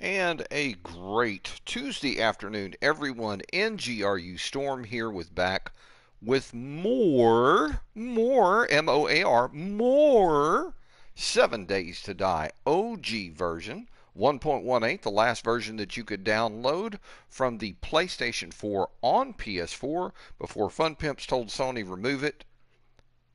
And a great Tuesday afternoon, everyone. NGRU Storm here with more, M-O-A-R, more 7 Days to Die OG version 1.18, the last version that you could download from the PlayStation 4 on PS4 before Fun Pimps told Sony remove it,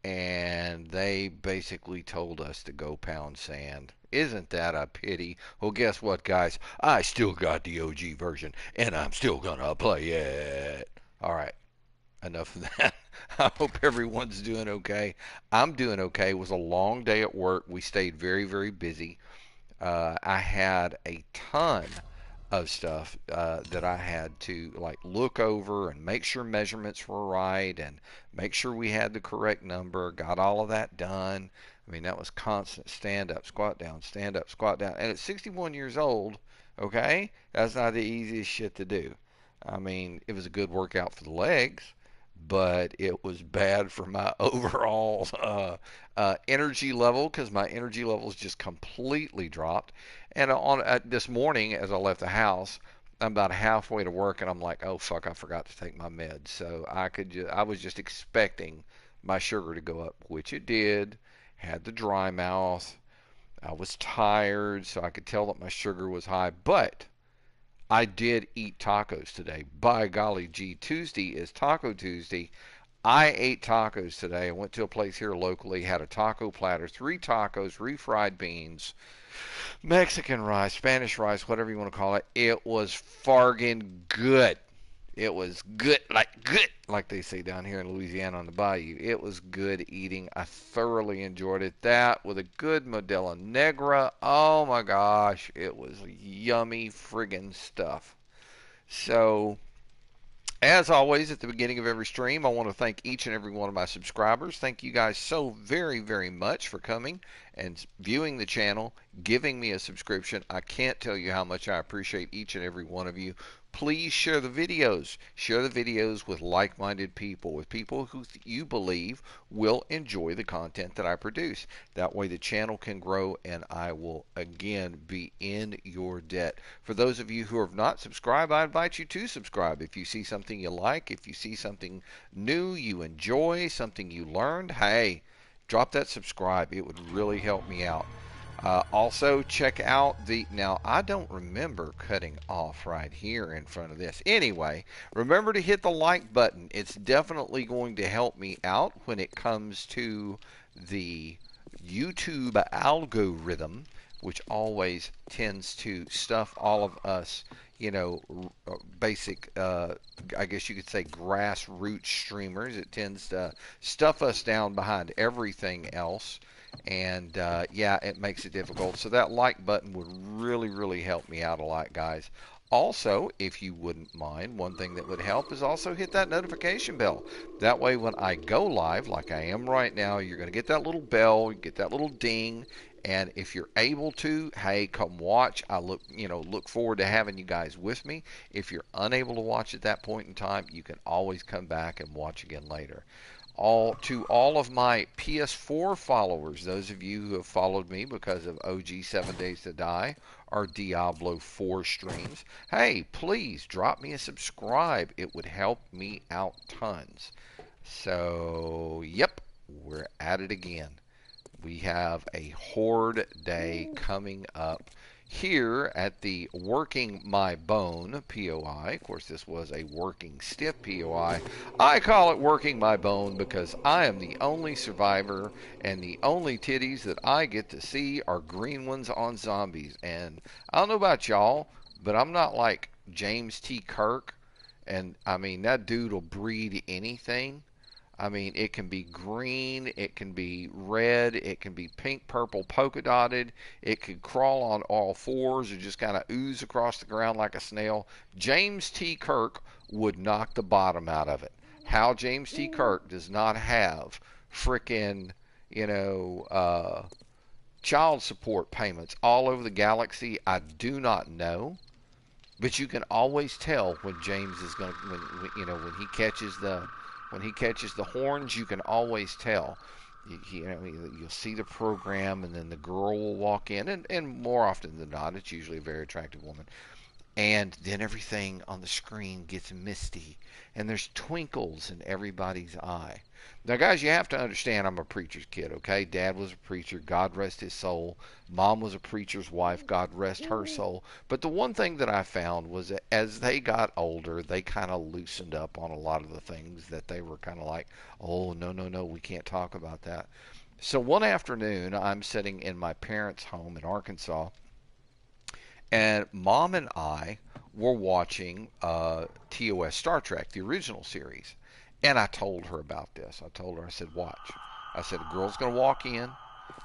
and they basically told us to go pound sand. Isn't that a pity? Well, guess what, guys? I still got the OG version, and I'm still gonna play it. All right, enough of that. I hope everyone's doing okay. I'm doing okay. It was a long day at work. We stayed very, very busy. I had a ton of stuff that I had to like look over and make sure measurements were right and make sure we had the correct number. Got all of that done. I mean, that was constant stand up, squat down, stand up, squat down. And at 61 years old, okay, that's not the easiest shit to do. I mean, it was a good workout for the legs, but it was bad for my overall energy level because my energy levels just completely dropped. And on this morning, as I left the house, I'm about halfway to work, and I'm like, "Oh fuck, I forgot to take my meds." So I was just expecting my sugar to go up, which it did. Had the dry mouth. I was tired, so I could tell that my sugar was high, but I did eat tacos today. By golly gee, Tuesday is Taco Tuesday. I ate tacos today. I went to a place here locally, had a taco platter, 3 tacos, refried beans, Mexican rice, Spanish rice, whatever you want to call it. It was fargin' good. It was good, like they say down here in Louisiana on the bayou. It was good eating. I thoroughly enjoyed it. That with a good Modelo Negra. Oh my gosh, it was yummy friggin' stuff. So as always, at the beginning of every stream, I want to thank each and every one of my subscribers. Thank you guys so very, very much for coming and viewing the channel, giving me a subscription. I can't tell you how much I appreciate each and every one of you. Please share the videos. Share the videos with like-minded people, with people who you believe will enjoy the content that I produce. That way the channel can grow and I will again be in your debt. For those of you who have not subscribed, I invite you to subscribe. If you see something you like, if you see something new you enjoy, something you learned, hey, drop that subscribe. It would really help me out. Also, check out now I don't remember cutting off right here in front of this. Anyway, remember to hit the like button. It's definitely going to help me out when it comes to the YouTube algorithm, which always tends to stuff all of us, basic, I guess you could say grassroots streamers. It tends to stuff us down behind everything else. And yeah, it makes it difficult. So that like button would really, really help me out a lot, guys. Also, if you wouldn't mind, one thing that would help is also hit that notification bell. That way, when I go live, like I am right now, you're going to get that little bell, you get that little ding. And if you're able to, hey, come watch. I look forward to having you guys with me. If you're unable to watch at that point in time, you can always come back and watch again later. To all of my PS4 followers, those of you who have followed me because of OG 7 Days to Die or Diablo 4 streams, hey, please drop me a subscribe. It would help me out tons. So, yep, we're at it again. We have a Horde Day coming up here at the Working My Bone POI. Of course, this was a Working Stiff POI. I call it Working My Bone because I am the only survivor, and the only titties that I get to see are green ones on zombies. And I don't know about y'all, but I'm not like James T. Kirk. And I mean, that dude will breed anything. I mean, it can be green, it can be red, it can be pink, purple, polka dotted. It could crawl on all fours or just kind of ooze across the ground like a snail. James T. Kirk would knock the bottom out of it. How James T. Kirk does not have frickin', child support payments all over the galaxy, I do not know. But you can always tell when James is when he catches the horns, you can always tell. You'll see the program, and then the girl will walk in, and more often than not, it's usually a very attractive woman. And then everything on the screen gets misty, and there's twinkles in everybody's eye. Now, guys, you have to understand I'm a preacher's kid, okay? Dad was a preacher, God rest his soul. Mom was a preacher's wife, God rest her soul. But the one thing that I found was that as they got older, they kind of loosened up on a lot of the things that they were kind of like, oh, no, no, no, we can't talk about that. So one afternoon, I'm sitting in my parents' home in Arkansas, and Mom and I were watching TOS Star Trek, the original series. And I told her about this. I told her, I said, watch. I said, a girl's going to walk in,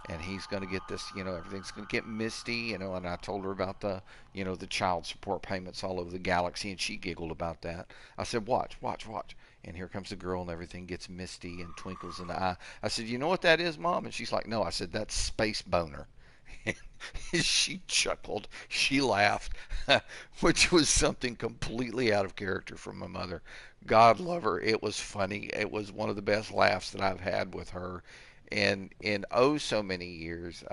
and he's going to get this, everything's going to get misty, and I told her about the child support payments all over the galaxy, and she giggled about that. I said, watch, watch, watch. And here comes the girl, and everything gets misty and twinkles in the eye. I said, you know what that is, Mom? And she's like, no. I said, that's space boner. She chuckled. She laughed, which was something completely out of character from my mother. God love her. It was funny. It was one of the best laughs that I've had with her in oh so many years.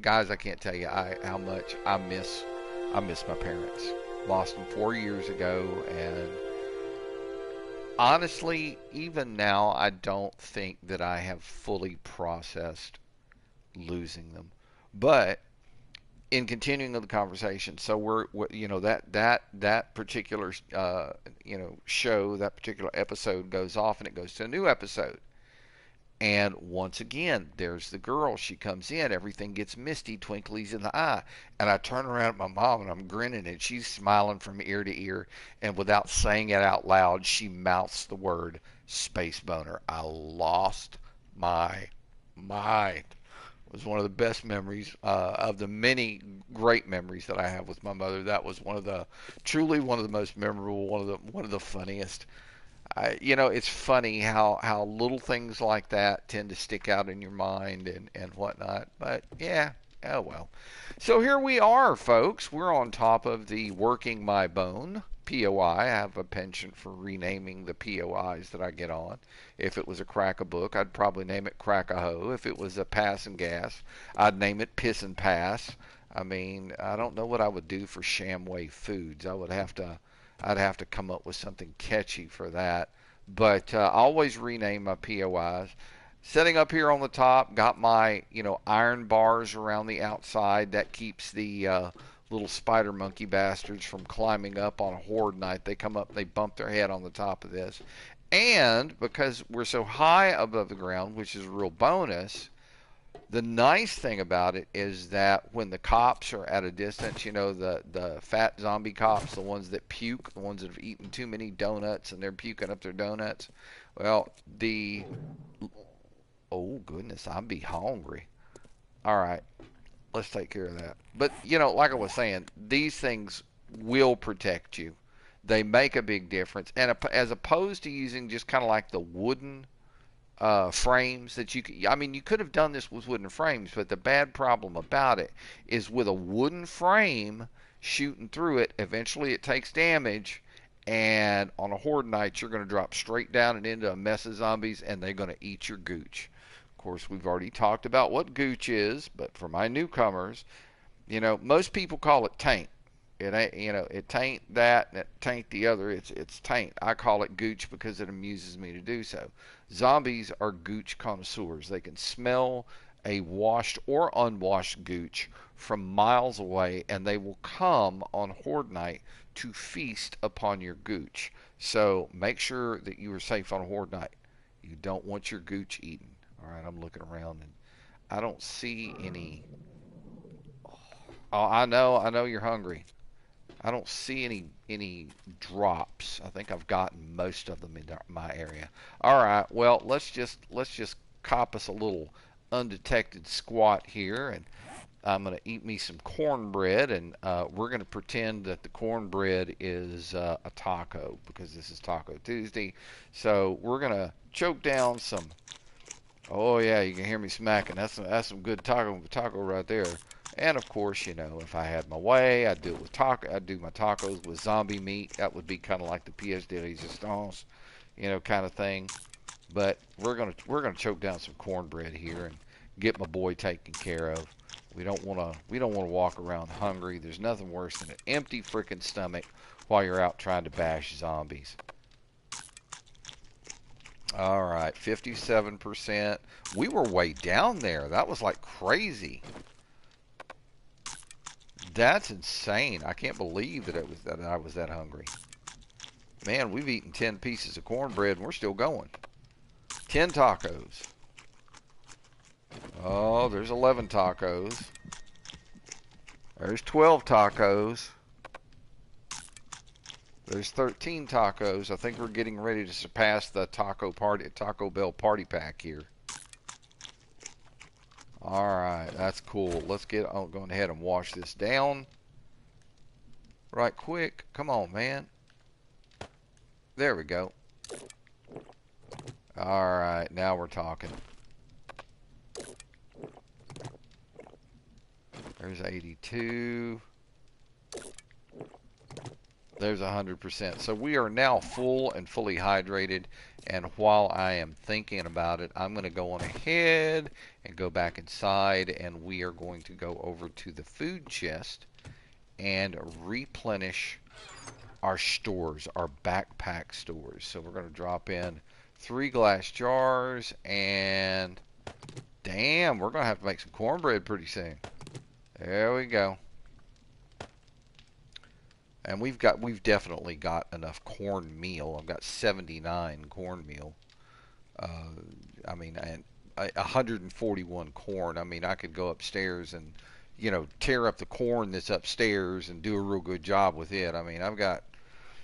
Guys, I can't tell you how much I miss my parents. Lost them 4 years ago, and honestly, even now, I don't think that I have fully processed losing them. But in continuing the conversation, so that particular show, that particular episode goes off, and it goes to a new episode. And once again, there's the girl. She comes in, everything gets misty, twinklies in the eye. And I turn around at my mom, and I'm grinning, and she's smiling from ear to ear. And without saying it out loud, she mouths the word space boner. I lost my mind. Was one of the best memories of the many great memories that I have with my mother. That was truly one of the most memorable, one of the funniest. It's funny how little things like that tend to stick out in your mind and whatnot. But yeah, oh well. So here we are, folks. We're on top of the Working My Bone POI. I have a penchant for renaming the POIs that I get on. If it was a crack a book, I'd probably name it Crack a Hoe. If it was a Pass and Gas, I'd name it Piss and Pass. I mean, I don't know what I would do for Shamway Foods. I'd have to come up with something catchy for that. But I always rename my POIs. Setting up here on the top, got my iron bars around the outside. That keeps the little spider monkey bastards from climbing up on a horde night. They come up, they bump their head on the top of this. And because we're so high above the ground, which is a real bonus, the nice thing about it is that when the cops are at a distance, the fat zombie cops, the ones that puke, the ones that have eaten too many donuts and they're puking up their donuts, well, oh goodness, I'm be hungry. All right, let's take care of that. But, like I was saying, these things will protect you. They make a big difference. And as opposed to using just kind of like the wooden frames that you could have done this with wooden frames, but the bad problem about it is with a wooden frame shooting through it, eventually it takes damage, and on a horde night, you're going to drop straight down and into a mess of zombies, and they're going to eat your gooch. Of course, we've already talked about what gooch is, but for my newcomers, most people call it taint. It ain't, it taint that and it taint the other. It's taint. I call it gooch because it amuses me to do so. Zombies are gooch connoisseurs. They can smell a washed or unwashed gooch from miles away, and they will come on horde night to feast upon your gooch. So make sure that you are safe on horde night. You don't want your gooch eaten. All right, I'm looking around and I don't see any. Oh, I know you're hungry. I don't see any drops. I think I've gotten most of them in my area. All right, well let's just cop us a little undetected squat here, and I'm gonna eat me some cornbread, and we're gonna pretend that the cornbread is a taco because this is Taco Tuesday. So we're gonna choke down some. Oh yeah, you can hear me smacking. That's some good taco right there. And of course, if I had my way, I'd do it with I'd do my tacos with zombie meat. That would be kind of like the pièce de résistance, kind of thing. But we're gonna choke down some cornbread here and get my boy taken care of. We don't wanna walk around hungry. There's nothing worse than an empty freaking stomach while you're out trying to bash zombies. All right, 57%. We were way down there. That was like crazy. That's insane. I can't believe that I was that hungry. Man, we've eaten 10 pieces of cornbread and we're still going. 10 tacos. Oh, there's 11 tacos. There's 12 tacos. There's 13 tacos. I think we're getting ready to surpass the Taco Bell party pack here. All right, that's cool. Let's get on going ahead and wash this down right quick. Come on, man. There we go. All right, now we're talking. There's 82. There's 100%. So we are now full and fully hydrated. And while I am thinking about it, I'm going to go on ahead and go back inside. And we are going to go over to the food chest and replenish our stores, our backpack stores. So we're going to drop in 3 glass jars. And damn, we're going to have to make some cornbread pretty soon. There we go. And we've definitely got enough cornmeal. I've got 79 cornmeal. I mean, and 141 corn. I mean, I could go upstairs and, you know, tear up the corn that's upstairs and do a real good job with it. I mean, I've got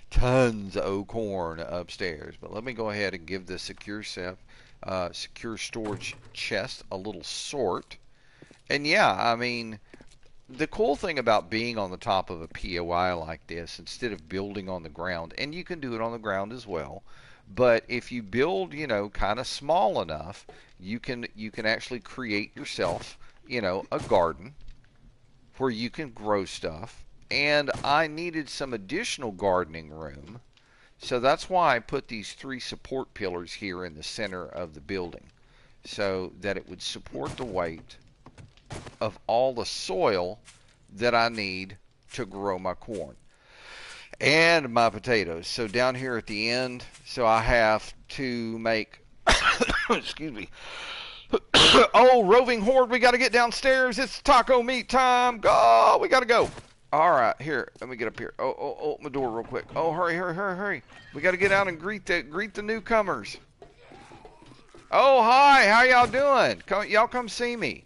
tons of corn upstairs. But let me go ahead and give the secure storage chest a little sort. And yeah, I mean, the cool thing about being on the top of a POI like this, instead of building on the ground, and you can do it on the ground as well, but if you build, you know, kind of small enough, you can actually create yourself, you know, a garden where you can grow stuff. And I needed some additional gardening room, so that's why I put these 3 support pillars here in the center of the building, so that it would support the weight of all the soil that I need to grow my corn and my potatoes. So down here at the end, so I have to make excuse me. Oh, roving horde, we got to get downstairs. It's taco meat time. Go, we got to go. All right, here, let me get up here. Oh, open the door real quick. Oh, hurry. We got to get out and greet the newcomers. Oh, hi, how y'all doing? Y'all come see me.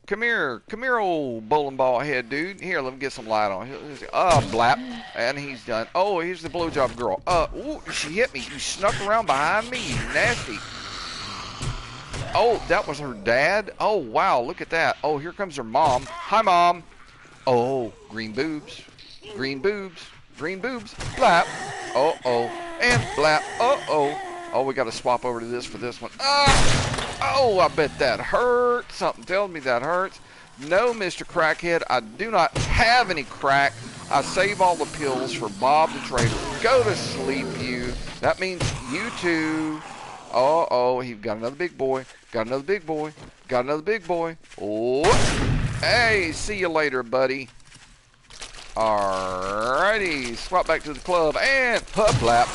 Come here, old bowling ball head dude. Here, let me get some light on. Blap, and he's done. Oh, here's the blowjob girl. Ooh, she hit me. You snuck around behind me, you nasty. Oh, that was her dad. Oh, wow, look at that. Oh, here comes her mom. Hi, mom. Oh, green boobs, blap. And blap. Oh, we got to swap over to this for this one. Oh, I bet that hurt. Something tells me that hurts. No, Mr. Crackhead, I do not have any crack. I save all the pills for Bob the Trader. Go to sleep, you. That means you too. Oh, he got another big boy. Oh, hey, see you later, buddy. Alrighty, swap back to the club and blap.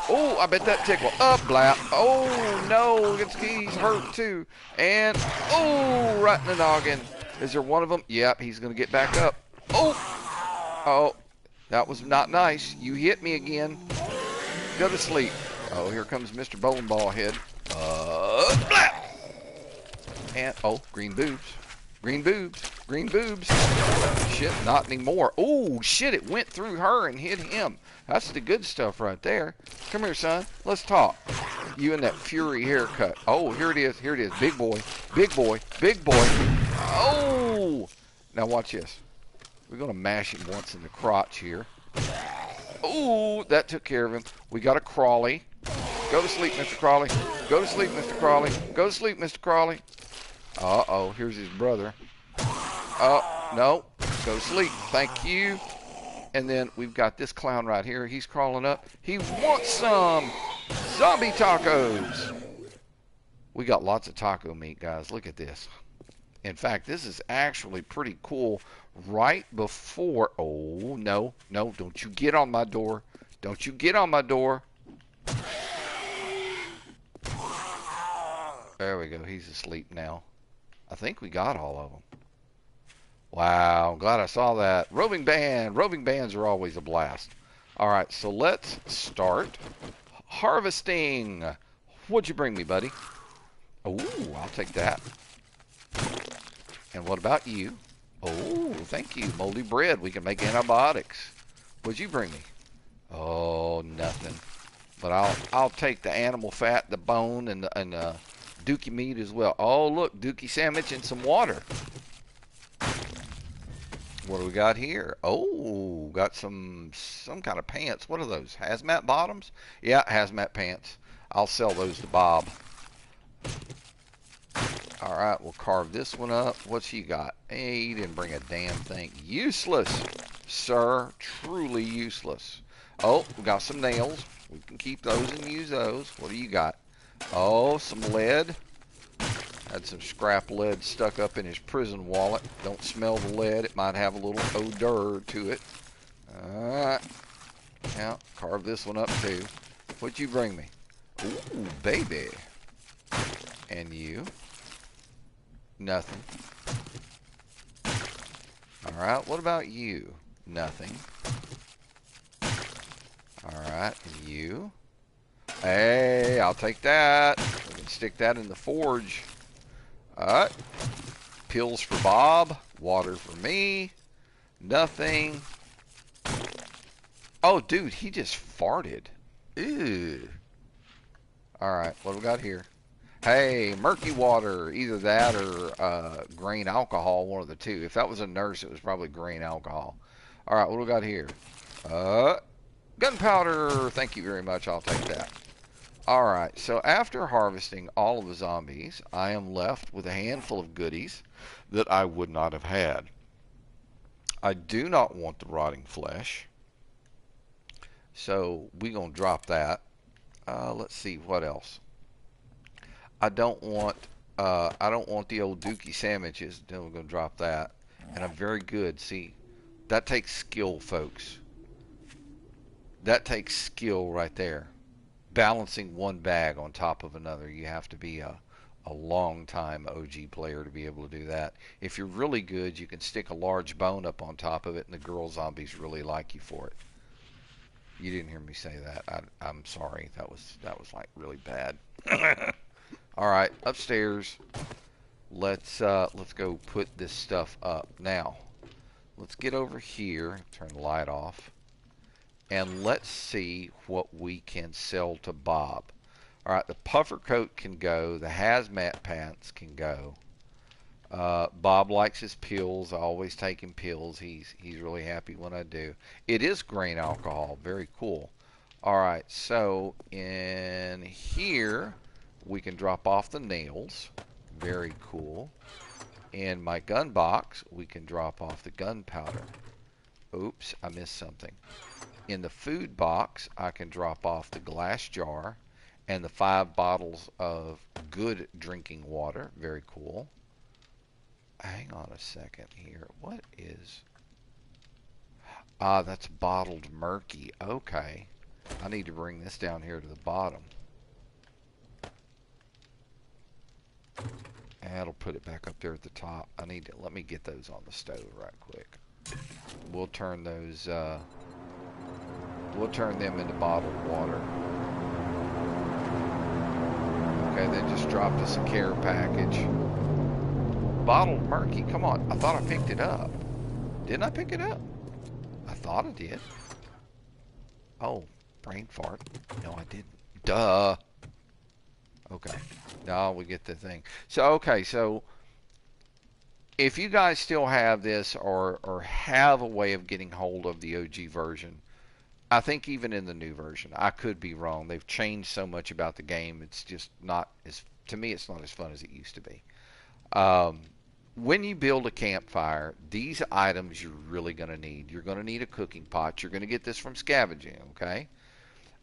Oh, I bet that tickle. Blap. Oh, no, he's hurt too. And, oh, right in the noggin. Is there one of them? Yep, he's going to get back up. Oh, that was not nice. You hit me again. Go to sleep. Oh, here comes Mr. Bowling Ball Head. Blap. And, oh, green boobs. Shit, not anymore. Oh, shit, it went through her and hit him. That's the good stuff right there. Come here, son. Let's talk. You and that Fury haircut. Oh, here it is. Big boy. Oh! Now watch this. We're going to mash him once in the crotch here. Oh, that took care of him. We got a Crawley. Go to sleep, Mr. Crawley. Uh-oh, here's his brother. Oh, no. Go to sleep. Thank you. And then we've got this clown right here. He's crawling up. He wants some. Zombie tacos. We got lots of taco meat, guys. Look at this. In fact, this is actually pretty cool. Right before... Oh, no. No, don't you get on my door. Don't you get on my door. There we go. He's asleep now. I think we got all of them. Wow, I'm glad I saw that. Roving band. Roving bands are always a blast. All right, so let's start harvesting. What'd you bring me, buddy? Oh, I'll take that. And what about you? Oh, thank you. Moldy bread. We can make antibiotics. What'd you bring me? Oh, nothing. But I'll take the animal fat, the bone, and the dookie meat as well. Oh, look, dookie sandwich and some water. What do we got here? Oh, got some kind of pants. What are those? Hazmat bottoms? Yeah, hazmat pants. I'll sell those to Bob. All right, we'll carve this one up. What's he got? Hey, he didn't bring a damn thing. Useless, sir. Truly useless. Oh, we got some nails. We can keep those and use those. What do you got? Oh, some lead. Had some scrap lead stuck up in his prison wallet. Don't smell the lead. It might have a little odor to it. Alright. Now, carve this one up too. What'd you bring me? Ooh, baby. And you? Nothing. Alright, what about you? Nothing. Alright, and you? Hey, I'll take that. We can stick that in the forge. Alright. Pills for Bob. Water for me. Nothing. Oh, dude, he just farted. Ew. Alright, what do we got here? Hey, murky water. Either that or grain alcohol, one of the two. If that was a nurse, it was probably grain alcohol. Alright, what do we got here? Gunpowder. Thank you very much. I'll take that. Alright, so after harvesting all of the zombies, I am left with a handful of goodies that I would not have had. I do not want the rotting flesh, so we're going to drop that. Let's see, what else? I don't want the old dookie sandwiches. Then we're going to drop that. And I'm very good. See, that takes skill, folks. That takes skill right there. Balancing one bag on top of another. You have to be a long time OG player to be able to do that. If you're really good, you can stick a large bone up on top of it, and the girl zombies really like you for it. You didn't hear me say that. I'm sorry. That was like really bad. All right, upstairs. Let's go put this stuff up now. Let's get over here. Turn the light off. And let's see what we can sell to Bob. Alright, the puffer coat can go. The hazmat pants can go. Bob likes his pills. I always take him pills. He's really happy when I do. It is grain alcohol. Very cool. Alright, so in here we can drop off the nails. Very cool. In my gun box we can drop off the gunpowder. Oops, I missed something. In the food box, I can drop off the glass jar and the 5 bottles of good drinking water. Very cool. Hang on a second here. What is... Ah, that's bottled murky. Okay. I need to bring this down here to the bottom. And that'll put it back up there at the top. Let me get those on the stove right quick. We'll turn those... We'll turn them into bottled water. Okay, they just dropped us a care package. Bottled murky, come on. I thought I picked it up. Didn't I pick it up? I thought I did. Oh, brain fart. No, I didn't. Duh. Okay. Now we get the thing. So, okay, so if you guys still have this or have a way of getting hold of the OG version, I think even in the new version, I could be wrong. They've changed so much about the game. It's just not as, to me, it's not as fun as it used to be. When you build a campfire, these items you're really going to need. You're going to need a cooking pot. You're going to get this from scavenging, okay?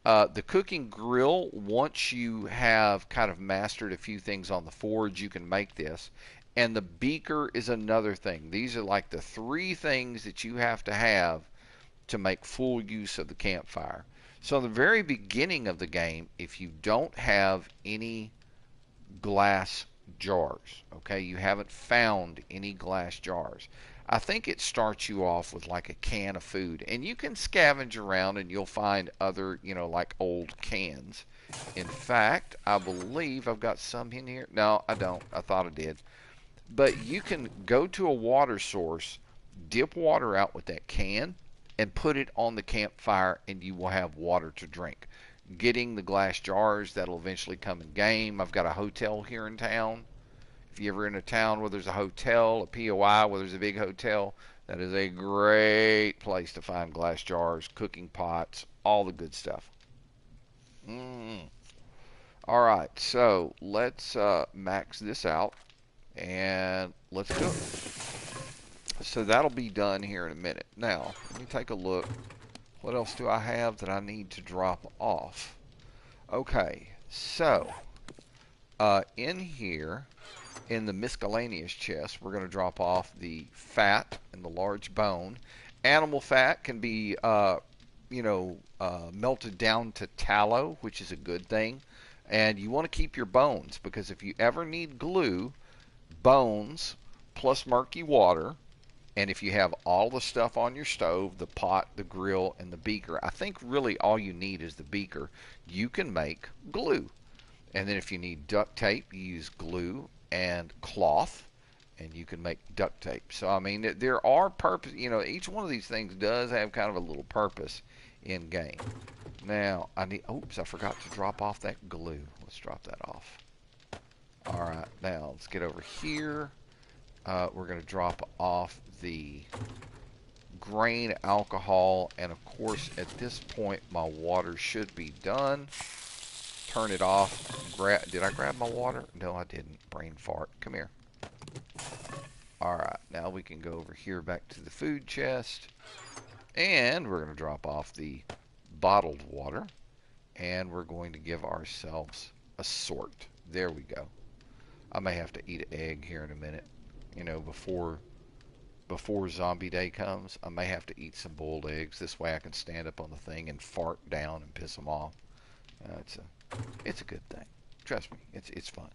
The cooking grill, once you have kind of mastered a few things on the forge, you can make this. And the beaker is another thing. These are like the three things that you have to make full use of the campfire. So, in the very beginning of the game, if you don't have any glass jars, okay, you haven't found any glass jars, I think it starts you off with like a can of food, and you can scavenge around and you'll find other, like old cans. In fact, I believe I've got some in here. No, I don't. I thought I did. But you can go to a water source, dip water out with that can, and put it on the campfire, and you will have water to drink. Getting the glass jars, that'll eventually come in game. I've got a hotel here in town. If you're ever in a town where there's a hotel, a POI where there's a big hotel, that is a great place to find glass jars, cooking pots, all the good stuff. All right, so let's max this out and let's do it. So that'll be done here in a minute. Now, let me take a look. What else do I have that I need to drop off? Okay, so in here, in the miscellaneous chest, we're going to drop off the fat and the large bone. Animal fat can be, melted down to tallow, which is a good thing. And you want to keep your bones, because if you ever need glue, bones plus murky water, and if you have all the stuff on your stove, the pot, the grill, and the beaker, I think really all you need is the beaker, you can make glue. And then if you need duct tape, you use glue and cloth, and you can make duct tape. So, I mean, there are purpose, each one of these things does have kind of a little purpose in game. Now, oops, I forgot to drop off that glue. Let's drop that off. All right, now let's get over here. We're going to drop off the grain alcohol, and of course, at this point, my water should be done. Turn it off. Did I grab my water? No, I didn't. Brain fart. Come here. Alright, now we can go over here back to the food chest. And we're going to drop off the bottled water. And we're going to give ourselves a sort. There we go. I may have to eat an egg here in a minute. Before zombie day comes, I may have to eat some boiled eggs. This way I can stand up on the thing and fart down and piss them off. It's a good thing. Trust me, it's fun.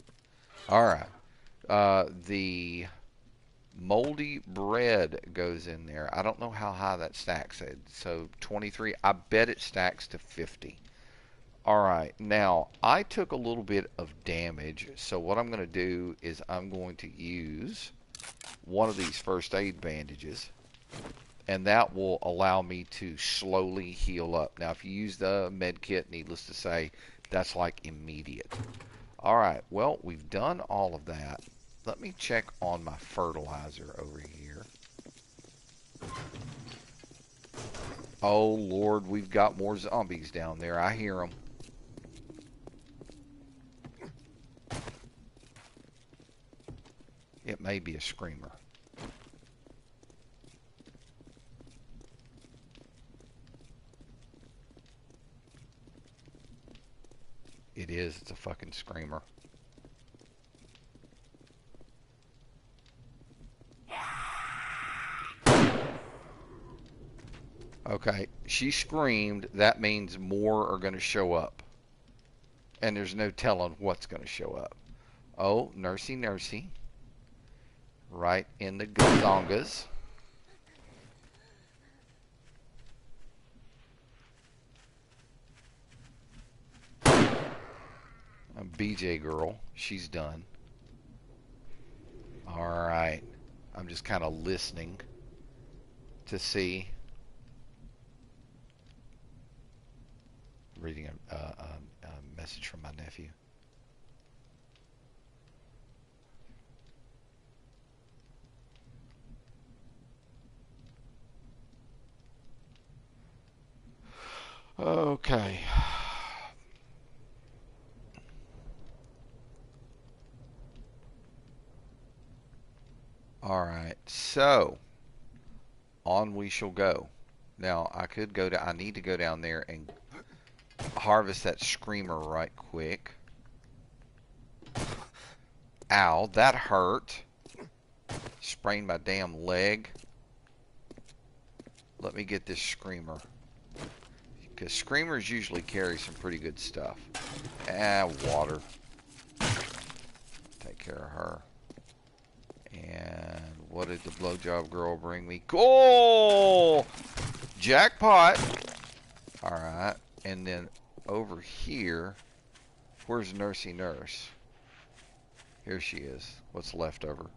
All right. The moldy bread goes in there. I don't know how high that stacks. So 23. I bet it stacks to 50. All right. Now, I took a little bit of damage. So what I'm going to do is I'm going to use one of these first aid bandages, and that will allow me to slowly heal up. Now, if you use the med kit, needless to say, that's like immediate. All right, well, we've done all of that. Let me check on my fertilizer over here. Oh, Lord, we've got more zombies down there. I hear them. It may be a screamer. It is. It's a fucking screamer. Okay, she screamed. That means more are going to show up. And there's no telling what's going to show up. Oh, nursey, nursey. Right in the gazongas. BJ girl, she's done. Alright. I'm just kind of listening to see. Reading a message from my nephew. Okay. Alright, so on we shall go. Now, I need to go down there and harvest that screamer right quick. Ow, that hurt. Sprained my damn leg. Let me get this screamer. Because screamers usually carry some pretty good stuff. Water. Take care of her. And what did the blowjob girl bring me? Cool! Jackpot! Alright. And then over here, where's Nursey Nurse? Here she is. What's left over?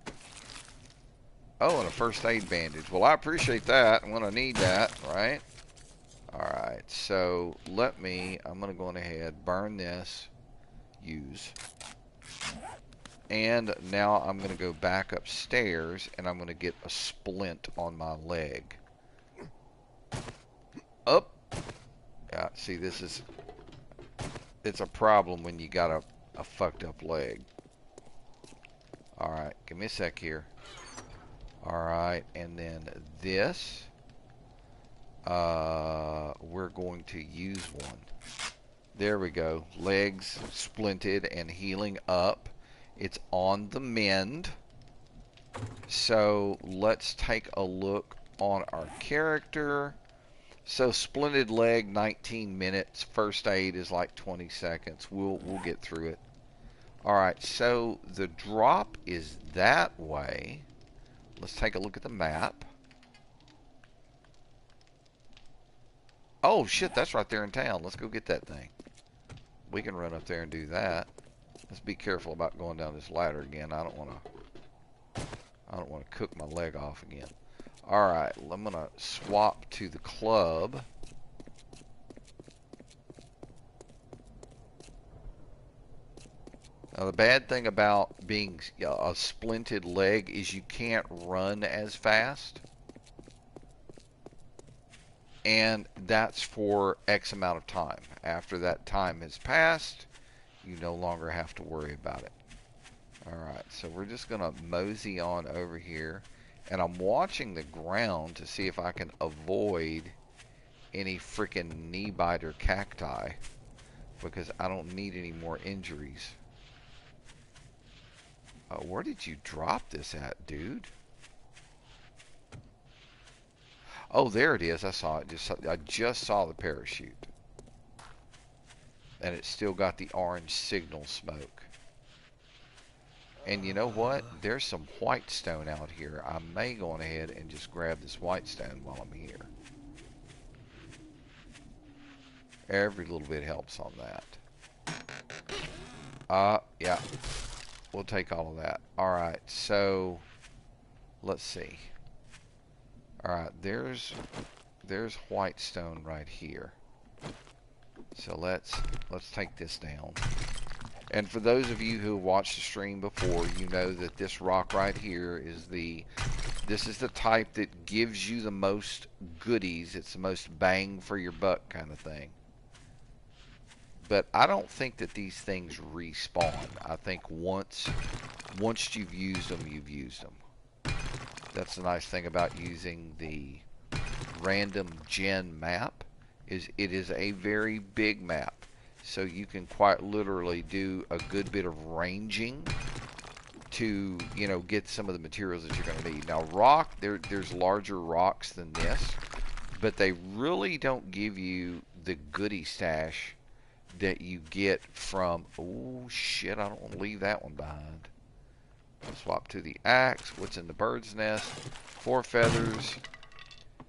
Oh, and a first aid bandage. Well, I appreciate that. I'm going to need that, right? Alright, so I'm going to go on ahead, burn this, use. And now I'm going to go back upstairs and I'm going to get a splint on my leg. Up. Yeah, see, it's a problem when you got a fucked up leg. Alright, give me a sec here. Alright, and then this, we're going to use one. There we go. Legs splinted and healing up. It's on the mend. So let's take a look on our character. So splinted leg, 19 minutes. First aid is like 20 seconds. We'll get through it. Alright, so the drop is that way. Let's take a look at the map. Oh shit, that's right there in town. Let's go get that thing. We can run up there and do that. Let's be careful about going down this ladder again. I don't want to cook my leg off again. Alright, I'm going to swap to the club. Now, the bad thing about being a splinted leg is you can't run as fast. And that's for X amount of time. After that time has passed, you no longer have to worry about it. Alright, so we're just going to mosey on over here. And I'm watching the ground to see if I can avoid any freaking knee biter cacti. Because I don't need any more injuries. Where did you drop this at, dude? Oh, there it is. I saw it. I just saw the parachute. And it's still got the orange signal smoke. And you know what? There's some white stone out here. I may go on ahead and just grab this white stone while I'm here. Every little bit helps on that. Yeah. We'll take all of that. Alright, so let's see. Alright, there's white stone right here. So let's take this down. And for those of you who watched the stream before, you know that this rock right here is this is the type that gives you the most goodies. It's the most bang for your buck kind of thing. But I don't think that these things respawn. I think once you've used them, you've used them. That's the nice thing about using the random gen map, is it is a very big map. So you can quite literally do a good bit of ranging to, you know, get some of the materials that you're going to need. Now rock, there's larger rocks than this, but they really don't give you the goodie stash that you get from, oh shit, I don't want to leave that one behind. I'll swap to the axe. What's in the bird's nest? 4 feathers.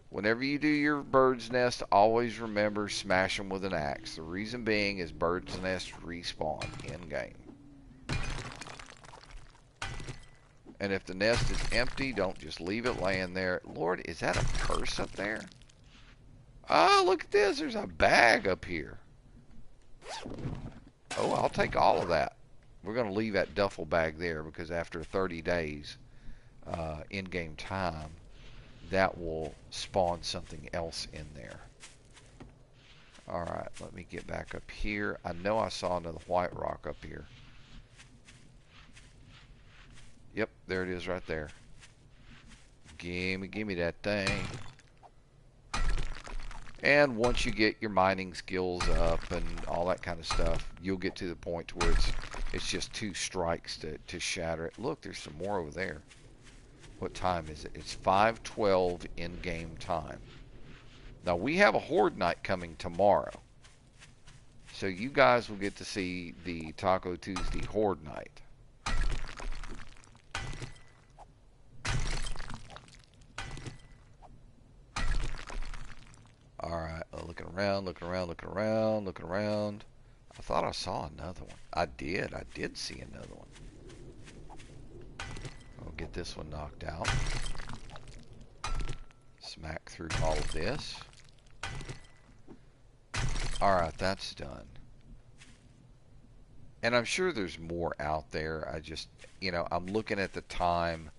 Whenever you do your bird's nest, always remember smash them with an axe. The reason being is bird's nest respawn in game. And if the nest is empty, don't just leave it laying there. Lord, is that a purse up there? Oh, look at this. There's a bag up here. Oh, I'll take all of that. We're going to leave that duffel bag there because after 30 days in-game time, that will spawn something else in there. Alright, let me get back up here. I know I saw another white rock up here. Yep, there it is right there. Gimme that thing. And once you get your mining skills up and all that kind of stuff, you'll get to the point where it's just 2 strikes to shatter it. Look, there's some more over there. What time is it? It's 5:12 in-game time. Now, we have a Horde Night coming tomorrow. So you guys will get to see the Taco Tuesday Horde Night. Alright, looking around, looking around, looking around, looking around. I thought I saw another one. I did see another one. I'll get this one knocked out. Smack through all of this. Alright, that's done. And I'm sure there's more out there. I just, I'm looking at the time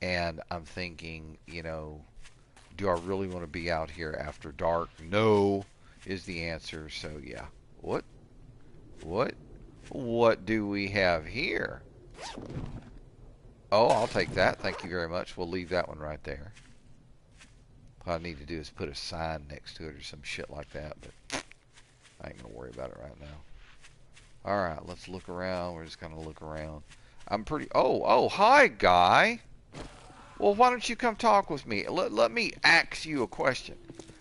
and I'm thinking, do I really want to be out here after dark? No is the answer. So yeah. What do we have here? Oh, I'll take that. Thank you very much. We'll leave that one right there. What I need to do is put a sign next to it or some shit like that, but I ain't gonna worry about it right now. Alright, let's look around. We're just gonna look around. I'm pretty... Oh, hi, guy. Well, why don't you come talk with me? Let me ask you a question.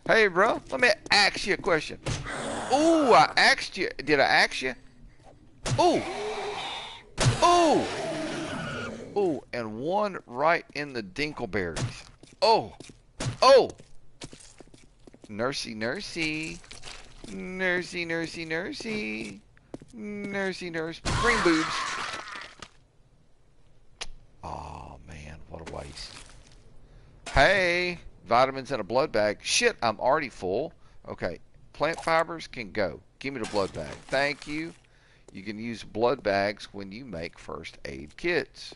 Hey, bro, let me ask you a question. Ooh, I asked you. Did I ask you? Ooh. Ooh. Ooh, and one right in the dinkleberries. Oh. Oh. Nursey, nursey. Nursey, nursey, nursey. Nursey, nurse. Green boobs. Oh, man, what a waste. Hey, vitamins in a blood bag. Shit, I'm already full. Okay, plant fibers can go. Give me the blood bag. Thank you. You can use blood bags when you make first aid kits.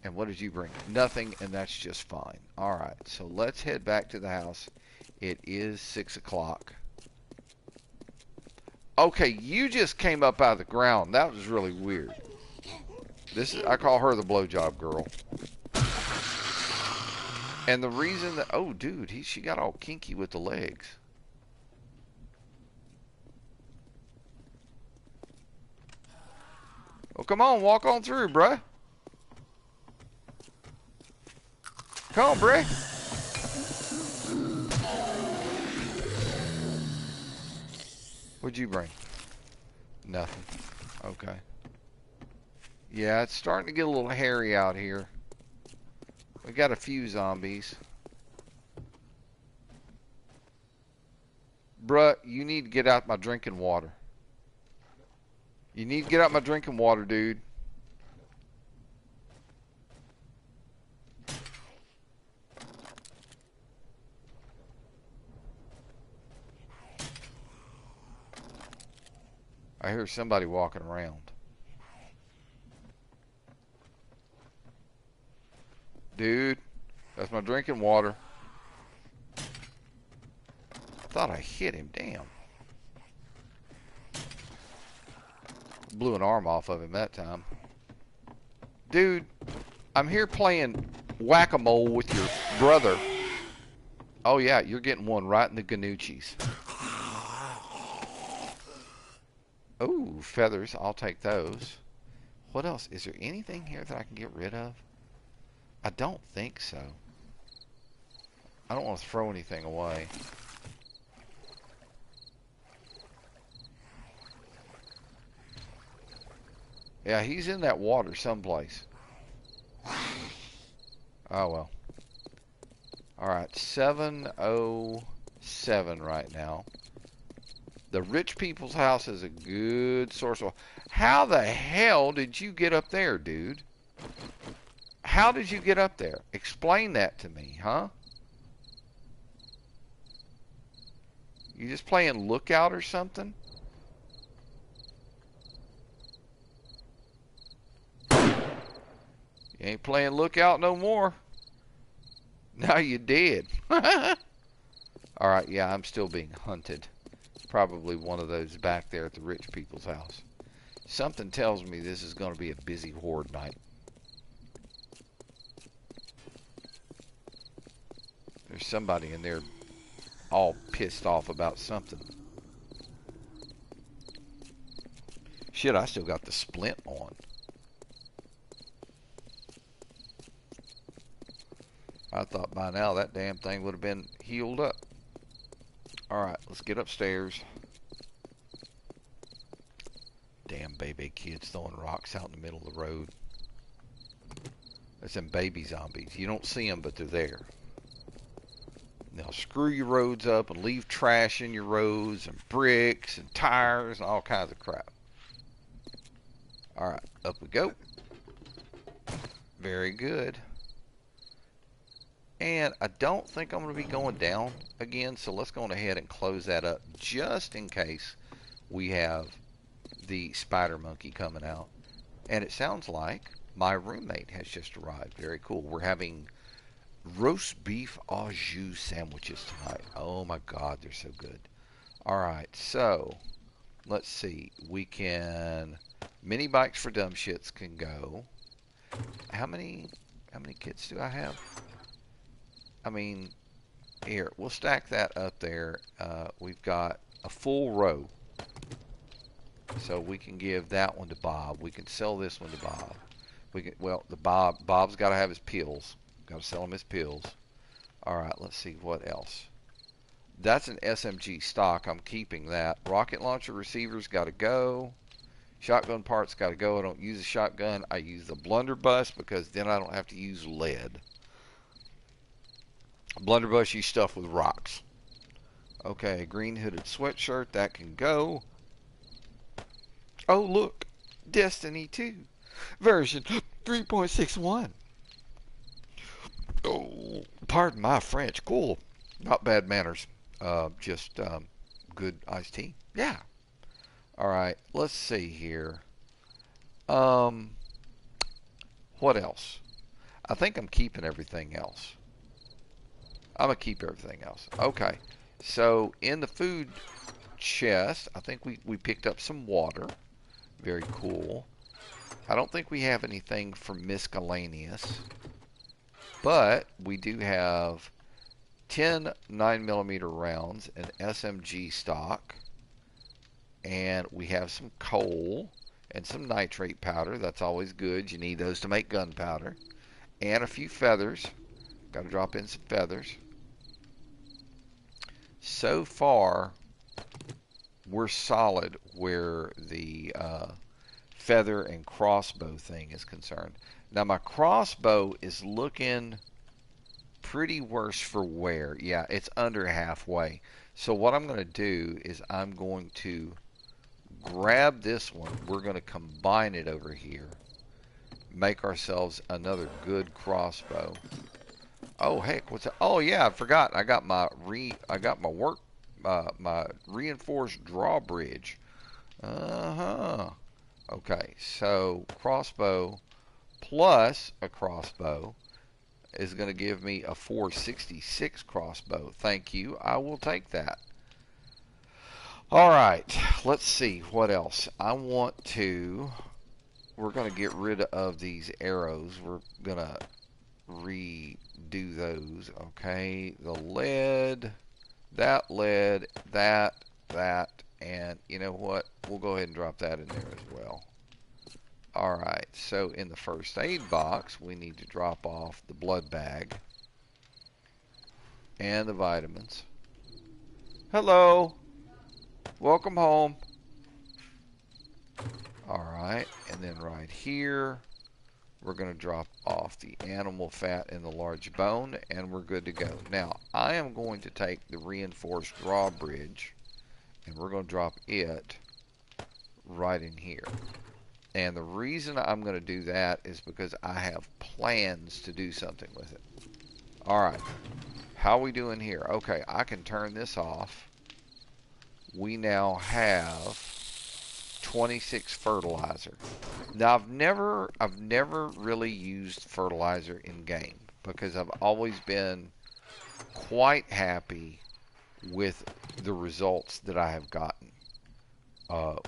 And what did you bring? Nothing, and that's just fine. Alright, so let's head back to the house. It is 6 o'clock. Okay, you just came up out of the ground. That was really weird. I call her the blowjob girl. And the reason that... Oh, dude, she got all kinky with the legs. Well, come on, walk on through, bruh. Come on, bruh. What'd you bring? Nothing. Okay. Yeah, it's starting to get a little hairy out here. We got a few zombies. Bruh, you need to get out my drinking water. You need to get out my drinking water, dude. I hear somebody walking around. Dude, that's my drinking water. I thought I hit him. Damn. Blew an arm off of him that time. Dude, I'm here playing whack-a-mole with your brother. Oh yeah, you're getting one right in the Ganucci's. Oh, feathers. I'll take those. What else? Is there anything here that I can get rid of? I don't think so. I don't want to throw anything away. Yeah, he's in that water someplace. Oh, well. Alright, 7:07 right now. The rich people's house is a good source of... How the hell did you get up there, dude? How did you get up there? Explain that to me, huh? You just playing lookout or something? You ain't playing lookout no more. Now you dead. Alright, yeah, I'm still being hunted. Probably one of those back there at the rich people's house. Something tells me this is going to be a busy horde night. There's somebody in there all pissed off about something. Shit, I still got the splint on. I thought by now that damn thing would have been healed up. Alright, let's get upstairs. Damn baby kids throwing rocks out in the middle of the road. That's them baby zombies. You don't see them, but they're there. They'll screw your roads up and leave trash in your roads and bricks and tires and all kinds of crap. Alright, up we go. Very good. And I don't think I'm going to be going down again, so let's go ahead and close that up just in case we have the spider monkey coming out. And it sounds like my roommate has just arrived. Very cool. We're having roast beef au jus sandwiches tonight. Oh my god, they're so good. Alright, so let's see. We can... Mini bikes for dumb shits can go. How many kits do I have? I mean, here, we'll stack that up there. We've got a full row. So we can give that one to Bob. We can sell this one to Bob. We can, well, Bob's got to have his pills. Got to sell him his pills. Alright, let's see what else. That's an SMG stock. I'm keeping that. Rocket launcher receivers got to go. Shotgun parts got to go. I don't use a shotgun. I use the blunderbuss because then I don't have to use lead. Blunderbuss you stuff with rocks. Okay, green hooded sweatshirt, that can go. Oh look, Destiny 2 version 3.61. Oh, pardon my French. Cool. Not bad manners. Just good iced tea. Yeah. Alright, let's see here. What else? I think I'm keeping everything else. I'm going to keep everything else. Okay. So, in the food chest, I think we picked up some water. Very cool. I don't think we have anything for miscellaneous. But, we do have 10 9mm rounds, an SMG stock. And we have some coal and some nitrate powder. That's always good. You need those to make gunpowder. And a few feathers. Got to drop in some feathers. So far, we're solid where the feather and crossbow thing is concerned. Now, my crossbow is looking pretty worse for wear. Yeah, it's under halfway. So what I'm going to do is I'm going to grab this one. We're going to combine it over here. Make ourselves another good crossbow. Oh heck, what's that? Oh yeah, I forgot. I got my my reinforced drawbridge. Okay, so crossbow plus a crossbow is going to give me a 466 crossbow. Thank you. I will take that. All right, let's see what else. We're going to get rid of these arrows. We're going to redo those. Okay, the lead, that, and you know what? We'll go ahead and drop that in there as well. Alright, so in the first aid box, we need to drop off the blood bag and the vitamins. Hello! Welcome home. Alright, and then right here, we're going to drop off the animal fat and the large bone, and we're good to go. Now, I am going to take the reinforced drawbridge, and we're going to drop it right in here. And the reason I'm going to do that is because I have plans to do something with it. Alright, how are we doing here? Okay, I can turn this off. We now have 26 fertilizer. Now I've never really used fertilizer in game because I've always been quite happy with the results that I have gotten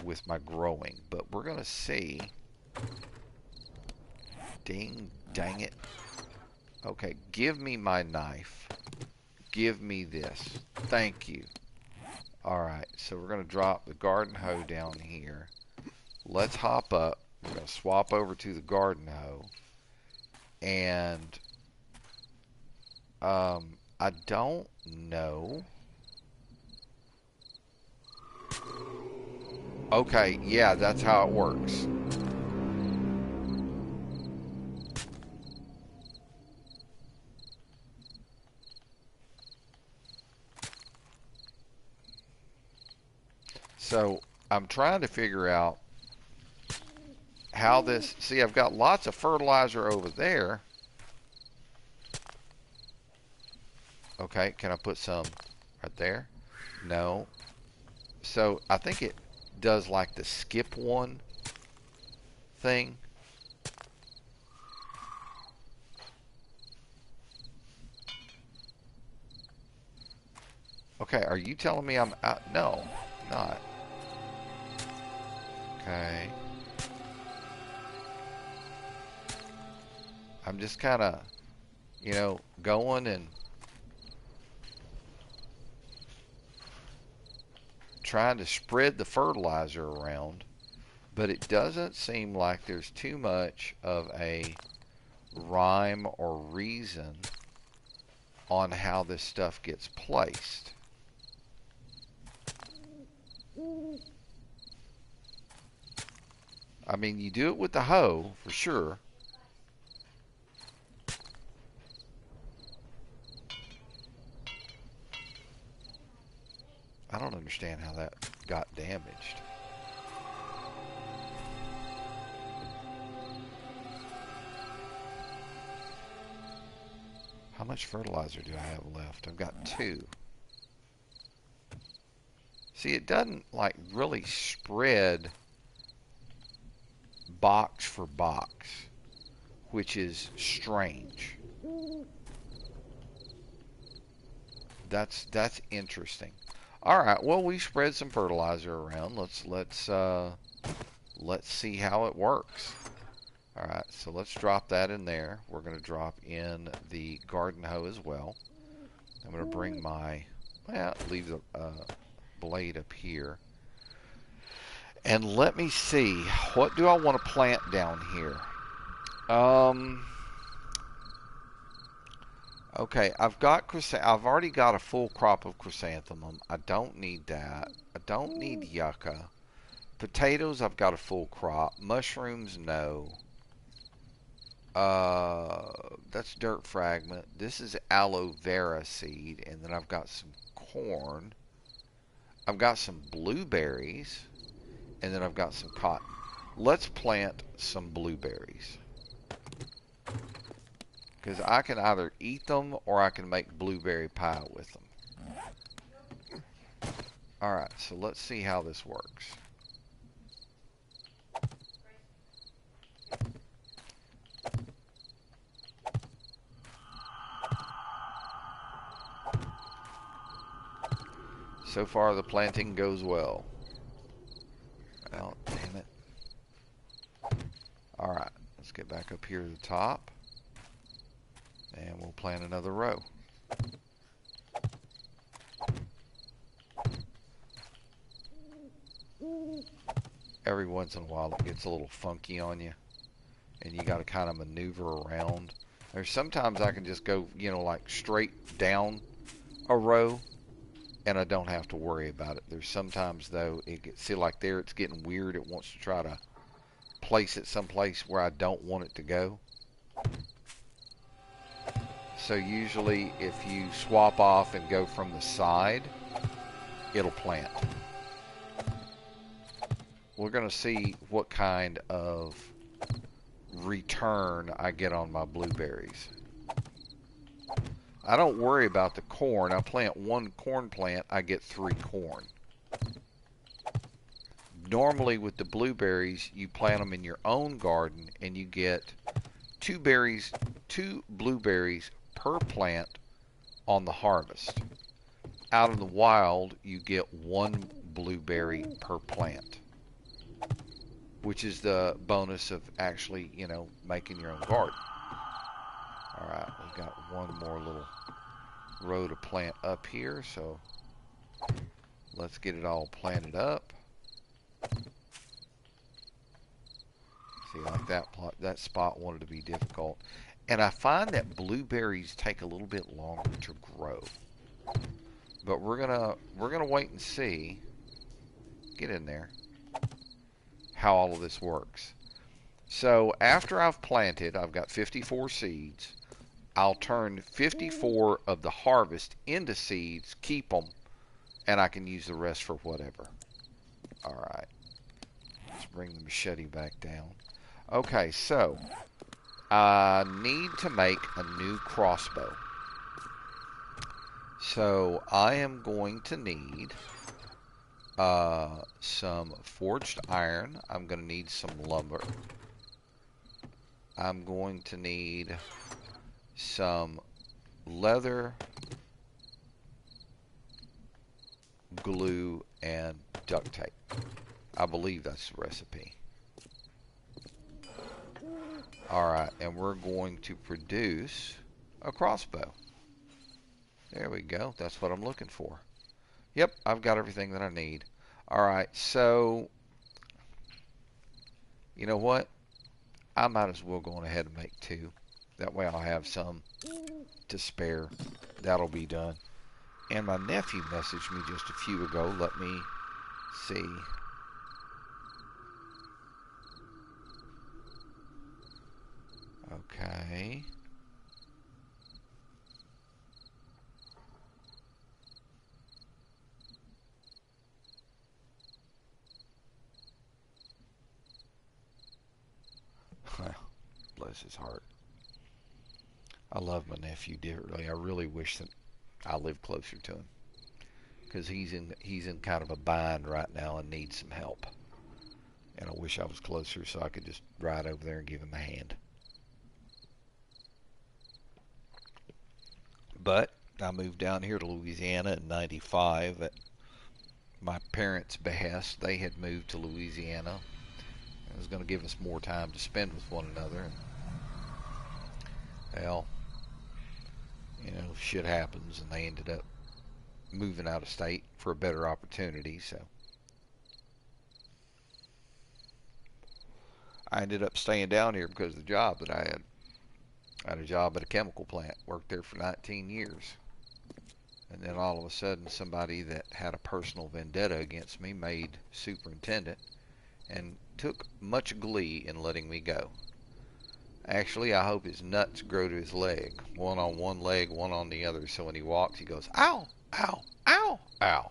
with my growing. But we're gonna see. Dang it. Okay, give me my knife. Give me this. Thank you. Alright, so we're going to drop the garden hoe down here. Let's hop up. We're going to swap over to the garden hoe. And I don't know. Okay, yeah, that's how it works. So I'm trying to figure out how this, see, I've got lots of fertilizer over there. Okay, can I put some right there? No. So I think it does like the skip one thing. Okay, are you telling me I'm out? No, not. Okay. I'm just kind of, you know, going and trying to spread the fertilizer around, but it doesn't seem like there's too much of a rhyme or reason on how this stuff gets placed. I mean, you do it with the hoe, for sure. I don't understand how that got damaged. How much fertilizer do I have left? I've got 2. See, it doesn't like really spread box for box, which is strange. That's interesting. All right, well, we spread some fertilizer around. Let's see how it works. All right, so let's drop that in there. We're going to drop in the garden hoe as well. I'm going to bring my, well, leave the blade up here. And let me see, what do I want to plant down here? Okay, I've already got a full crop of chrysanthemum. I don't need that. I don't need yucca. Potatoes, I've got a full crop. Mushrooms, no. That's dirt fragment. This is aloe vera seed, and then I've got some corn. I've got some blueberries, and then I've got some cotton. Let's plant some blueberries, because I can either eat them or I can make blueberry pie with them. Alright, so let's see how this works. So far the planting goes well. Well, damn it. Alright, let's get back up here to the top. And we'll plant another row. Every once in a while it gets a little funky on you, and you got to kind of maneuver around. There's sometimes I can just go, you know, like straight down a row, and I don't have to worry about it. There's sometimes, though, it gets, see, like there it's getting weird. It wants to try to place it someplace where I don't want it to go. So usually if you swap off and go from the side, it'll plant. We're going to see what kind of return I get on my blueberries. I don't worry about the corn. I plant 1 corn plant, I get 3 corn. Normally with the blueberries, you plant them in your own garden and you get 2 blueberries per plant on the harvest. Out in the wild, you get 1 blueberry per plant, which is the bonus of actually, you know, making your own garden. All right, we've got one more little row to plant up here, so let's get it all planted up. See, like that spot wanted to be difficult. And I find that blueberries take a little bit longer to grow. But we're gonna wait and see. Get in there. How all of this works. So after I've planted, I've got 54 seeds. I'll turn 54 of the harvest into seeds, keep them, and I can use the rest for whatever. Alright. Let's bring the machete back down. Okay, so I need to make a new crossbow. So I am going to need some forged iron. I'm going to need some lumber. I'm going to need some leather, glue, and duct tape. I believe that's the recipe. Alright, and we're going to produce a crossbow. There we go. That's what I'm looking for. Yep, I've got everything that I need. Alright, so you know what? I might as well go on ahead and make two. That way I'll have some to spare. That'll be done. And my nephew messaged me just a few ago. Let me see. Okay. Bless his heart. I love my nephew dearly. I really wish that I lived closer to him, because he's in kind of a bind right now and needs some help. And I wish I was closer so I could just ride over there and give him a hand. But I moved down here to Louisiana in '95 at my parents' behest. They had moved to Louisiana. It was going to give us more time to spend with one another. And, well, you know, shit happens, and they ended up moving out of state for a better opportunity. So I ended up staying down here because of the job that I had. I had a job at a chemical plant, worked there for 19 years. And then all of a sudden, somebody that had a personal vendetta against me made superintendent and took much glee in letting me go. Actually, I hope his nuts grow to his leg. One on one leg, one on the other. So when he walks, he goes, ow, ow, ow, ow.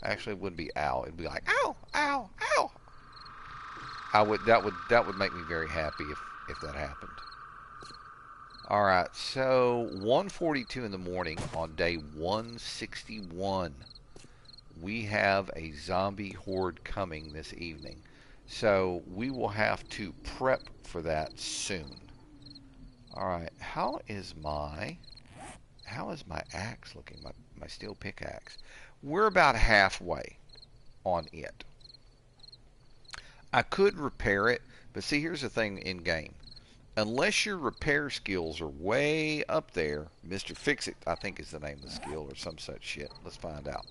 Actually, it wouldn't be ow. It'd be like, ow, ow, ow. That would make me very happy if that happened. Alright, so 1:42 in the morning on day 161. We have a zombie horde coming this evening. So we will have to prep for that soon. Alright, how is my axe looking? My steel pickaxe. We're about halfway on it. I could repair it, but see, here's the thing in game. Unless your repair skills are way up there, Mr. Fix-It, I think is the name of the skill, or some such shit. Let's find out.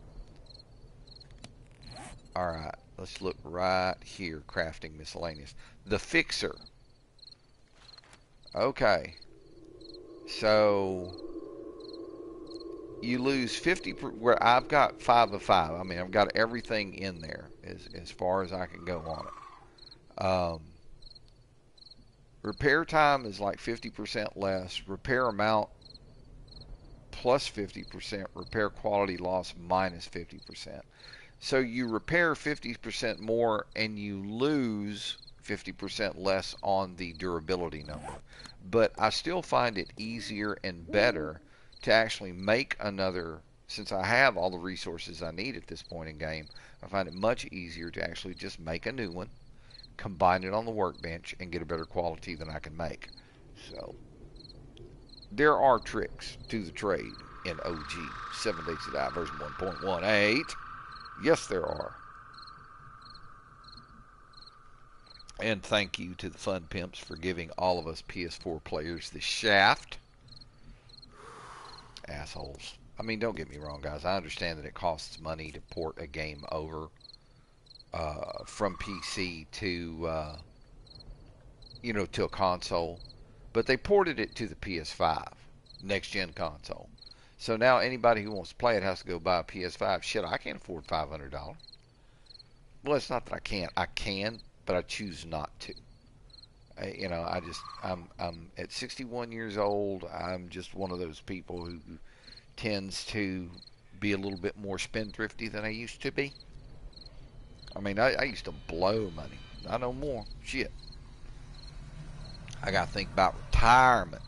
Alright, let's look right here, crafting miscellaneous. The Fixer. Okay. So, you lose 50, where I've got 5 of 5. I mean, I've got everything in there as far as I can go on it. Repair time is like 50% less. Repair amount plus 50%. Repair quality loss minus 50%. So you repair 50% more and you lose 50% less on the durability number. But I still find it easier and better to actually make another, since I have all the resources I need at this point in game, I find it much easier to actually just make a new one, combine it on the workbench, and get a better quality than I can make. So there are tricks to the trade in OG 7 Days to Die version 1.18. Yes, there are. And thank you to the Fun Pimps for giving all of us PS4 players the shaft. assholes. I mean, don't get me wrong, guys. I understand that it costs money to port a game over from PC to to a console, but they ported it to the PS5 next gen console. So now anybody who wants to play it has to go buy a PS5. Shit, I can't afford $500. Well, it's not that I can't. I can, but I choose not to. I'm at 61 years old. I'm just one of those people who tends to be a little bit more spendthrifty than I used to be. I mean, I used to blow money. I know more. Shit. I got to think about retirement.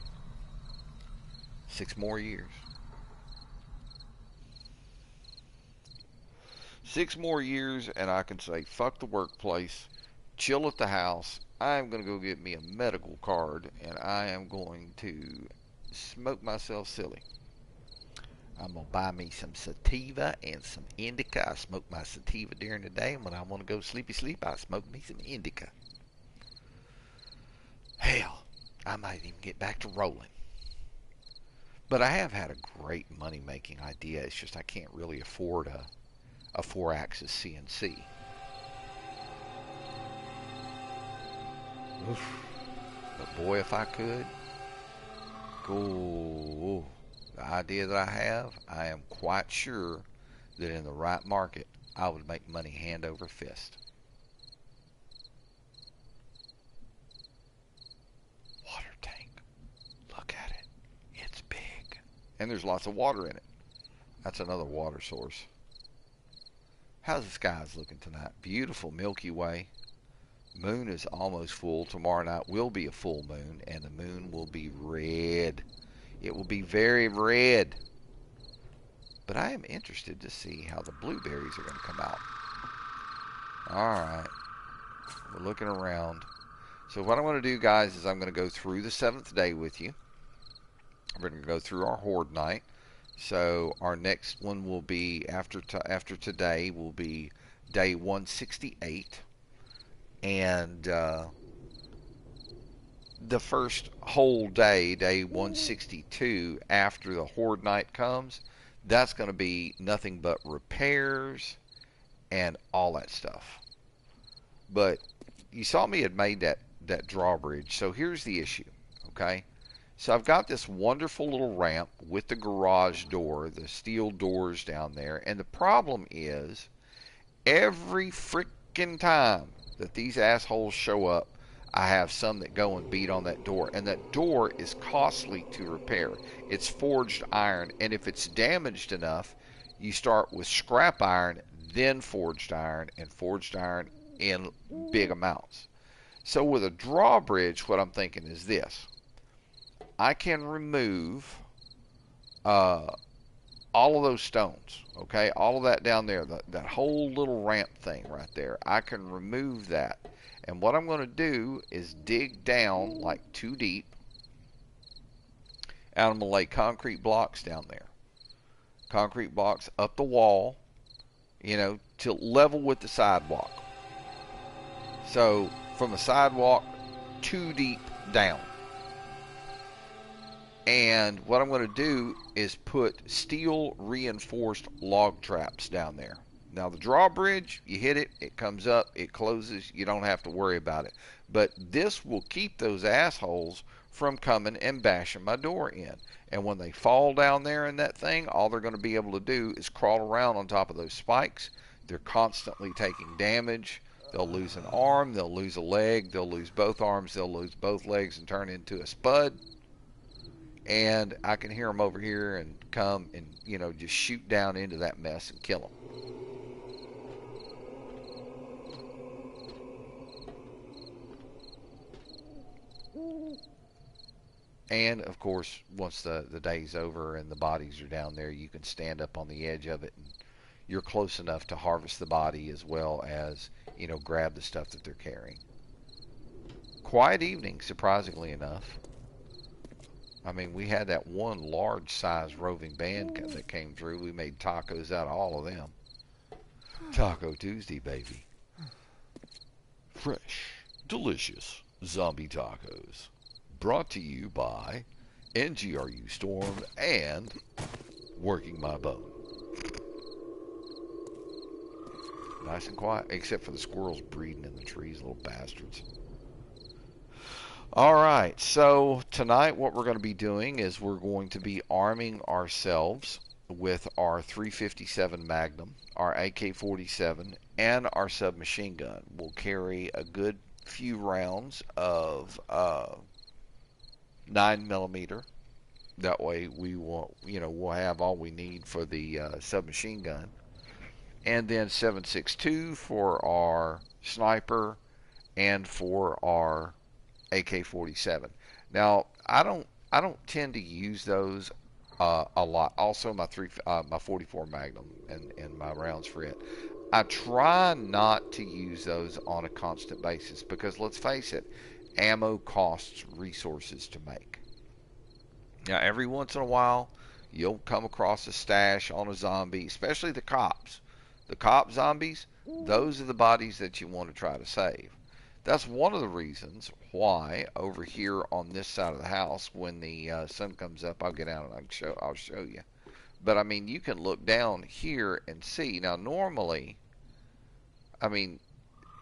6 more years. 6 more years, and I can say, fuck the workplace, chill at the house. I'm going to go get me a medical card, and I am going to smoke myself silly. I'm going to buy me some sativa and some indica. I smoke my sativa during the day, and when I want to go sleep, I smoke me some indica. Hell, I might even get back to rolling. But I have had a great money-making idea. It's just I can't really afford a 4-axis CNC. Oof. But boy, if I could, go. The idea that I am quite sure that in the right market, I would make money hand over fist. Water tank. Look at it. It's big. And there's lots of water in it. That's another water source. How's the skies looking tonight? Beautiful Milky Way. Moon is almost full. Tomorrow night will be a full moon, and the moon will be red. It will be very red. But I am interested to see how the blueberries are going to come out. Alright. We're looking around. So what I'm going to do, guys, is I'm going to go through the 7th day with you. We're going to go through our Horde night. So our next one will be, after today, will be day 168. And the first whole day, day 162, after the Horde night comes, that's going to be nothing but repairs and all that stuff. But you saw me had made that drawbridge. So here's the issue, okay? So I've got this wonderful little ramp with the garage door, the steel doors down there. And the problem is, every freaking time that these assholes show up, I have some that go and beat on that door. And that door is costly to repair. It's forged iron. And if it's damaged enough, you start with scrap iron, then forged iron, and forged iron in big amounts. So with a drawbridge, what I'm thinking is this. I can remove all of those stones, okay? All of that down there, that whole little ramp thing right there. I can remove that. And what I'm going to do is dig down like 2 deep. And I'm going to lay concrete blocks down there. Concrete blocks up the wall, to level with the sidewalk. So from the sidewalk 2 deep down. And what I'm going to do is put steel reinforced log traps down there. Now the drawbridge, you hit it, it comes up, it closes, you don't have to worry about it. But this will keep those assholes from coming and bashing my door in. And when they fall down there in that thing, all they're going to be able to do is crawl around on top of those spikes. They're constantly taking damage. They'll lose an arm, they'll lose a leg, they'll lose both arms, they'll lose both legs and turn into a spud. And I can hear them over here and come and, just shoot down into that mess and kill them. And, of course, once the day's over and the bodies are down there, you can stand up on the edge of it and you're close enough to harvest the body as well as, grab the stuff that they're carrying. Quiet evening, surprisingly enough. I mean, we had that one large-sized roving band that came through. We made tacos out of all of them. Taco Tuesday, baby. Fresh, delicious zombie tacos. Brought to you by NGRU Storm and Working My Bone. Nice and quiet, except for the squirrels breeding in the trees, little bastards. All right, so tonight what we're going to be doing is we're going to be arming ourselves with our 357 Magnum, our AK-47, and our submachine gun. We'll carry a good few rounds of 9mm. That way we will, we'll have all we need for the submachine gun, and then 7.62 for our sniper and for our AK-47. Now, I don't tend to use those a lot. Also, my 44 Magnum and my rounds for it. I try not to use those on a constant basis because let's face it, ammo costs resources to make. Now, every once in a while, you'll come across a stash on a zombie, especially the cops. The cop zombies, those are the bodies that you want to try to save. That's one of the reasons why over here on this side of the house, when the sun comes up, I'll get out and I'll show you. But I mean, you can look down here and see. Now, normally, I mean,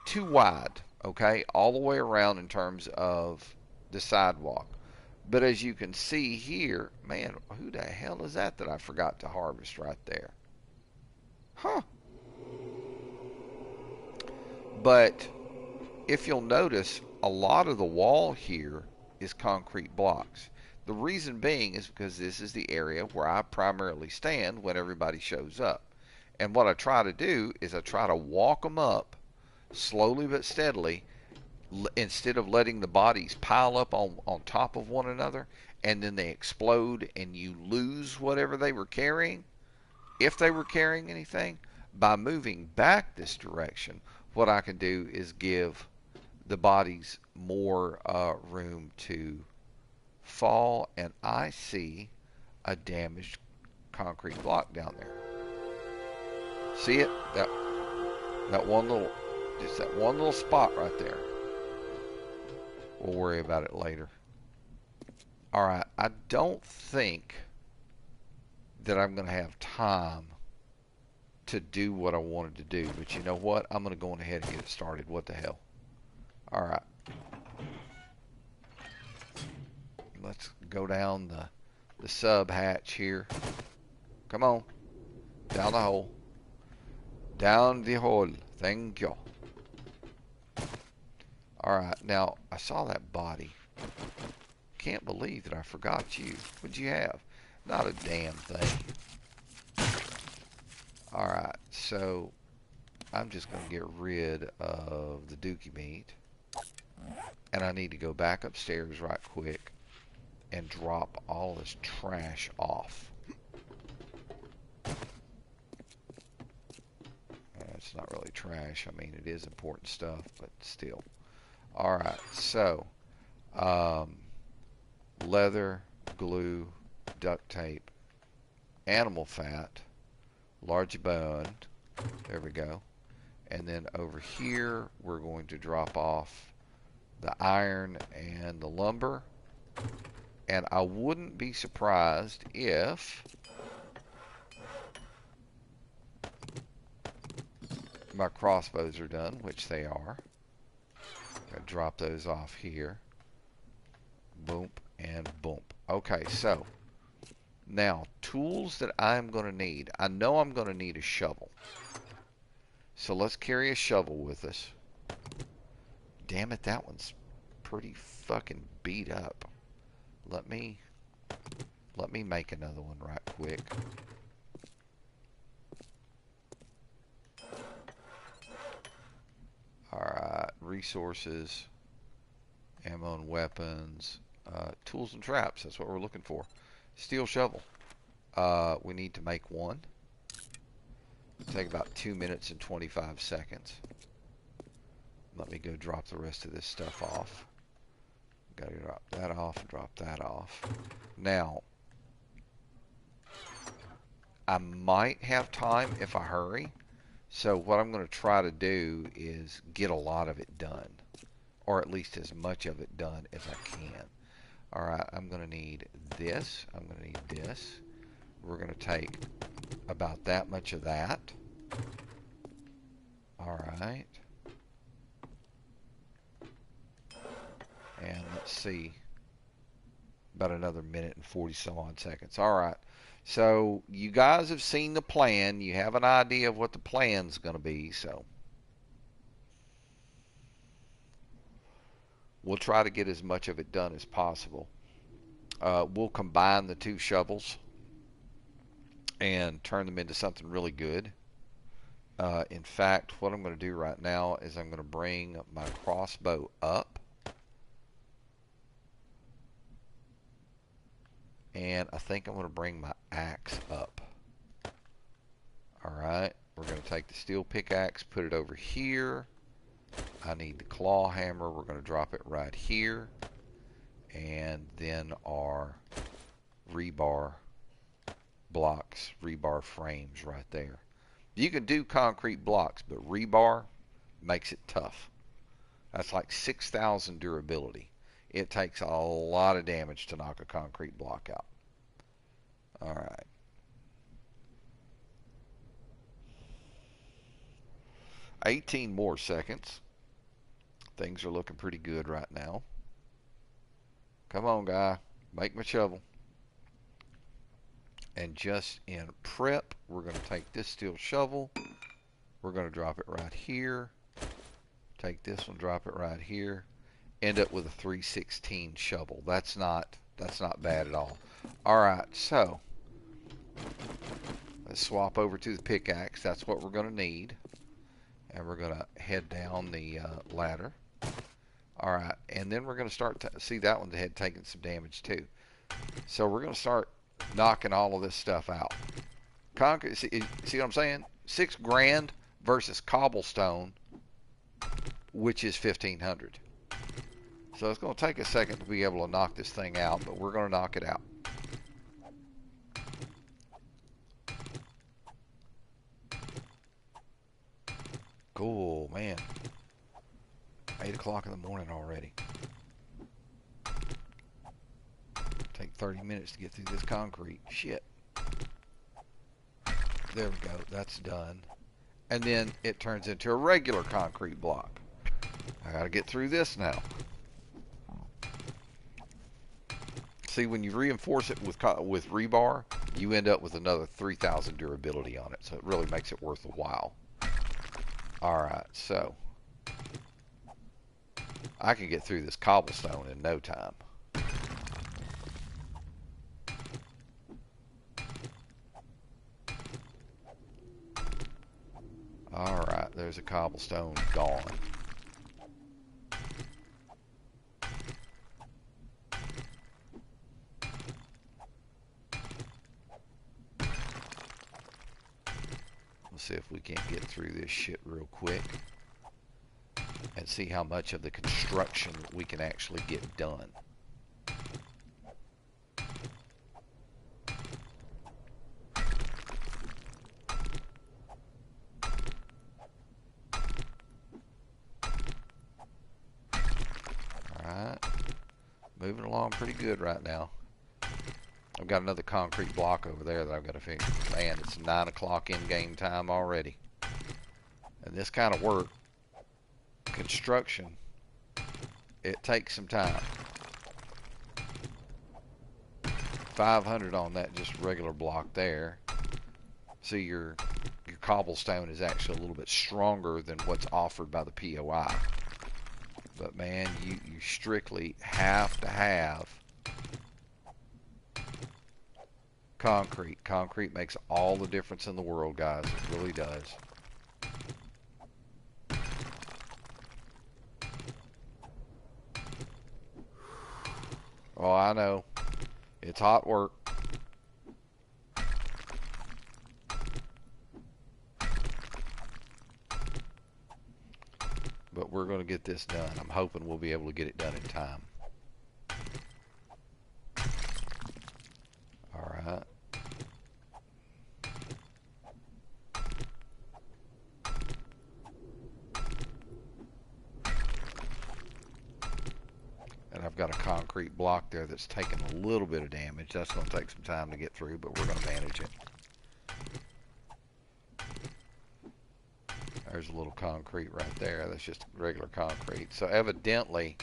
too wide, okay, all the way around in terms of the sidewalk. But as you can see here, man, who the hell is that I forgot to harvest right there? Huh. But if you'll notice, a lot of the wall here is concrete blocks. The reason being is because this is the area where I primarily stand when everybody shows up. And what I try to do is I try to walk them up slowly but steadily instead of letting the bodies pile up on top of one another and then they explode and you lose whatever they were carrying, if they were carrying anything. By moving back this direction, what I can do is give the bodies more room to fall, and I see a damaged concrete block down there. See it? That one little, just that one little spot right there. We'll worry about it later. All right, I don't think that I'm going to have time to do what I wanted to do, but you know what? I'm going to go on ahead and get it started. What the hell? All right. Let's go down the sub hatch here. Come on. Down the hole. Down the hole. Thank you. All right. Now, I saw that body. Can't believe that I forgot you. What'd you have? Not a damn thing. All right. So, I'm just going to get rid of the dookie meat. And I need to go back upstairs right quick and drop all this trash off. It's not really trash. I mean, it is important stuff, but still. All right, so leather, glue, duct tape, animal fat, large bone. There we go. And then over here, we're going to drop off the iron and the lumber. And I wouldn't be surprised if my crossbows are done, which they are. I'll drop those off here. Boom and boom. Okay, so now tools that I'm going to need. I know I'm going to need a shovel. So let's carry a shovel with us. Damn it, that one's pretty fucking beat up. Let me make another one right quick. Alright, resources, ammo and weapons, tools and traps, that's what we're looking for. Steel shovel. We need to make one. It'll take about 2 minutes and 25 seconds. Let me go drop the rest of this stuff off. Gotta drop that off and drop that off. Now, I might have time if I hurry. So what I'm going to try to do is get a lot of it done. Or at least as much of it done as I can. All right, I'm going to need this. I'm going to need this. We're going to take about that much of that. All right. And let's see. About another minute and 40 some odd seconds. All right. So you guys have seen the plan. You have an idea of what the plan's going to be. So we'll try to get as much of it done as possible. We'll combine the two shovels and turn them into something really good. In fact, what I'm going to do right now is I'm going to bring my crossbow up. And I think I'm going to bring my axe up. Alright, we're going to take the steel pickaxe, put it over here. I need the claw hammer. We're going to drop it right here. And then our rebar blocks, rebar frames right there. You can do concrete blocks, but rebar makes it tough. That's like 6,000 durability. It takes a lot of damage to knock a concrete block out. All right. $18 more seconds. Things are looking pretty good right now. Come on, guy. Make my shovel. And just in prep, we're going to take this steel shovel. We're going to drop it right here. Take this one, drop it right here. End up with a 316 shovel. That's not bad at all. All right, so let's swap over to the pickaxe. That's what we're going to need. And we're going to head down the ladder. All right, and then we're going to start to see that one's ahead taking some damage too. So we're going to start knocking all of this stuff out. Concrete, see what I'm saying? $6,000 versus cobblestone, which is 1,500. So it's going to take a second to be able to knock this thing out, but we're going to knock it out. Cool, man. 8 o'clock in the morning already. Take 30 minutes to get through this concrete. Shit. There we go. That's done. And then it turns into a regular concrete block. I got to get through this now. See, when you reinforce it with rebar, you end up with another 3,000 durability on it. So it really makes it worth a while. Alright, so I can get through this cobblestone in no time. Alright, there's a cobblestone gone. Let's see if we can't get through this shit real quick and see how much of the construction we can actually get done. Alright, moving along pretty good right now. I've got another concrete block over there that I've got to fix. Man, it's 9 o'clock in-game time already. And this kind of work, construction, it takes some time. 500 on that just regular block there. See, your cobblestone is actually a little bit stronger than what's offered by the POI. But man, you strictly have to have concrete. Concrete makes all the difference in the world, guys. It really does. Oh, I know. It's hot work. But we're going to get this done. I'm hoping we'll be able to get it done in time. Alright. And I've got a concrete concrete block there that's taking a little bit of damage. That's going to take some time to get through, but we're going to manage it. There's a little concrete right there. That's just regular concrete. So evidently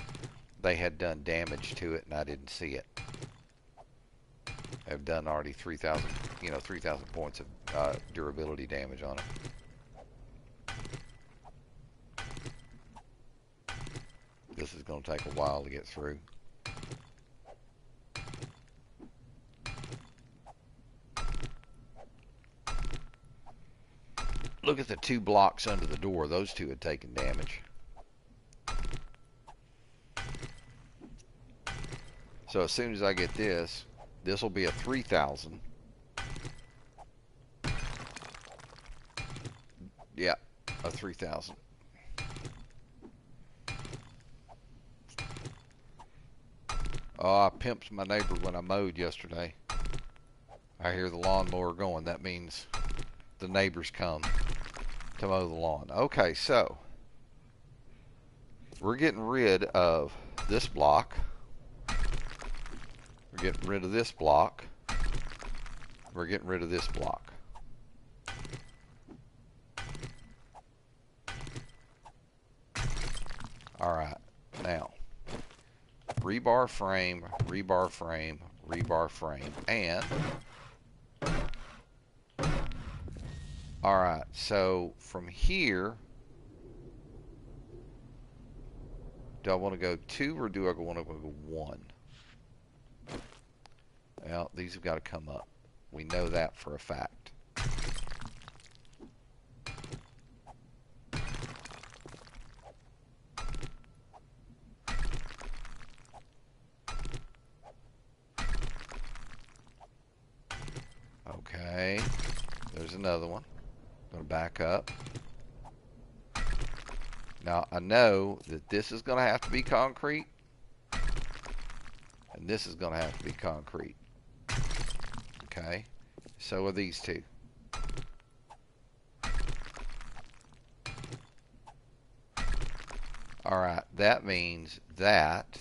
they had done damage to it and I didn't see it. They've done already 3,000, 3,000 points of durability damage on it. This is going to take a while to get through. Look at the 2 blocks under the door. Those 2 had taken damage. So as soon as I get this, this will be a 3,000. Yeah, a 3,000. Oh, I pimped my neighbor when I mowed yesterday. I hear the lawnmower going. That means the neighbors come to mow the lawn. Okay, so we're getting rid of this block. We're getting rid of this block. We're getting rid of this block. Alright, now rebar frame, rebar frame, rebar frame, and alright, so from here, do I want to go 2 or do I want to go 1? Well, these have got to come up. We know that for a fact. Okay, there's another one. I'm going to back up. Now, I know that this is going to have to be concrete, and this is going to have to be concrete. Okay, so are these 2. Alright, that means that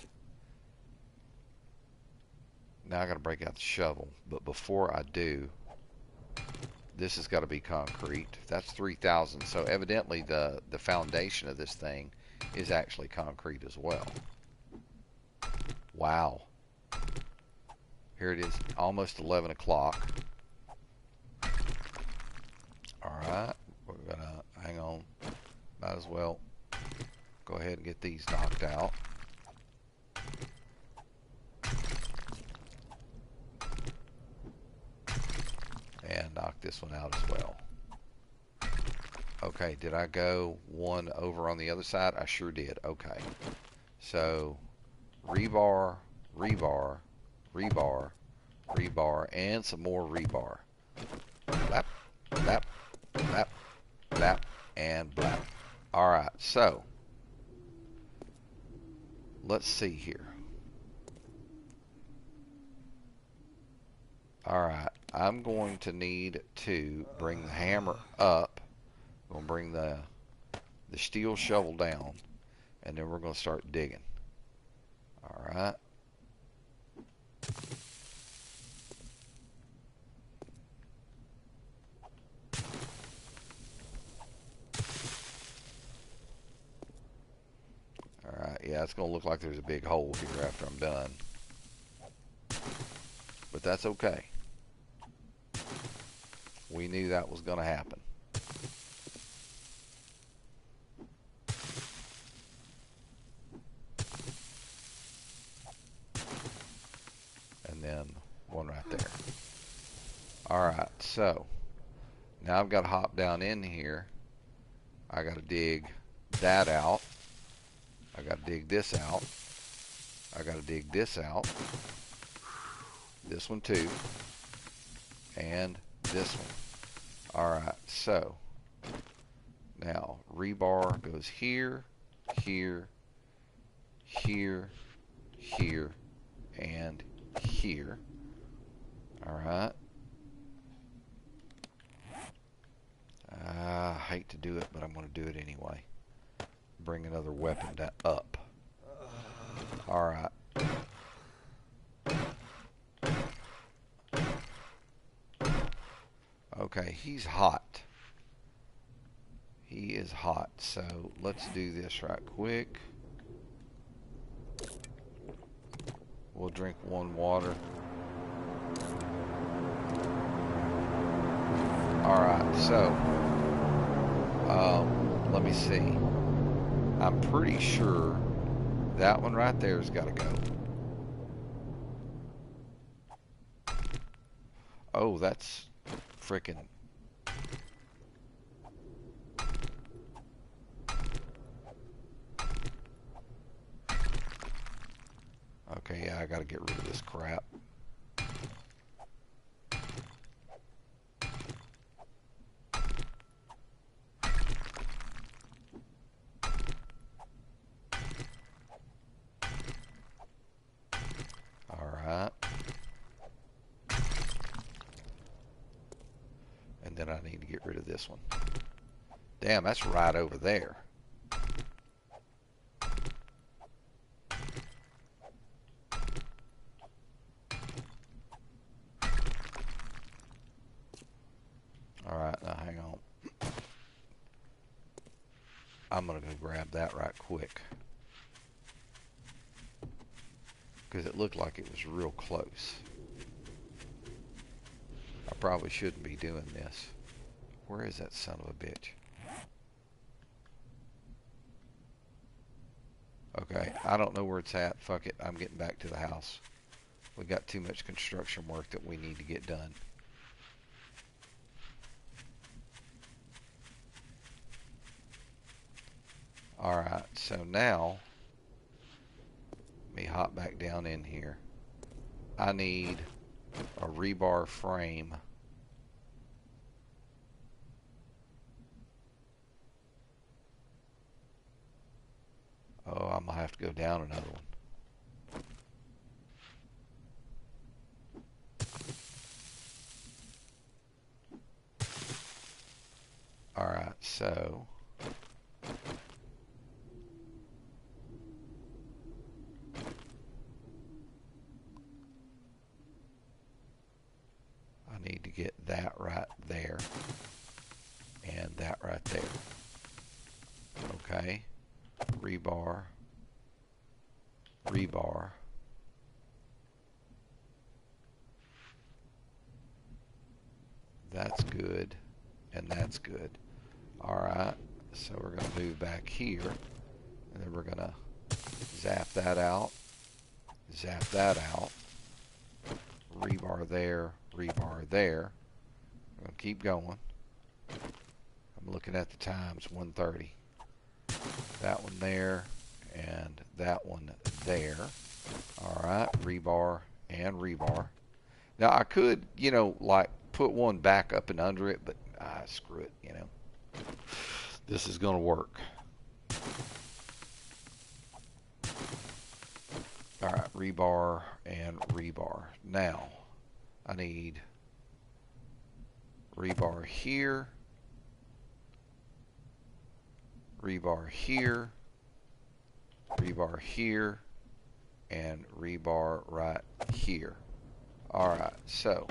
now I got to break out the shovel, but before I do, this has got to be concrete. That's 3,000, so evidently the foundation of this thing is actually concrete as well. Wow. Here it is, almost 11 o'clock. Alright, we're gonna, hang on, might as well go ahead and get these knocked out. And knock this one out as well. Okay, did I go 1 over on the other side? I sure did. Okay, so rebar, rebar, rebar, rebar, and some more rebar. Blap, blap, blap, blap, and blap. Alright, so let's see here. Alright, I'm going to need to bring the hammer up. I'm going to bring the steel shovel down, and then we're going to start digging. Alright. Alright, yeah, it's going to look like there's a big hole here after I'm done. But that's okay. We knew that was going to happen. And then one right there. Alright, so now I've got to hop down in here. I got to dig that out. I got to dig this out. I got to dig this out. This one too. And this one. Alright, so now rebar goes here, here, here, here, and here. Alright. I hate to do it, but I'm going to do it anyway. Bring another weapon up. Alright. Okay, he's hot. He is hot. So let's do this right quick. We'll drink one water. Alright, so let me see. I'm pretty sure that one right there's got to go. Oh, that's freaking. Okay, yeah, I got to get rid of this crap. Alright. And then I need to get rid of this one. Damn, that's right over there. Alright, now hang on. I'm going to go grab that right quick. Because it looked like it was real close. I probably shouldn't be doing this. Where is that son of a bitch? Okay, I don't know where it's at. Fuck it, I'm getting back to the house. We got too much construction work that we need to get done. Alright, so now, let me hop back down in here. I need a rebar frame. Oh, I'm going to have to go down another one. Alright, so I need to get that right there and that right there. Okay, rebar, rebar. That's good, and that's good. Alright, so we're going to move back here, and then we're going to zap that out, rebar there, rebar there. I'm going to keep going. I'm looking at the times, 1:30. That one there, and that one there. Alright, rebar and rebar. Now I could, you know, like put one back up and under it, but screw it, you know. This is going to work. Alright, rebar and rebar. Now, I need rebar here, rebar here, rebar here, and rebar right here. Alright, so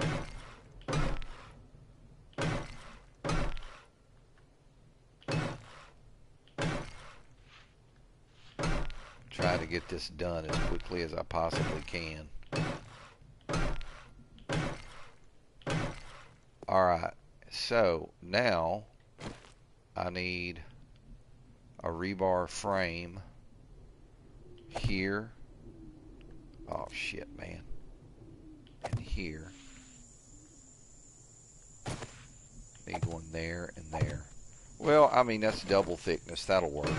try to get this done as quickly as I possibly can. Alright, so now I need a rebar frame here. Oh shit, man. And here. Need one there and there. Well, I mean, that's double thickness. That'll work.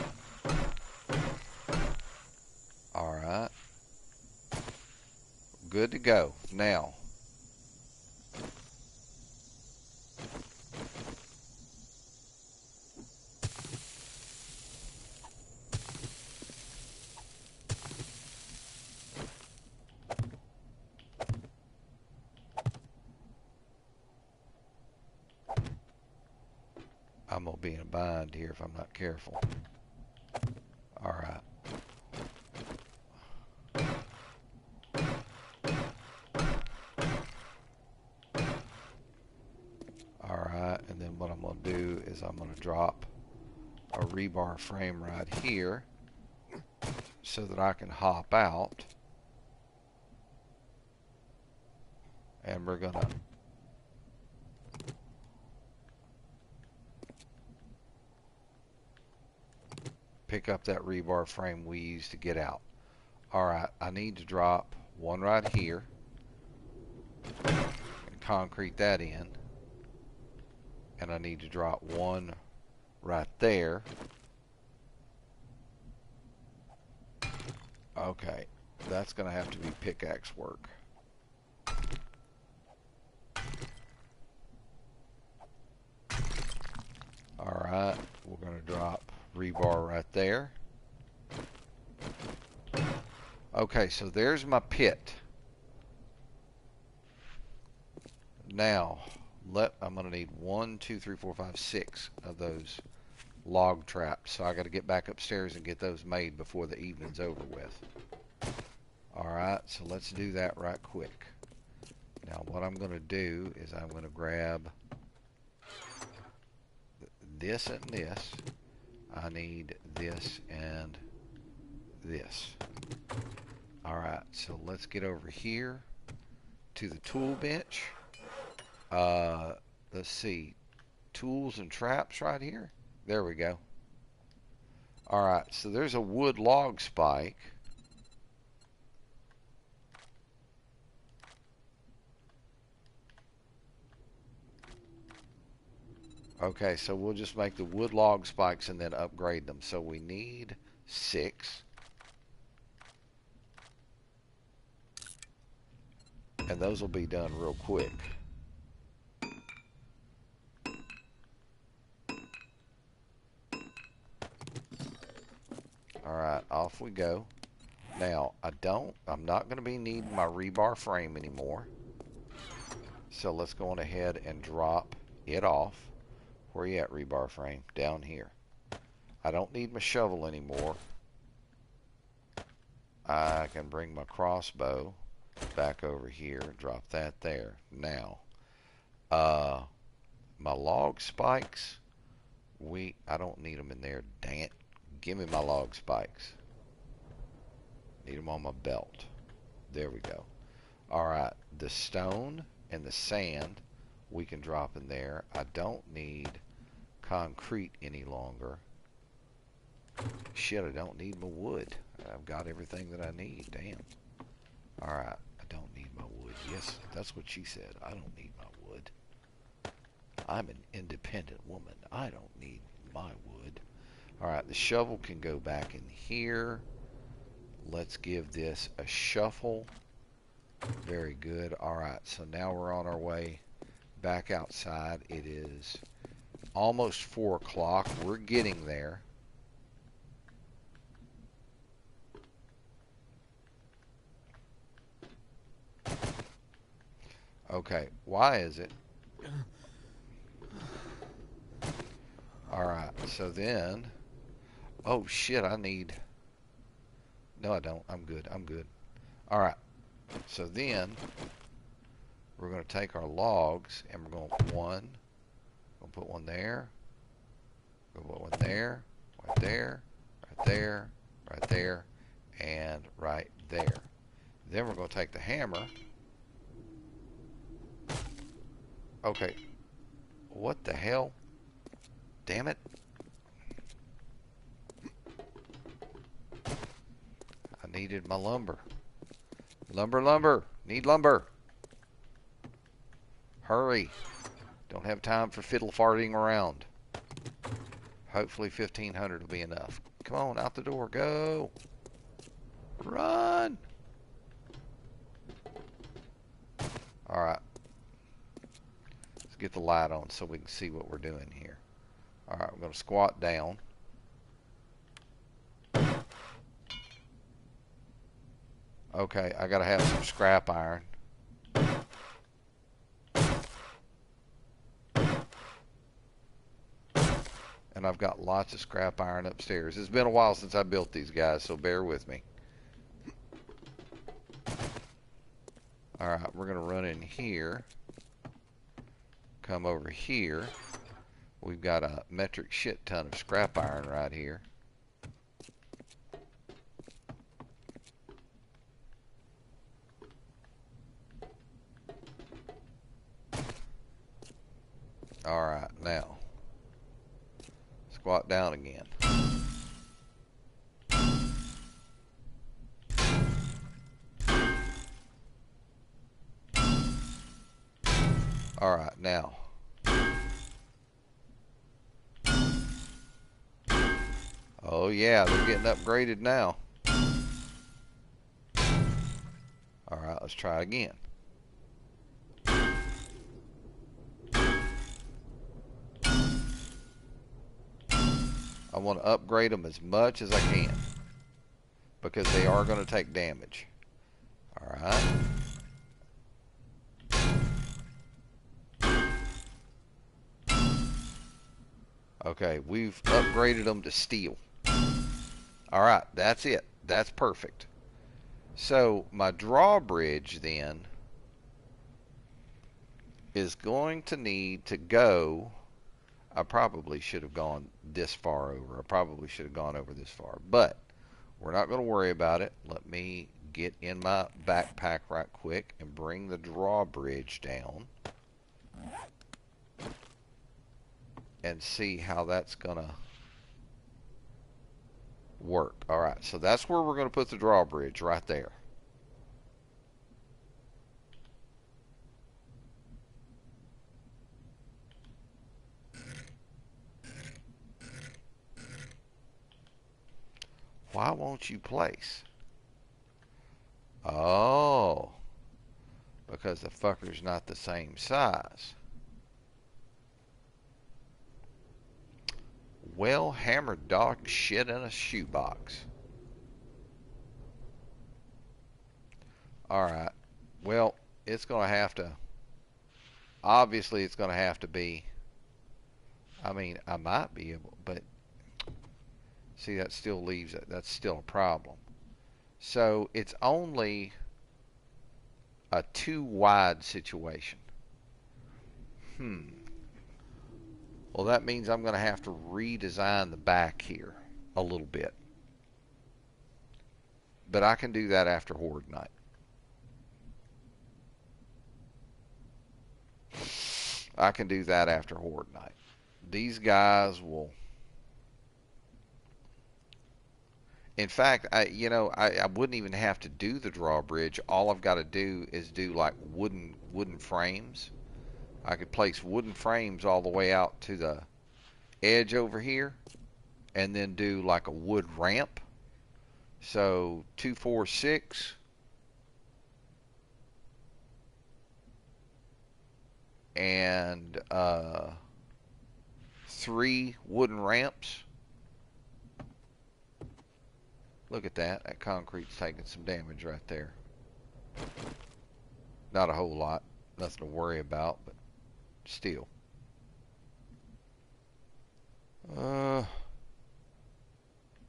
Alright. Good to go. Now, I'm going to be in a bind here if I'm not careful. Alright. Alright. is I'm going to drop a rebar frame right here so that I can hop out. And we're going to pick up that rebar frame we used to get out. Alright, I need to drop one right here and concrete that in. And I need to drop one right there. Okay, that's going to have to be pickaxe work. Alright, we're going to drop rebar right there. Okay, so there's my pit. Now, I'm going to need 1, 2, 3, 4, 5, 6 of those log traps. So I got to get back upstairs and get those made before the evening's over with. Alright, so let's do that right quick. Now what I'm going to do is I'm going to grab this and this. I need this and this. Alright, so let's get over here to the tool bench. Let's see. Tools and traps right here. There we go. Alright, so there's a wood log spike. Okay, so we'll just make the wood log spikes and then upgrade them. So we need 6. And those will be done real quick. Alright, off we go. Now, I'm not going to be needing my rebar frame anymore. So let's go on ahead and drop it off. Where you at, rebar frame? Down here. I don't need my shovel anymore. I can bring my crossbow back over here and drop that there. Now, my log spikes, I don't need them in there. Dang it. Give me my log spikes. Need them on my belt. There we go. Alright, the stone and the sand we can drop in there. I don't need concrete any longer. Shit, I don't need my wood. I've got everything that I need. Damn. Alright, I don't need my wood. Yes, that's what she said. I don't need my wood. I'm an independent woman. I don't need my wood. Alright, the shovel can go back in here. Let's give this a shuffle. Very good. Alright, so now we're on our way back outside. It is almost 4 o'clock. We're getting there. Okay, why is it? Alright, so then... Oh shit, I need... No, I don't. I'm good. I'm good. Alright, so then we're going to take our logs and we're going to put one. We'll put one there. We'll put one there. Right there. Right there. Right there. And right there. Then we're going to take the hammer. Okay. What the hell? Damn it. I needed my lumber. Lumber. Need lumber. Hurry. Don't have time for fiddle farting around. Hopefully 1500 will be enough. Come on, out the door. Go. Run. Alright. Let's get the light on so we can see what we're doing here. Alright, we're going to squat down. Okay, I got to have some scrap iron. And I've got lots of scrap iron upstairs. It's been a while since I built these guys, so bear with me. Alright, we're going to run in here. Come over here. We've got a metric shit ton of scrap iron right here. Alright, now squat down again. Alright, now oh yeah, they're getting upgraded now. Alright, let's try it again. I want to upgrade them as much as I can because they are going to take damage. Alright. Okay, we've upgraded them to steel. Alright, that's it. That's perfect. So my drawbridge then is going to need to go. I probably should have gone this far over. I probably should have gone over this far. But we're not going to worry about it. Let me get in my backpack right quick and bring the drawbridge down. And see how that's going to work. Alright, so that's where we're going to put the drawbridge, right there. Why won't you place? Oh, because the fucker's not the same size. Well, hammered dog shit in a shoebox. Alright. Well, it's going to have to... Obviously, it's going to have to be... I mean, I might be able... But, see, that still leaves it. That's still a problem. So, it's only a 2 wide situation. Well, that means I'm going to have to redesign the back here a little bit. But I can do that after Horde Night. I can do that after Horde Night. These guys will... In fact, I wouldn't even have to do the drawbridge. All I've got to do is do like wooden frames. I could place wooden frames all the way out to the edge over here and then do like a wood ramp. So 2, 4, 6 and 3 wooden ramps. Look at that. That concrete's taking some damage right there. Not a whole lot. Nothing to worry about, but still.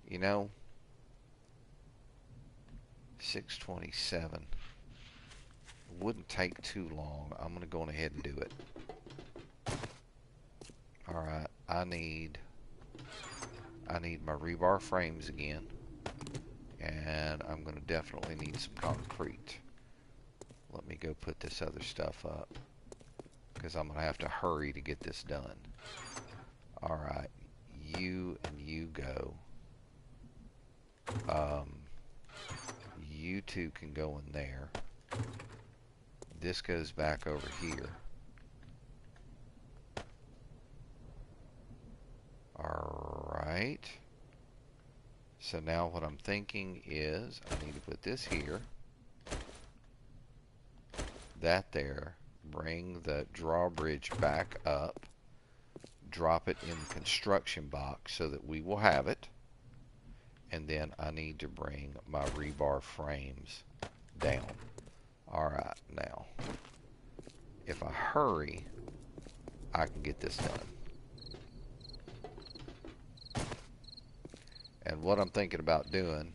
You know, 627. Wouldn't take too long. I'm going to go on ahead and do it. Alright, I need my rebar frames again. And I'm going to definitely need some concrete. Let me go put this other stuff up, because I'm going to have to hurry to get this done. Alright, you and you go. You two can go in there. This goes back over here. Alright. So now what I'm thinking is I need to put this here. That there. Bring the drawbridge back up. Drop it in the construction box so that we will have it. And then I need to bring my rebar frames down. Alright, now, if I hurry, I can get this done. And what I'm thinking about doing,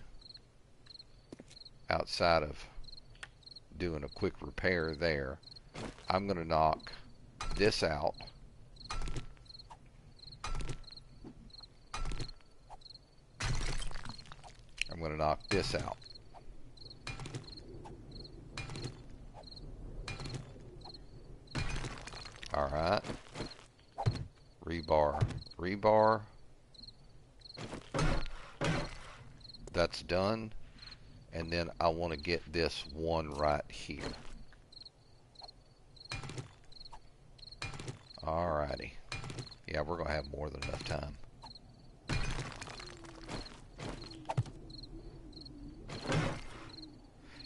outside of doing a quick repair there, I'm going to knock this out. knock this out. Alright. Rebar. Rebar. That's done. And then I want to get this one right here. Alrighty. Yeah, we're going to have more than enough time.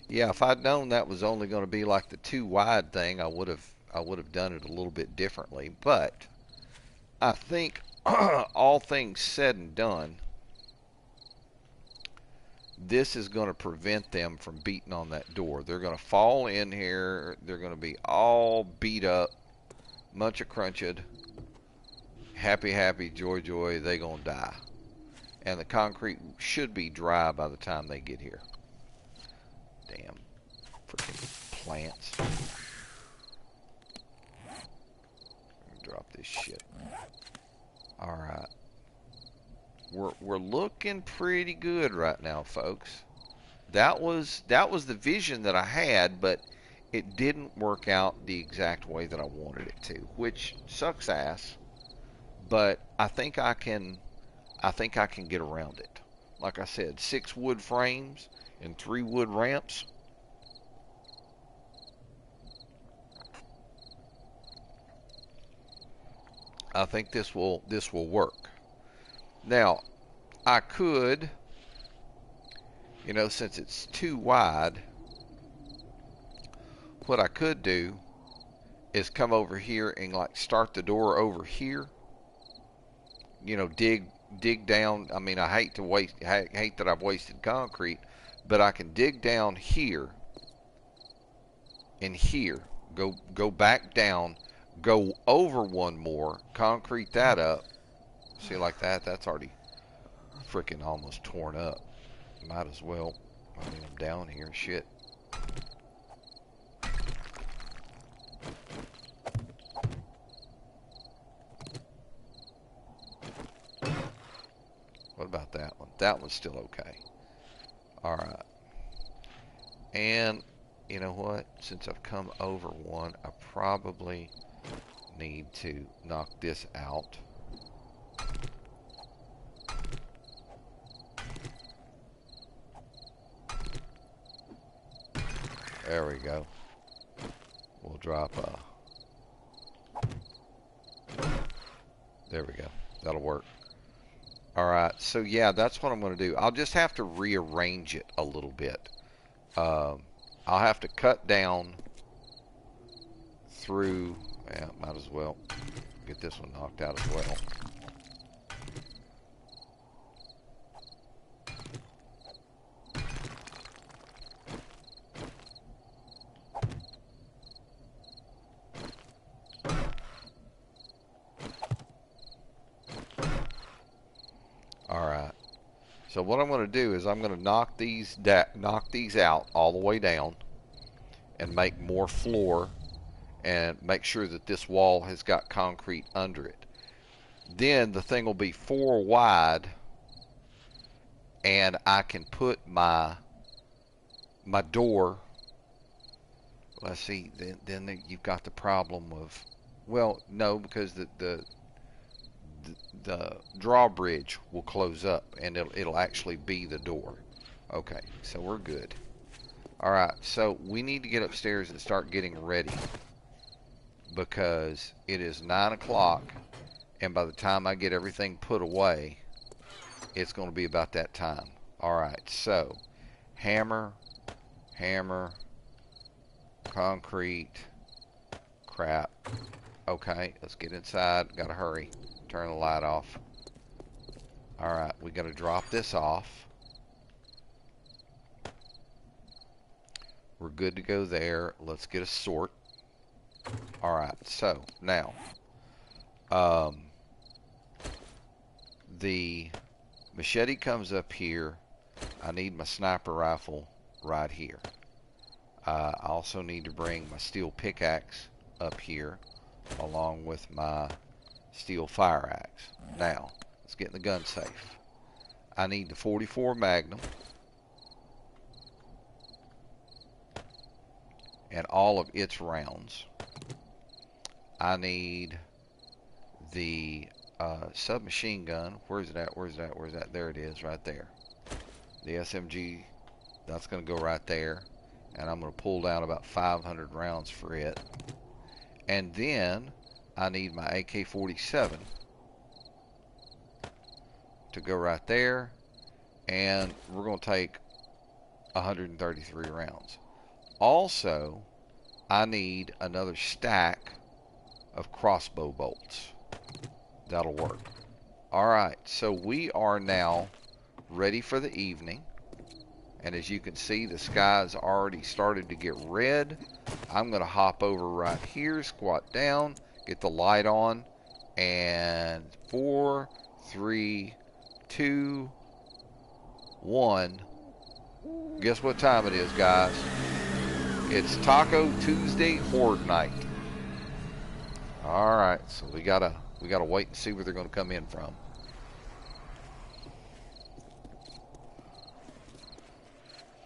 Yeah, if I'd known that was only going to be like the 2 wide thing, I would have done it a little bit differently. But I think all things said and done, this is going to prevent them from beating on that door. They're going to fall in here. They're going to be all beat up, muncha crunched, happy, joy, they going to die. And the concrete should be dry by the time they get here. Damn freaking plants. Drop this shit. Alright. We're looking pretty good right now, folks. That was the vision that I had, but it didn't work out the exact way that I wanted it to, which sucks ass. But I think I can get around it. Like I said, 6 wood frames and 3 wood ramps. I think this will work. Now, I could, since it's too wide, what I could do is come over here and like start the door over here. Dig down. I mean, I hate that I've wasted concrete, but I can dig down here and here, go back down, go over one more, concrete that up. See, like that, that's already freaking almost torn up. Might as well. I mean, I'm down here, shit. What about that one? That one's still okay. Alright. And, you know what? Since I've come over one, I probably need to knock this out. There we go. We'll drop there we go. That'll work. Alright, so yeah, that's what I'm going to do. I'll just have to rearrange it a little bit. I'll have to cut down through, yeah, might as well get this one knocked out as well. Alright, so what I'm going to do is I'm going to knock these out all the way down and make more floor and make sure that this wall has got concrete under it. Then the thing will be 4 wide and I can put my door. Let's see, then you've got the problem of, well, no, because the drawbridge will close up and it'll actually be the door. Okay, so we're good. Alright, so we need to get upstairs and start getting ready because it is 9 o'clock and by the time I get everything put away, it's going to be about that time. Alright, so hammer, concrete, crap. Okay, let's get inside. Gotta hurry. Turn the light off. Alright, we gotta drop this off. We're good to go there. Let's get a sort. Alright, so now the machete comes up here. I need my sniper rifle right here. I also need to bring my steel pickaxe up here along with my steel fire axe. Now, let's get in the gun safe. I need the 44 Magnum. and all of its rounds. I need the submachine gun. Where's it at? Where's that? Where's that? There it is, right there. The SMG, that's going to go right there. And I'm going to pull down about 500 rounds for it. And then I need my AK-47 to go right there. And we're going to take 133 rounds. Also, I need another stack of crossbow bolts. That'll work. Alright, so we are now ready for the evening. And as you can see, the sky's already started to get red. I'm going to hop over right here, squat down, get the light on, and 4, 3, 2, 1. Guess what time it is, guys? It's Taco Tuesday Horde Night. All right, so we gotta wait and see where they're going to come in from.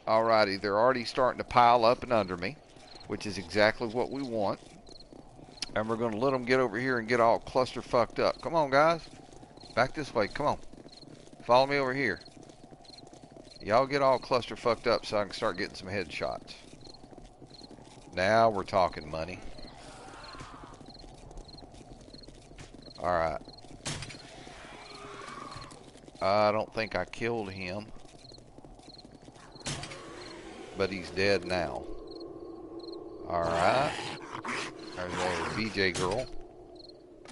Alrighty, they're already starting to pile up and under me, which is exactly what we want. And we're going to let them get over here and get all cluster fucked up. Come on, guys. Back this way. Come on. Follow me over here. Y'all get all cluster fucked up so I can start getting some headshots. Now we're talking money. Alright. I don't think I killed him. But he's dead now. Alright. There's a little BJ girl.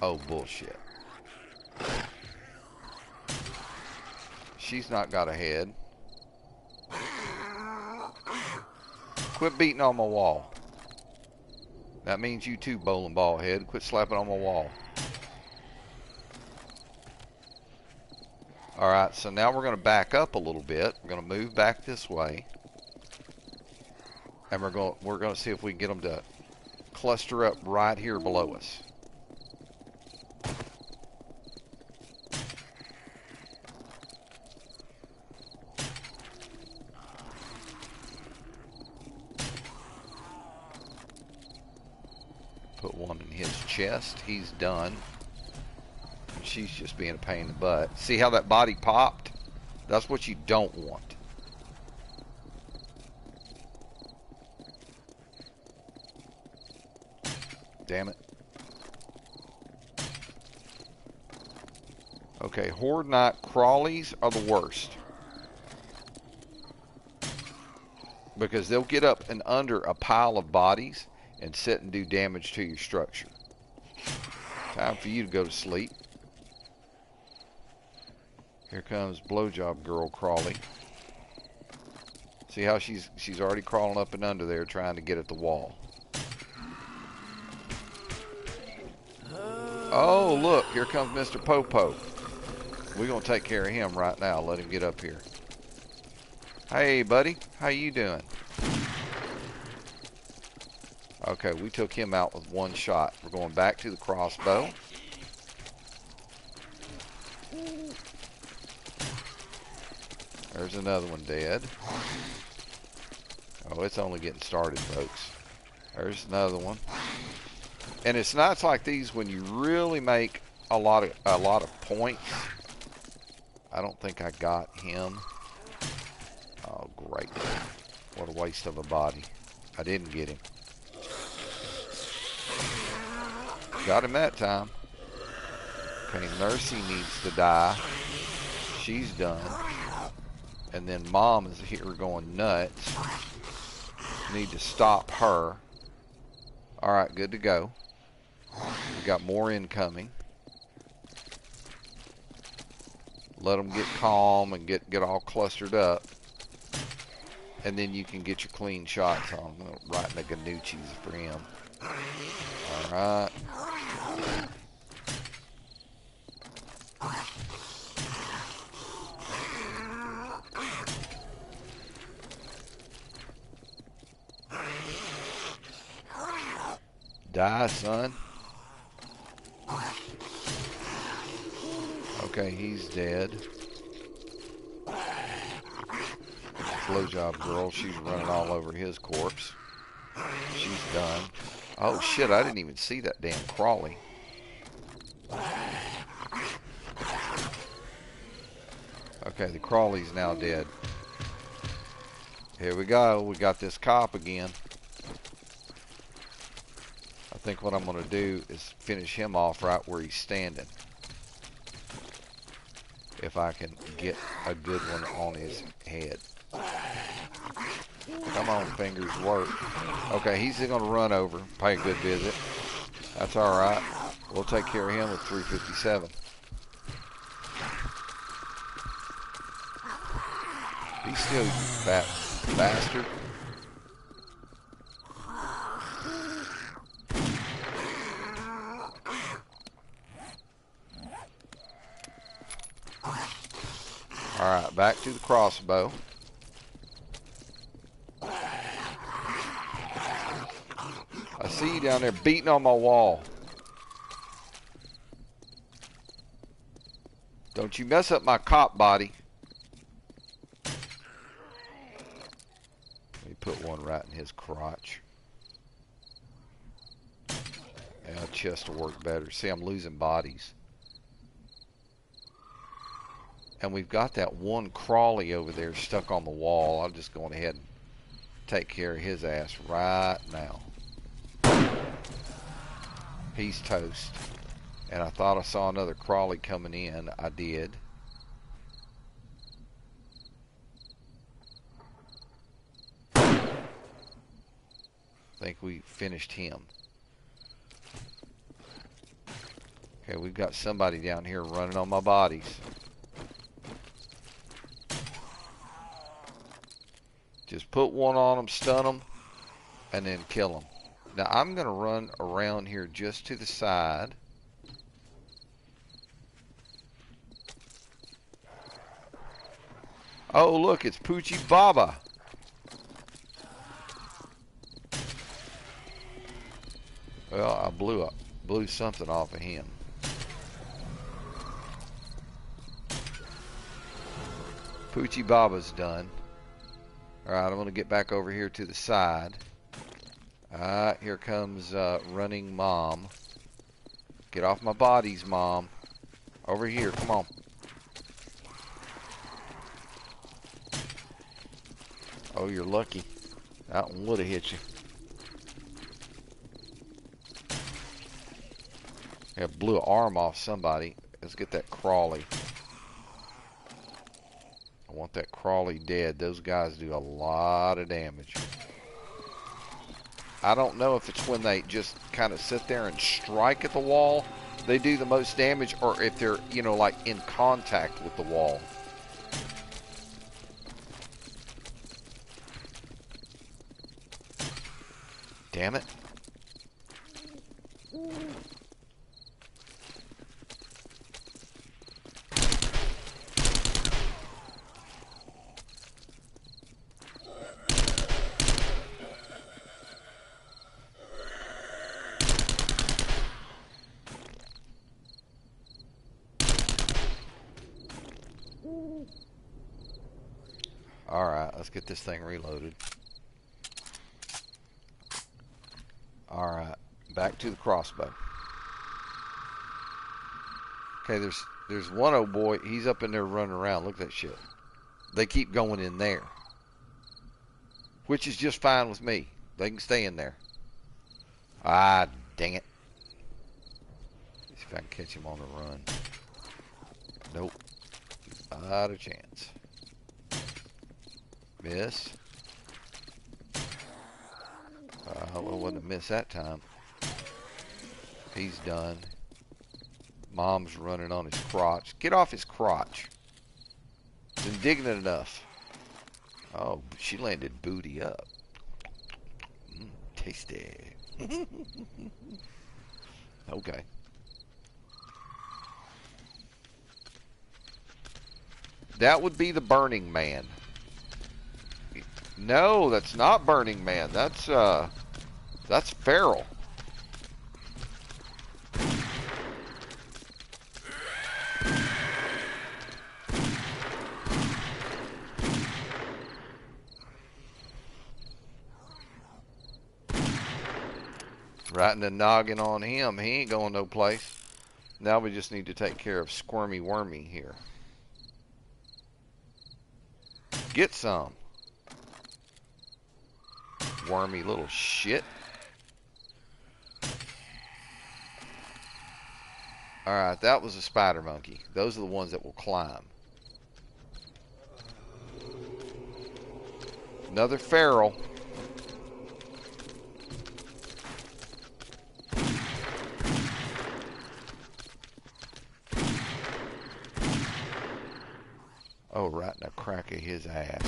Oh, bullshit. She's not got a head. Quit beating on my wall. That means you too, bowling ball head. Quit slapping on my wall. Alright, so now we're going to back up a little bit. We're going to move back this way. And we're going to see if we can get them to cluster up right here below us. Put one in his chest. He's done. She's just being a pain in the butt. See how that body popped? That's what you don't want. Damn it. Okay, Horde Night crawlies are the worst. Because they'll get up and under a pile of bodies and sit and do damage to your structure. Time for you to go to sleep. Here comes Blowjob Girl Crawley. See how she's already crawling up and under there trying to get at the wall. Oh, look, here comes Mr. Popo. We're going to take care of him right now. Let him get up here. Hey, buddy. How you doing? Okay, we took him out with one shot. We're going back to the crossbow. There's another one dead. Oh, it's only getting started, folks. There's another one. And it's nights like these when you really make a lot of points. I don't think I got him. Oh, great. What a waste of a body. I didn't get him. Got him that time. Okay, Nursey needs to die. She's done. And then Mom is here going nuts. Need to stop her. Alright, good to go. We got more incoming. Let them get calm and get all clustered up. And then you can get your clean shots on them. Right in the Ganucci's for him. Alright. Die, son. Okay, he's dead. Blowjob girl, she's running all over his corpse. She's done. Oh shit, I didn't even see that damn crawly. Okay, the crawly's now dead. Here we go. We got this cop again. I think what I'm going to do is finish him off right where he's standing. If I can get a good one on his head. Come on, fingers, work. Okay, he's going to run over, pay a good visit. That's all right. We'll take care of him with 357. He's still a fat bastard. All right, back to the crossbow. I see you down there beating on my wall. Don't you mess up my cop body. Let me put one right in his crotch. Yeah, chest will work better. See, I'm losing bodies. And we've got that one crawly over there stuck on the wall. I'm just going ahead and take care of his ass right now. He's toast. And I thought I saw another crawly coming in. I did. I think we finished him. Okay, we've got somebody down here running on my bodies. Just put one on them, stun them, and then kill them. Now I'm going to run around here just to the side. Oh, look, it's Poochie Baba. Well, I blew something off of him. Poochie Baba's done. Alright, I'm going to get back over here to the side. Alright, here comes running Mom. Get off my bodies, Mom. Over here, come on. Oh, you're lucky. That one would have hit you. Yeah, blew an arm off somebody. Let's get that crawly. I want that crawly dead. Those guys do a lot of damage. I don't know if it's when they just kind of sit there and strike at the wall, they do the most damage, or if they're, you know, like in contact with the wall. Damn it. Alright, let's get this thing reloaded. Alright, back to the crossbow. Okay, there's one old boy. He's up in there running around. Look at that shit. They keep going in there. Which is just fine with me. They can stay in there. Ah, dang it. See if I can catch him on the run. Nope. Not a chance. Miss. Well, it wasn't a miss that time. He's done. Mom's running on his crotch. Get off his crotch. It's indignant enough. Oh, she landed booty up. Tasty. Okay. That would be the Burning Man. No, that's not Burning Man. That's Feral. Right in the noggin on him. He ain't going no place. Now we just need to take care of Squirmy Wormy here. Get some. Wormy little shit. Alright, that was a spider monkey. Those are the ones that will climb. Another feral. Oh, right in the crack of his ass.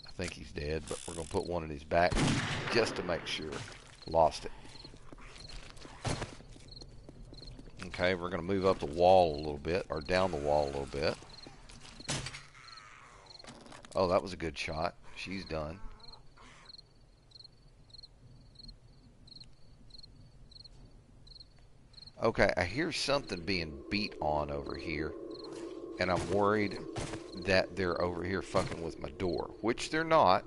I think he's dead, but we're going to put one in his back just to make sure. Lost it. Okay, we're going to move up the wall a little bit, or down the wall a little bit. Oh, that was a good shot. She's done. Okay, I hear something being beat on over here, and I'm worried that they're over here fucking with my door, which they're not.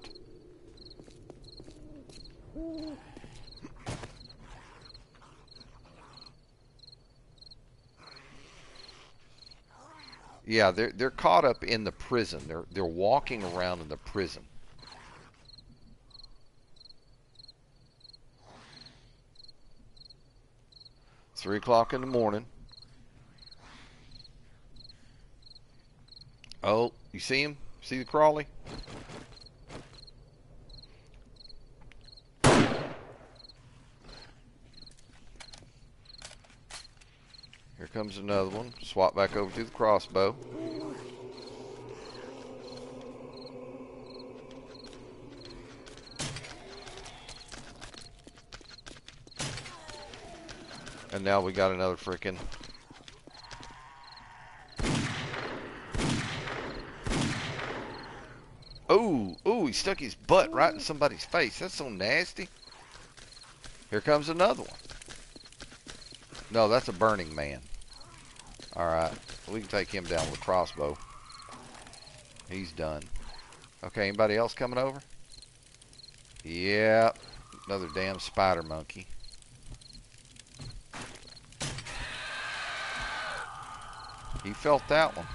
Yeah, they're caught up in the prison. They're walking around in the prison. It's 3 o'clock in the morning. Oh, you see him? See the crawly? Here comes another one. Swap back over to the crossbow. And now we got another freaking... Oh, he stuck his butt right in somebody's face. That's so nasty. Here comes another one. No, that's a Burning Man. Alright, we can take him down with a crossbow. He's done. Okay, anybody else coming over? Yep, another damn spider monkey. He felt that one.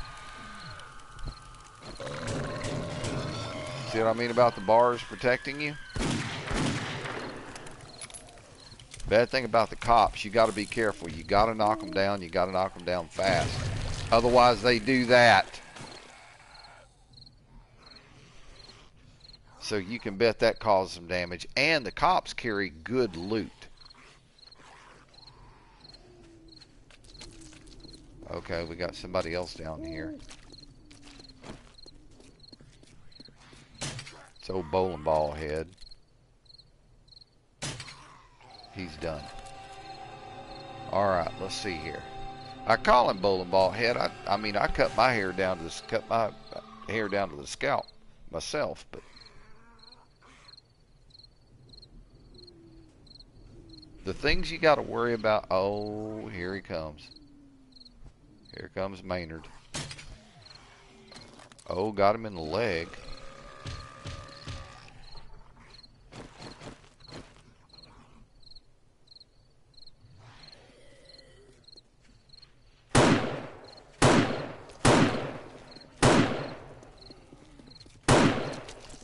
See what I mean about the bars protecting you? Bad thing about the cops, you got to be careful. You got to knock them down. You got to knock them down fast. Otherwise, they do that. So you can bet that causes some damage. And the cops carry good loot. Okay, we got somebody else down here. It's old bowling ball head. He's done. Alright, let's see here. I call him bowling ball head. I mean, I cut my hair down to the scalp myself, but the things you got to worry about. Oh, here he comes. Here comes Maynard. Oh, got him in the leg.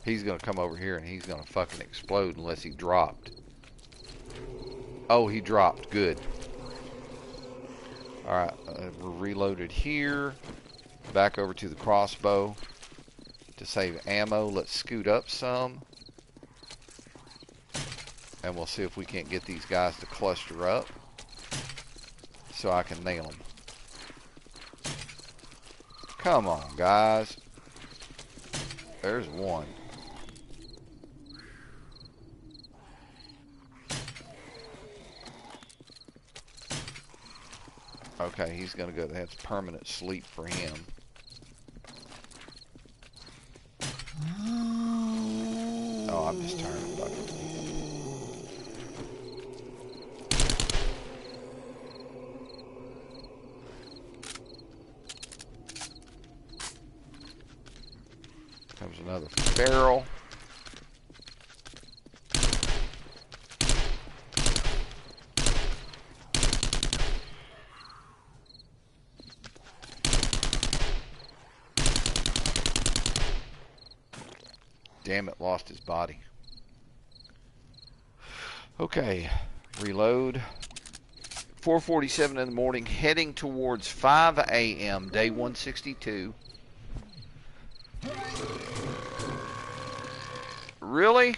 He's going to come over here and he's going to fucking explode unless he dropped. Oh, he dropped. Good. Alright, we're reloaded here. Back over to the crossbow. To save ammo, let's scoot up some. And we'll see if we can't get these guys to cluster up. So I can nail them. Come on, guys. There's one. Okay, he's going to go. That's permanent sleep for him. Oh, I'm just turning bucket. Comes another barrel. Damn it, lost his body. Okay, reload. 4:47 in the morning, heading towards 5 a.m., day 162. Really?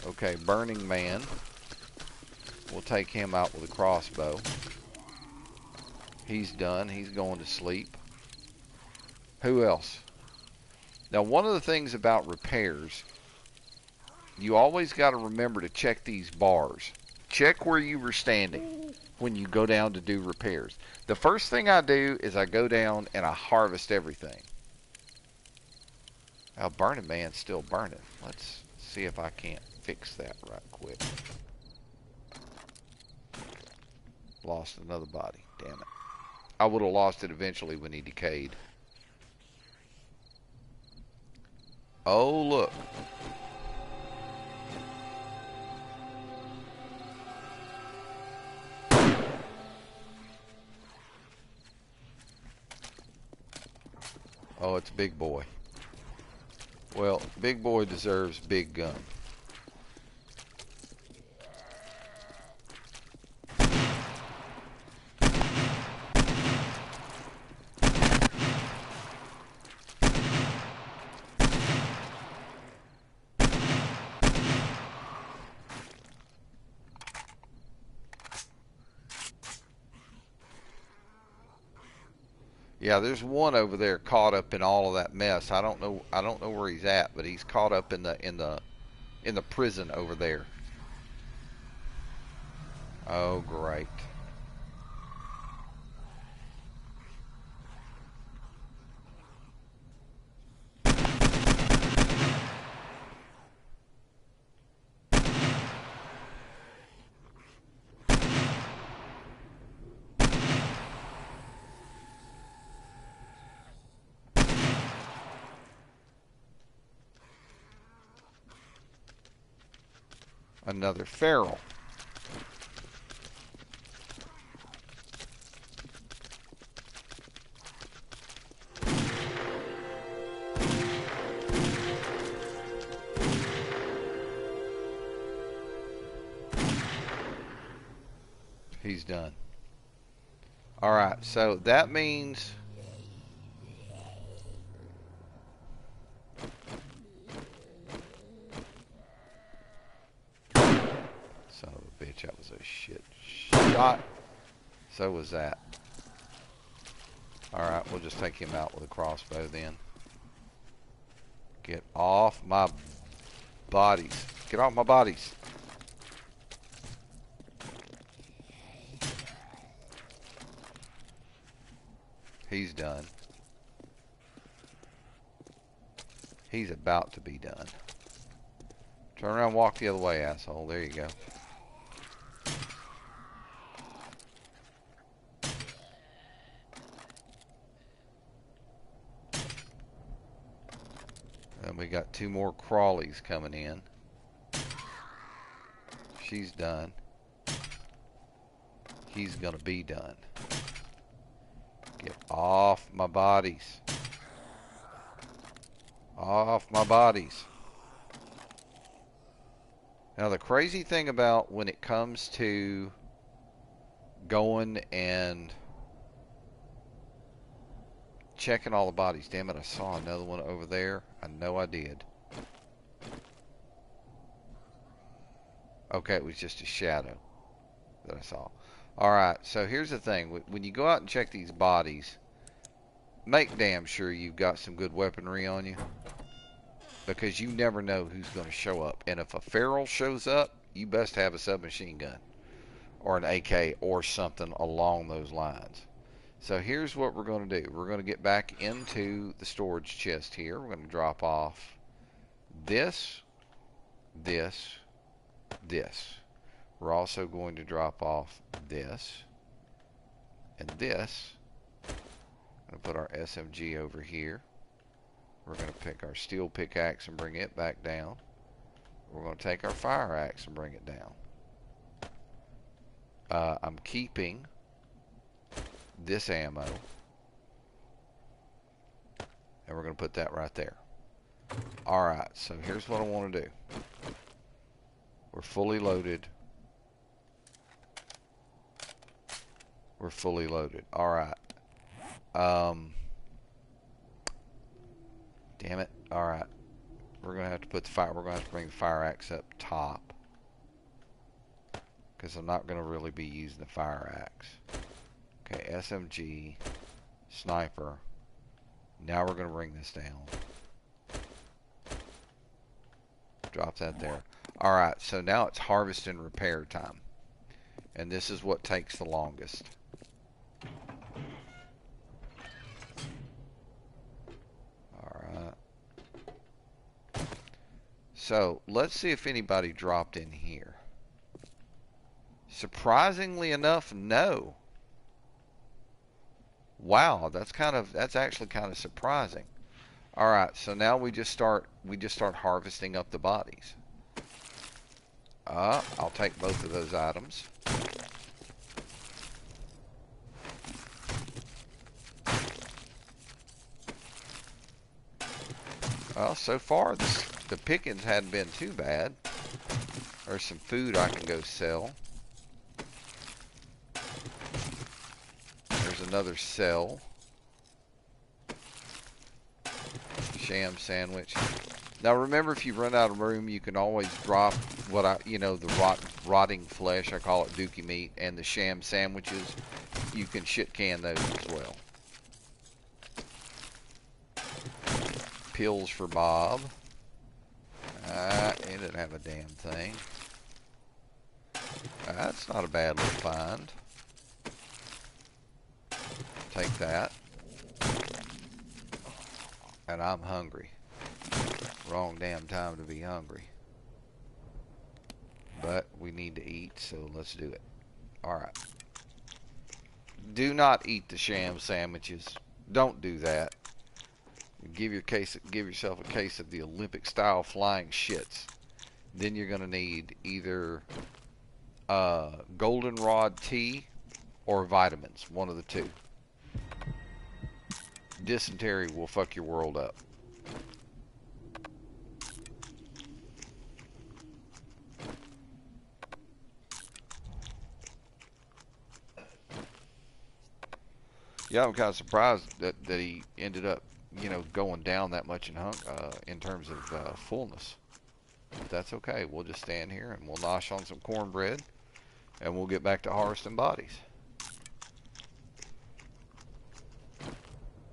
Okay, Burning Man. We'll take him out with a crossbow. He's done. He's going to sleep. Who else? Now, one of the things about repairs, you always got to remember to check these bars. Check where you were standing when you go down to do repairs. The first thing I do is I go down and I harvest everything. Now, Burning Man's still burning. Let's see if I can't fix that right quick. Lost another body. Damn it. I would have lost it eventually when he decayed. Oh, look. Oh, it's Big Boy. Well, Big Boy deserves Big Gun. Yeah, there's one over there caught up in all of that mess. I don't know where he's at, but he's caught up in the prison over there. Oh, great. Another feral. He's done. All right, so that means son of a bitch, that was a shit shot. So was that. All right, we'll just take him out with a crossbow then. Get off my bodies. Get off my bodies. He's done. He's about to be done. Turn around, walk the other way, asshole. There you go. And we got two more crawlies coming in. She's done. He's gonna be done. Get off my bodies. Off my bodies. Now the crazy thing about when it comes to going and checking all the bodies. Damn it, I saw another one over there. I know I did. Okay, it was just a shadow that I saw. Alright, so here's the thing. When you go out and check these bodies, make damn sure you've got some good weaponry on you. Because you never know who's going to show up. And if a feral shows up, you best have a submachine gun. Or an AK or something along those lines. So here's what we're going to do. We're going to get back into the storage chest here. We're going to drop off this, this, this. We're also going to drop off this and this. I'm going to put our SMG over here. We're going to pick our steel pickaxe and bring it back down. we're going to take our fire axe and bring it down. I'm keeping this ammo. And we're going to put that right there. Alright, so here's what I want to do. We're fully loaded. We're fully loaded. Alright. Damn it. Alright. We're going to have to put the fire... We're going to have to bring the fire axe up top. Because I'm not going to really be using the fire axe. Okay, SMG. Sniper. Now we're going to bring this down. Drop that there. Alright, so now it's harvest and repair time. And this is what takes the longest. Alright. So, let's see if anybody dropped in here. Surprisingly enough, no. Wow, that's actually kind of surprising. All right, so now we just start harvesting up the bodies. I'll take both of those items. Well, so far the pickings hadn't been too bad. There's some food I can go sell. There's another cell. Sham sandwich. Now remember, if you run out of room, you can always drop the rotting flesh. I call it dookie meat, and the sham sandwiches. You can shit can those as well. Pills for Bob. It didn't have a damn thing. That's not a bad little find. Take that. And I'm hungry. Wrong damn time to be hungry. But we need to eat, so let's do it. Alright. Do not eat the sham sandwiches. Don't do that. Give yourself a case of the Olympic style flying shits. Then you're gonna need either goldenrod tea or vitamins. One of the two. Dysentery will fuck your world up. Yeah, I'm kind of surprised that he ended up, going down that much in terms of fullness. But that's okay. We'll just stand here and we'll nosh on some cornbread, and we'll get back to harvesting bodies.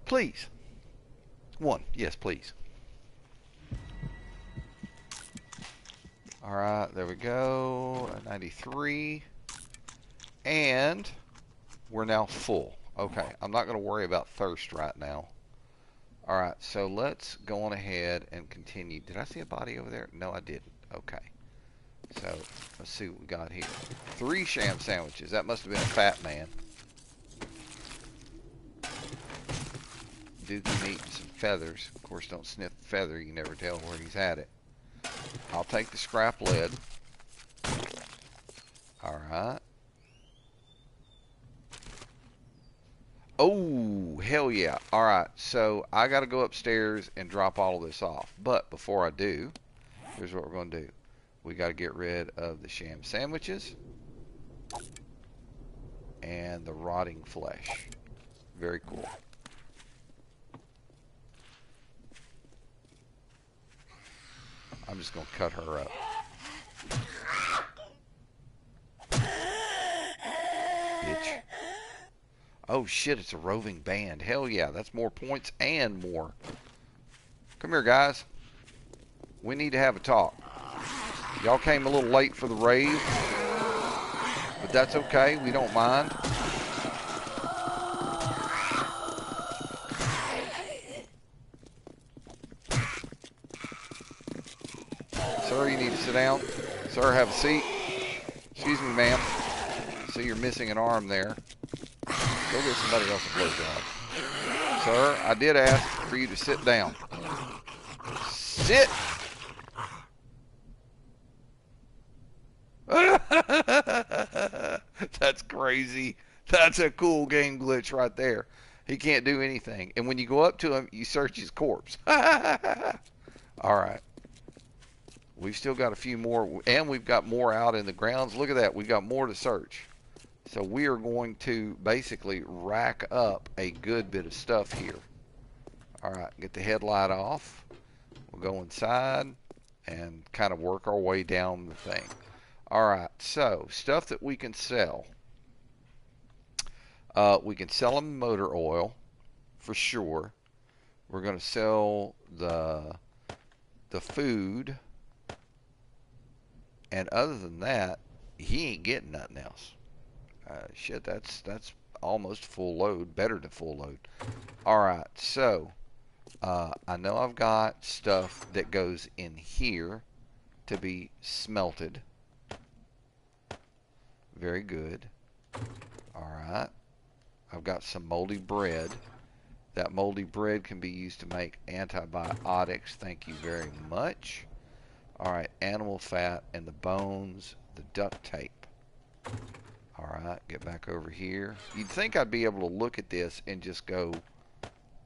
Please. One. Yes, please. Alright, there we go. 93. And we're now full. Okay, I'm not going to worry about thirst right now. Alright, so let's go on ahead and continue. Did I see a body over there? No, I didn't. Okay. So, let's see what we got here. 3 sham sandwiches. That must have been a fat man. Dookie meat and some feathers. Of course, don't sniff the feather. You can never tell where he's had it. I'll take the scrap lead. Alright. Oh, hell yeah. Alright, so I got to go upstairs and drop all of this off. But before I do, here's what we're going to do. We got to get rid of the sham sandwiches and the rotting flesh. Very cool. I'm just going to cut her up. Bitch. Oh shit, it's a roving band. Hell yeah, that's more points and more. Come here, guys. We need to have a talk. Y'all came a little late for the rave, but that's okay. We don't mind. Sir, you need to sit down. Sir, have a seat. Excuse me, ma'am. See, you're missing an arm there. Go get somebody else a blowjob. Sir, I did ask for you to sit down. Sit! That's crazy. That's a cool game glitch right there. He can't do anything. And when you go up to him, you search his corpse. All right. We've still got a few more, and we've got more out in the grounds. Look at that. We've got more to search. So we are going to basically rack up a good bit of stuff here. All right, get the headlight off. We'll go inside and kind of work our way down the thing. All right, so stuff that we can sell. We can sell them motor oil for sure. We're going to sell the food, and other than that, he ain't getting nothing else. Shit, that's almost full load, better than full load. All right, so I know I've got stuff that goes in here to be smelted. Very good. All right, I've got some moldy bread. That moldy bread can be used to make antibiotics. Thank you very much. All right, animal fat and the bones, the duct tape. All right, get back over here. You'd think I'd be able to look at this and just go,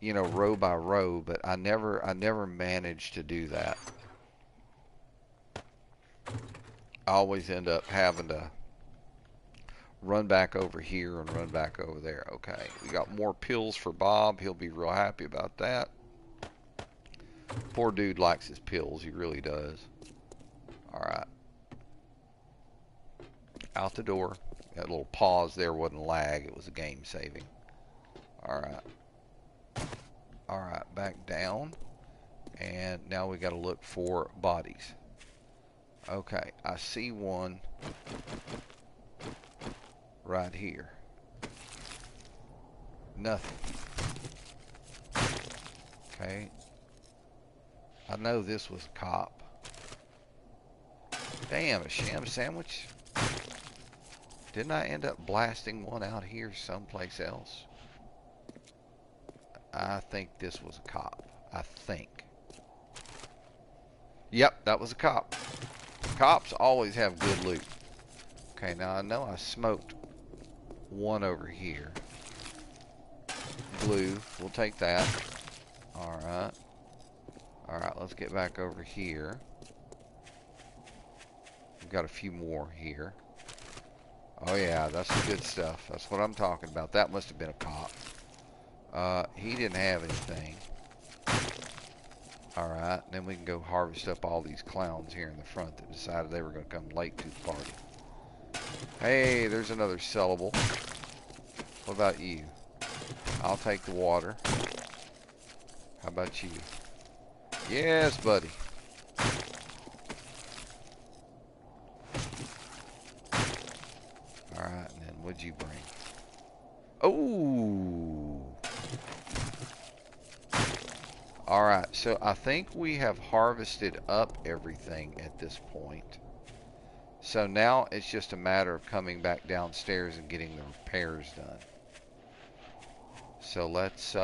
you know, row by row, but I never managed to do that. I always end up having to run back over here and run back over there. Okay, we got more pills for Bob. He'll be real happy about that. Poor dude likes his pills. He really does. All right. Out the door. That little pause there wasn't lag. It was a game saving. All right. All right, back down. And now we got to look for bodies. Okay, I see one right here. Nothing. Okay. I know this was a cop. Damn, a sham sandwich? Didn't I end up blasting one out here someplace else? I think this was a cop. I think. Yep, that was a cop. Cops always have good loot. Okay, now I know I smoked one over here. Blue, we'll take that. Alright. Alright, let's get back over here. We've got a few more here. Oh yeah, that's the good stuff. That's what I'm talking about. That must have been a cop. He didn't have anything. Alright, then we can go harvest up all these clowns here in the front that decided they were going to come late to the party. Hey, there's another sellable. What about you? I'll take the water. How about you? Yes, buddy. Alright, and then what'd you bring? Oh! Alright, so I think we have harvested up everything at this point. So now it's just a matter of coming back downstairs and getting the repairs done. So let's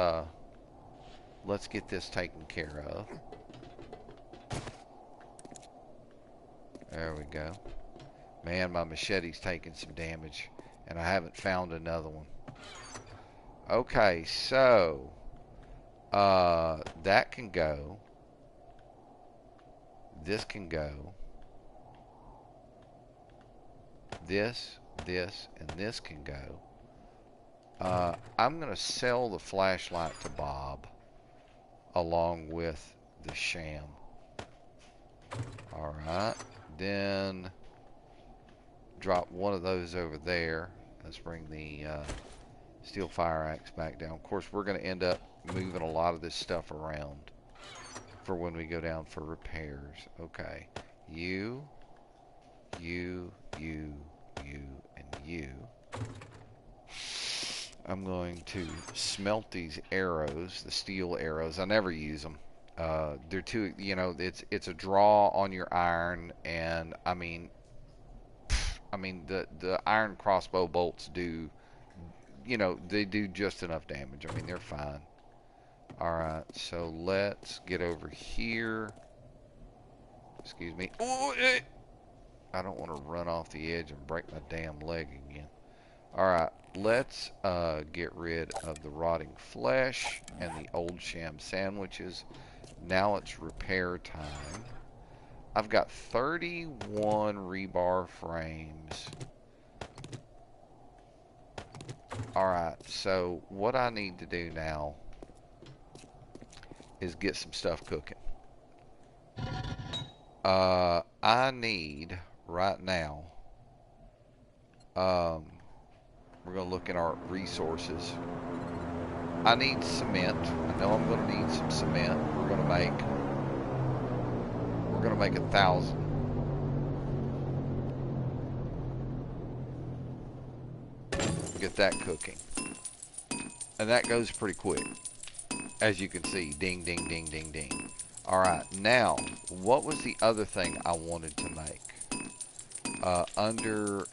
get this taken care of. There we go. Man, my machete's taking some damage, and I haven't found another one. Okay, so that can go. This can go. This, and this can go. I'm going to sell the flashlight to Bob along with the sham. Alright, then drop one of those over there. Let's bring the steel fire axe back down. Of course, we're going to end up moving a lot of this stuff around for when we go down for repairs. Okay, you, and you. I'm going to smelt these arrows, the steel arrows. I never use them. They're too, you know, it's a draw on your iron, and I mean the iron crossbow bolts do, you know, they do just enough damage. I mean, they're fine. All right, so let's get over here. Excuse me. Oh, I don't want to run off the edge and break my damn leg again. Alright, let's get rid of the rotting flesh and the old sham sandwiches. Now it's repair time. I've got 31 rebar frames. Alright, so what I need to do now is get some stuff cooking. I need, right now, we're going to look at our resources. I need cement. I know I'm going to need some cement. We're going to make 1,000. Get that cooking. And that goes pretty quick. As you can see, ding, ding, ding, ding, ding. Alright, now, what was the other thing I wanted to make? Under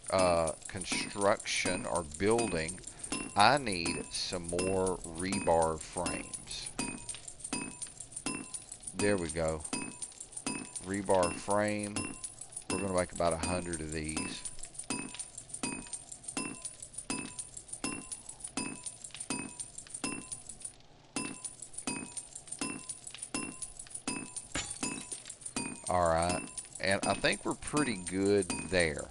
construction or building, I need some more rebar frames. There we go. Rebar frame. We're going to make about 100 of these. Alright, and I think we're pretty good there.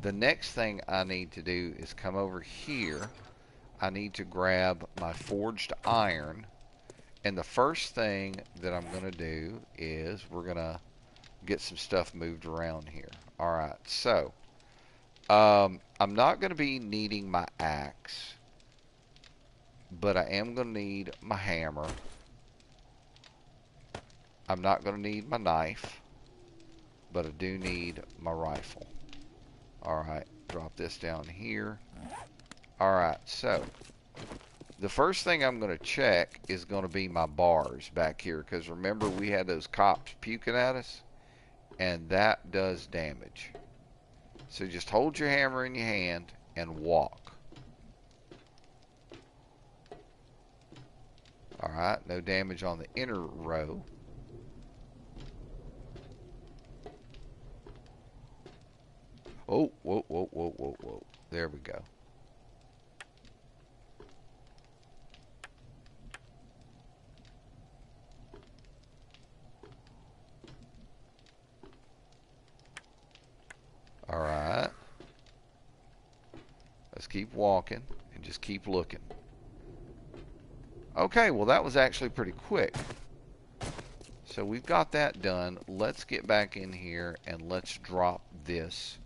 The next thing I need to do is come over here. I need to grab my forged iron. And the first thing that I'm going to do is we're going to get some stuff moved around here. Alright, so I'm not going to be needing my axe, but I am going to need my hammer. I'm not going to need my knife, but I do need my rifle. Alright, drop this down here. Alright, so the first thing I'm going to check is going to be my bars back here, because remember we had those cops puking at us, and that does damage. So just hold your hammer in your hand and walk. Alright, no damage on the inner row. Oh, whoa, whoa, whoa, whoa, whoa. There we go. Alright. Let's keep walking and just keep looking. Okay, well that was actually pretty quick. So we've got that done. Let's get back in here and let's drop this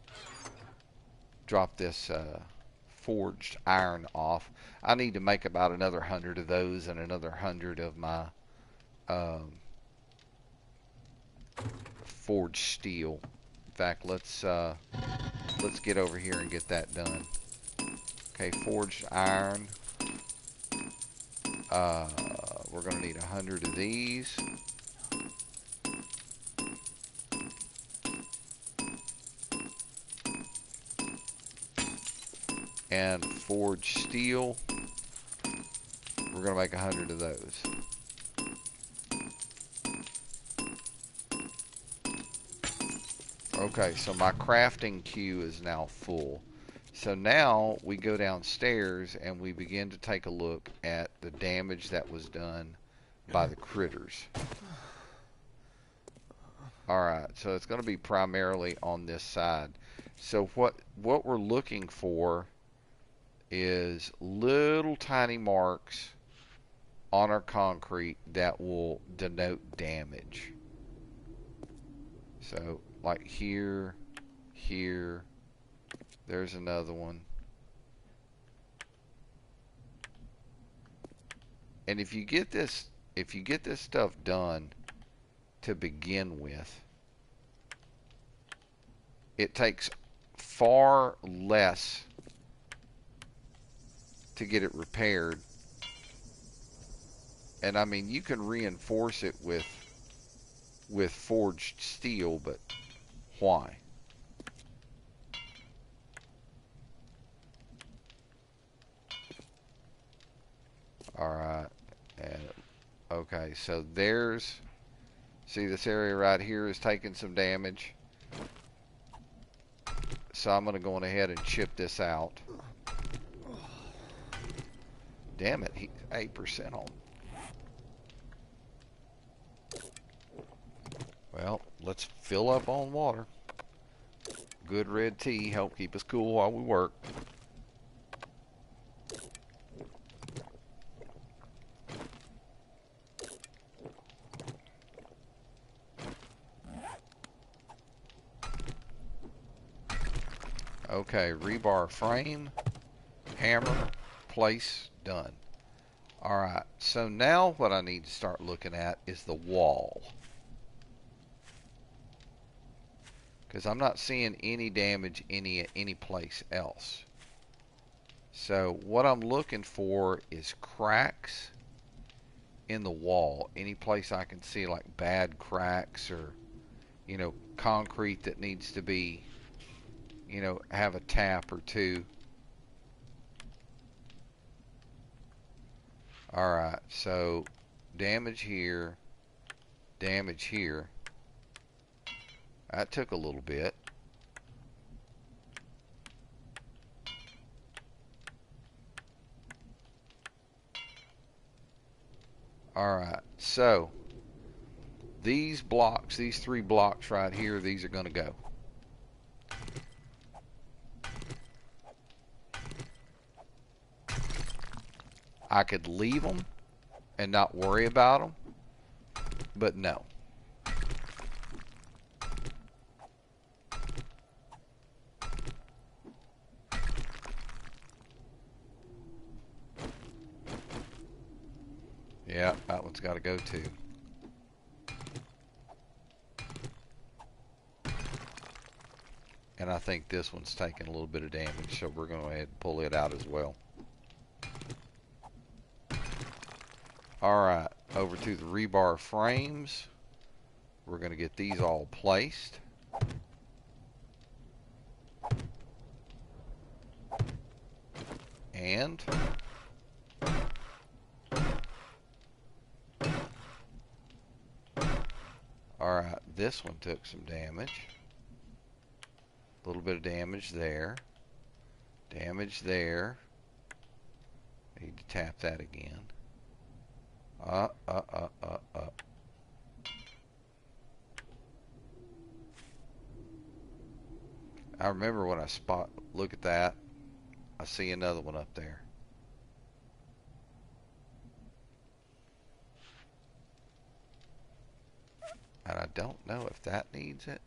forged iron off. I need to make about another 100 of those and another 100 of my forged steel. In fact, let's get over here and get that done. Okay, forged iron. We're going to need 100 of these. And forged steel, we're going to make 100 of those. Okay, so my crafting queue is now full. So now we go downstairs and we begin to take a look at the damage that was done by the critters. Alright, so it's going to be primarily on this side. So what we're looking for is little tiny marks on our concrete that will denote damage. So like here, here, there's another one. And if you get this stuff done to begin with, it takes far less to get it repaired. And I mean, you can reinforce it with forged steel, but why? Alright, and okay, so see this area right here is taking some damage. So I'm going to go on ahead and chip this out. Damn it, he's 8% on. Well, let's fill up on water. Good red tea, help keep us cool while we work. Okay, rebar frame, hammer, place, done. Alright, so now what I need to start looking at is the wall. Because I'm not seeing any damage any place else. So what I'm looking for is cracks in the wall. Any place I can see like bad cracks or, you know, concrete that needs to be, you know, have a tap or two. Alright, so damage here, damage here. That took a little bit. Alright, so these blocks, these 3 blocks right here, these are going to go. I could leave them and not worry about them, but no. Yeah, that one's got to go too. And I think this one's taking a little bit of damage, so we're going to go ahead and pull it out as well. Alright, over to the rebar frames. We're going to get these all placed. And alright, this one took some damage. A little bit of damage there. Damage there. Need to tap that again. I remember when I look at that, I see another one up there. And I don't know if that needs it.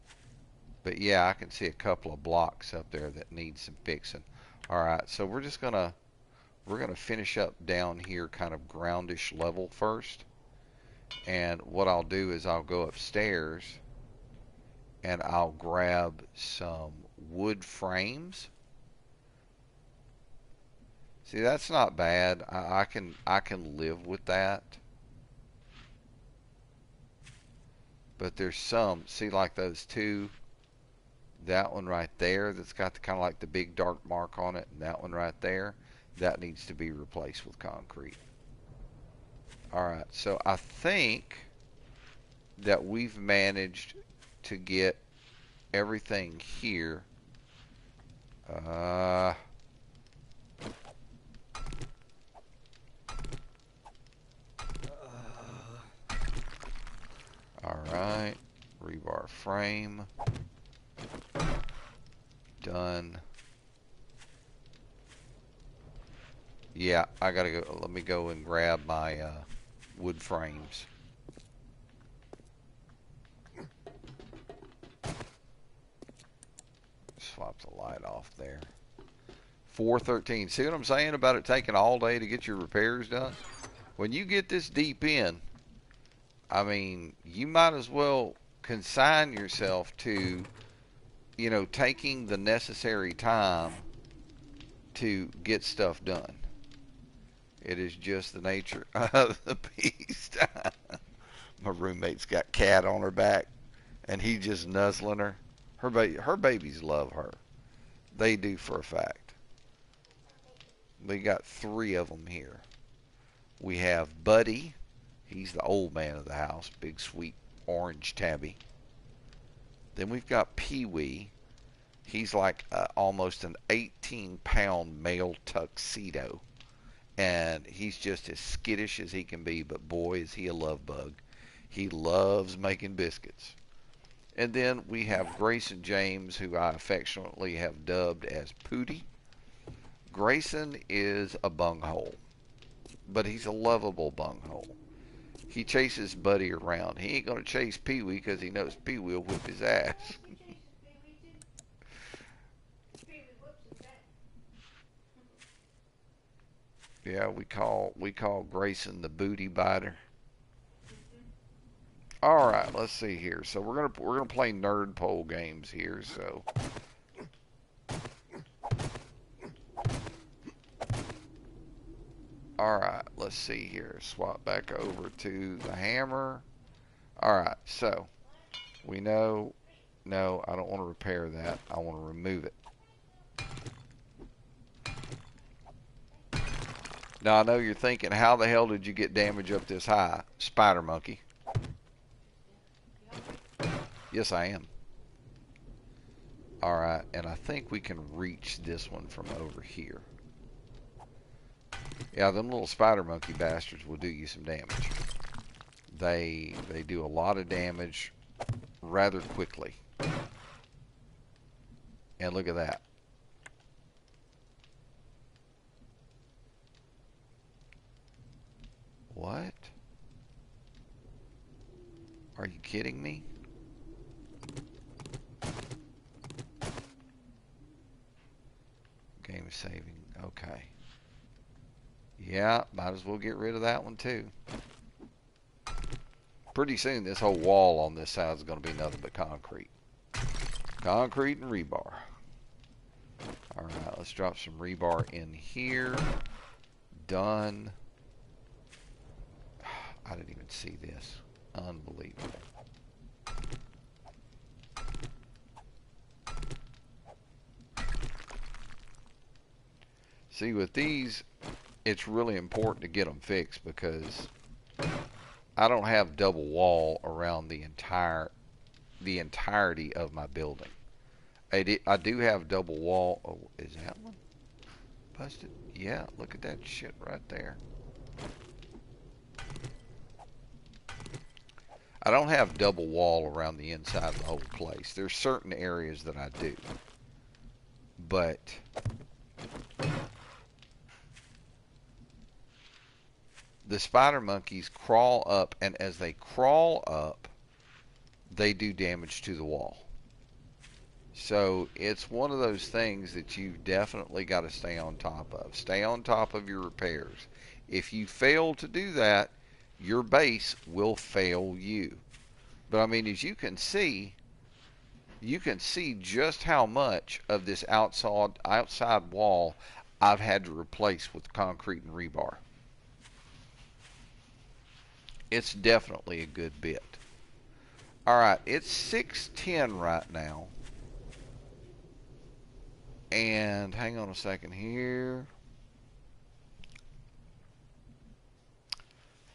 But yeah, I can see a couple of blocks up there that need some fixing. Alright, so we're gonna finish up down here kind of groundish level first. And what I'll do is I'll go upstairs and I'll grab some wood frames. See, that's not bad. I can live with that. But there's some, see, like those two, that one right there that's got the kind of like the big dark mark on it, and that one right there, that needs to be replaced with concrete. Alright, so I think that we've managed to get everything here. Alright, rebar frame. Done. Yeah, I gotta go. Let me go and grab my wood frames. Swap the light off there. 413. See what I'm saying about it taking all day to get your repairs done? When you get this deep in, I mean, you might as well consign yourself to, you know, taking the necessary time to get stuff done. It is just the nature of the beast. My roommate's got cat on her back, and he just nuzzling her. Her babies love her. They do for a fact. We got 3 of them here. We have Buddy. He's the old man of the house. Big, sweet, orange tabby. Then we've got Pee-wee. He's like almost an 18-pound male tuxedo. And he's just as skittish as he can be, but boy, is he a love bug. He loves making biscuits. And then we have Grayson James, who I affectionately have dubbed as Pootie. Grayson is a bunghole, but he's a lovable bunghole. He chases Buddy around. He ain't going to chase Pee-wee because he knows Pee-wee will whip his ass. Yeah, we call Grayson the booty biter. All right, let's see here. So we're gonna play nerd pole games here. So all right, let's see here. Swap back over to the hammer. All right, so we know. No, I don't want to repair that. I want to remove it. Now I know you're thinking, how the hell did you get damage up this high? Spider monkey. Yes, I am. Alright, and I think we can reach this one from over here. Yeah, them little spider monkey bastards will do you some damage. They do a lot of damage rather quickly. And look at that. What? Are you kidding me? Game saving. Okay. Yeah, might as well get rid of that one too. Pretty soon this whole wall on this side is going to be nothing but concrete. Concrete and rebar. Alright, let's drop some rebar in here. Done. I didn't even see this. Unbelievable. See, with these, it's really important to get them fixed because I don't have double wall around the entirety of my building. I do have double wall. Oh, is that one busted? Yeah, look at that shit right there. I don't have double wall around the inside of the whole place. There's certain areas that I do. But the spider monkeys crawl up, and as they crawl up, they do damage to the wall. So it's one of those things that you've definitely got to stay on top of. Stay on top of your repairs. If you fail to do that, your base will fail you. But I mean, as you can see just how much of this outside wall I've had to replace with concrete and rebar. It's definitely a good bit. Alright, it's 6:10 right now. And hang on a second here.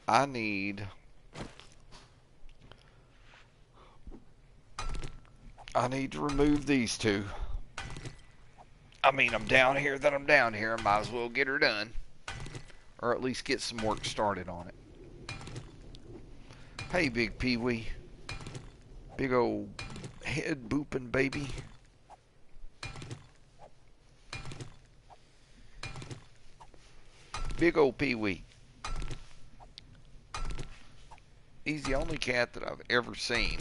I need to remove these two. I mean, I'm down here. I might as well get her done. Or at least get some work started on it. Hey, Big Pee-wee. Big old head booping baby. Big old Pee-wee. He's the only cat that I've ever seen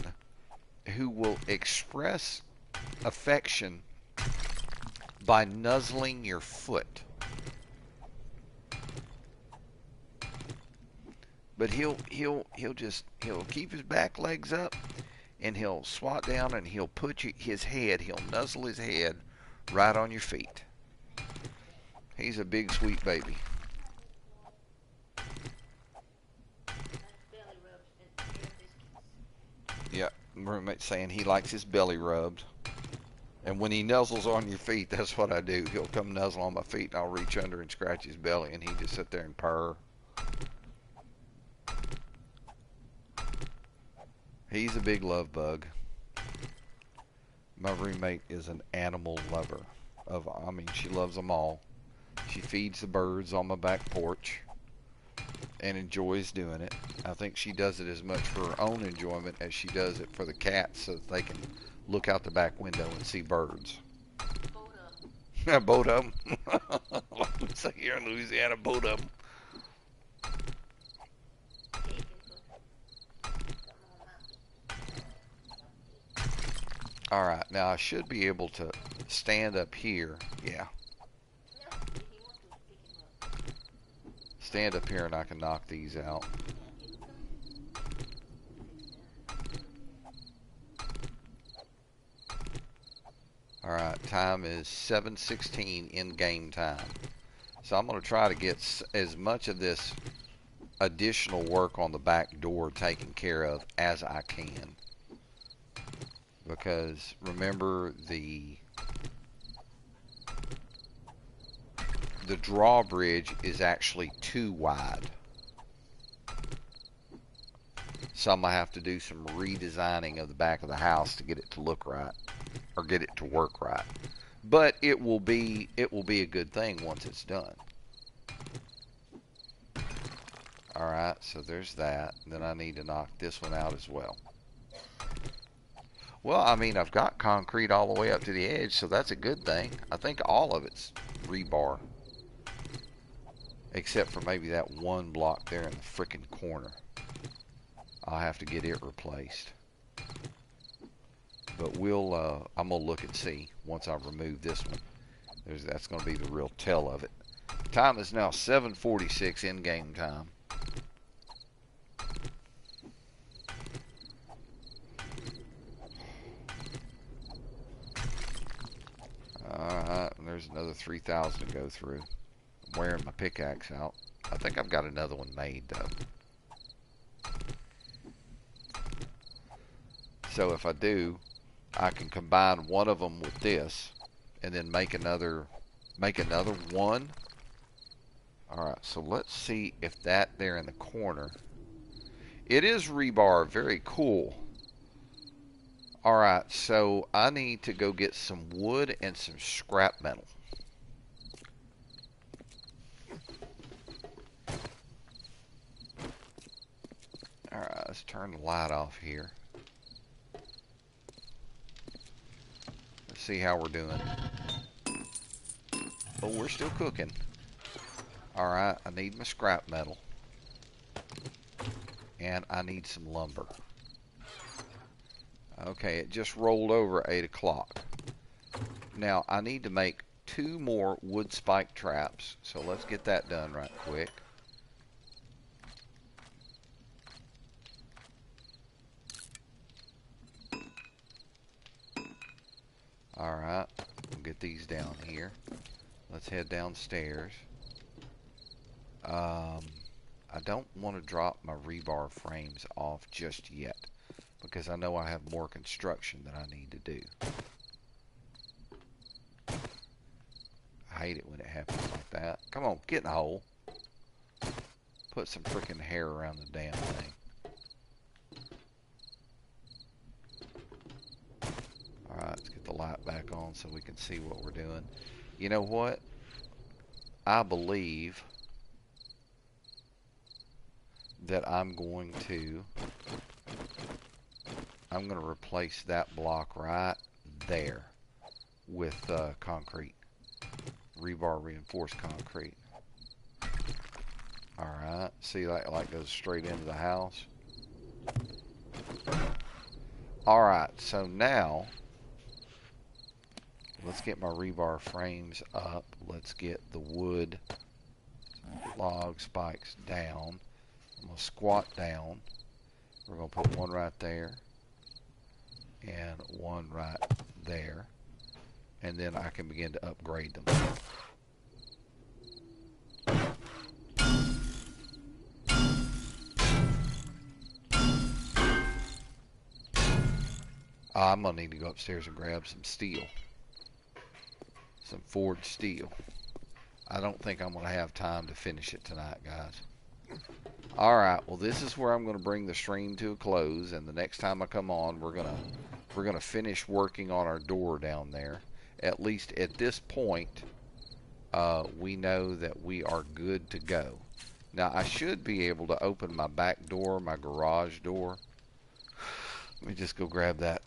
who will express affection by nuzzling your foot. But he'll keep his back legs up, and he'll squat down, and he'll put he'll nuzzle his head right on your feet. He's a big sweet baby. Yeah, roommate saying he likes his belly rubbed. And when he nuzzles on your feet, that's what I do. He'll come nuzzle on my feet, and I'll reach under and scratch his belly, and he just sit there and purr. He's a big love bug. My roommate is an animal lover. I mean, she loves them all. She feeds the birds on my back porch and enjoys doing it. I think she does it as much for her own enjoyment as she does it for the cats so that they can look out the back window and see birds. Both of them. So here in Louisiana, both of them. Alright, now I should be able to stand up here. Yeah. Stand up here and I can knock these out. Alright, time is 7:16 in game time. So I'm going to try to get as much of this additional work on the back door taken care of as I can. Because remember, the drawbridge is actually too wide. So I'm going to have to do some redesigning of the back of the house to get it to look right, or get it to work right. But it will be a good thing once it's done. Alright, so there's that. Then I need to knock this one out as well. Well, I mean, I've got concrete all the way up to the edge, so that's a good thing. I think all of it's rebar. Except for maybe that one block there in the frickin' corner. I'll have to get it replaced. But I'm going to look and see once I remove this one. That's going to be the real tell of it. Time is now 7:46 in game time. Alright, and there's another 3,000 to go through. I'm wearing my pickaxe out. I think I've got another one made though. So if I do, I can combine one of them with this and then make another one. Alright, so let's see if that there in the corner. It is rebar, very cool. Alright, so I need to go get some wood and some scrap metal. Alright, let's turn the light off here. Let's see how we're doing. Oh, we're still cooking. Alright, I need my scrap metal. And I need some lumber. Okay, it just rolled over 8 o'clock. Now, I need to make 2 more wood spike traps. So let's get that done right quick. Alright, we'll get these down here. Let's head downstairs. I don't want to drop my rebar frames off just yet, because I know I have more construction that I need to do. I hate it when it happens like that. Come on, get in the hole. Put some freaking hair around the damn thing. Alright, let's get the light back on so we can see what we're doing. You know what? I believe that I'm going to replace that block right there with concrete. Rebar reinforced concrete. Alright, see that like goes straight into the house. Alright, so now let's get my rebar frames up. Let's get the wood log spikes down. I'm going to squat down. We're going to put one right there and one right there, and then I can begin to upgrade them. I'm going to need to go upstairs and grab some steel. Some forged steel. I don't think I'm going to have time to finish it tonight, guys. Alright, well this is where I'm going to bring the stream to a close, and the next time I come on we're going to we're going to finish working on our door down there. At least at this point, we know that we are good to go. Now, I should be able to open my back door, my garage door. Let me just go grab that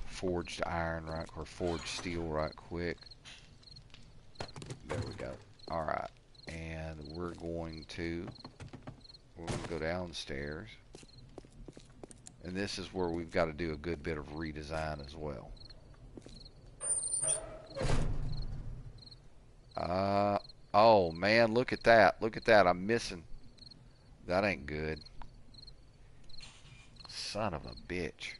forged iron or forged steel right quick. There we go. All right, and we're going to go downstairs, and this is where we've got to do a good bit of redesign as well. Oh man, look at that. Look at that. I'm missing. That ain't good. Son of a bitch.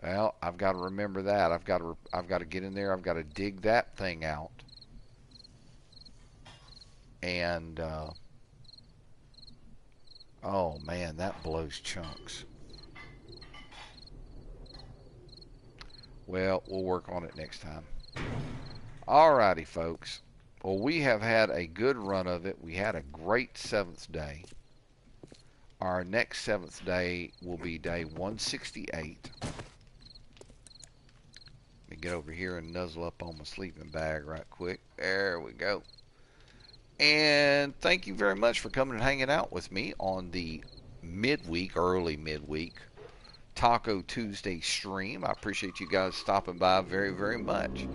Well, I've got to remember that. I've got to get in there. I've got to dig that thing out. And oh man, that blows chunks. Well, we'll work on it next time. Alrighty, folks. Well, we have had a good run of it. We had a great 7th day. Our next 7th day will be day 168. Let me get over here and nuzzle up on my sleeping bag right quick. There we go. And thank you very much for coming and hanging out with me on the midweek, early midweek Taco Tuesday stream. I appreciate you guys stopping by very, very much.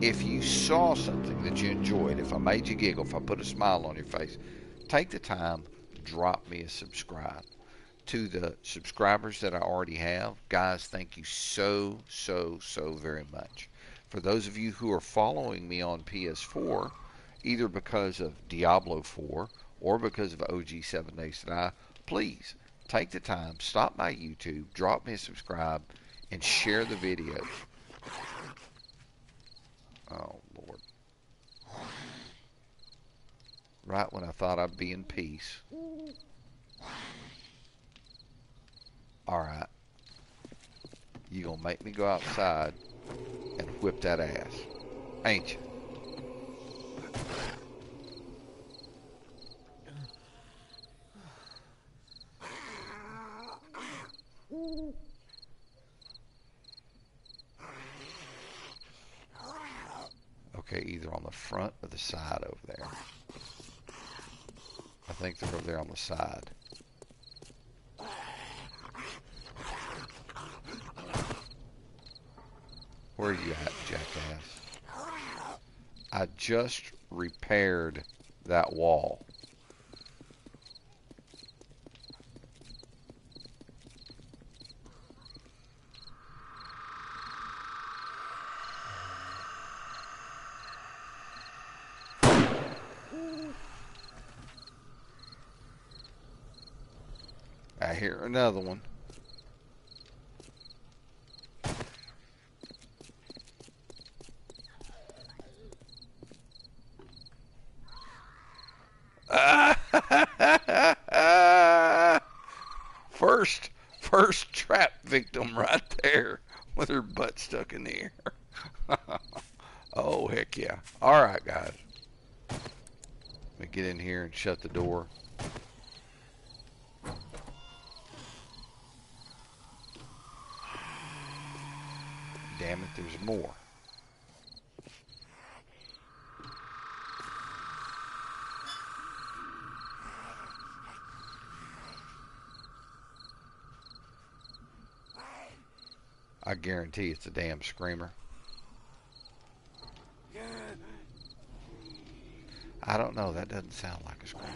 If you saw something that you enjoyed, if I made you giggle, if I put a smile on your face, take the time, drop me a subscribe. To the subscribers that I already have, guys, thank you so, so, so very much. For those of you who are following me on PS4, either because of Diablo 4 or because of OG 7 Days to Die, please take the time, stop by YouTube, drop me a subscribe, and share the video. Oh, Lord. Right when I thought I'd be in peace. Alright. You gonna make me go outside and whip that ass, ain't you? Okay, either on the front or the side over there. I think they're over there on the side. Where are you at, jackass? I just repaired that wall. I hear another one. First trap victim right there with her butt stuck in the air. Oh, heck yeah. All right, guys. Let me get in here and shut the door. Damn it, there's more. I guarantee it's a damn screamer. I don't know, that doesn't sound like a screamer.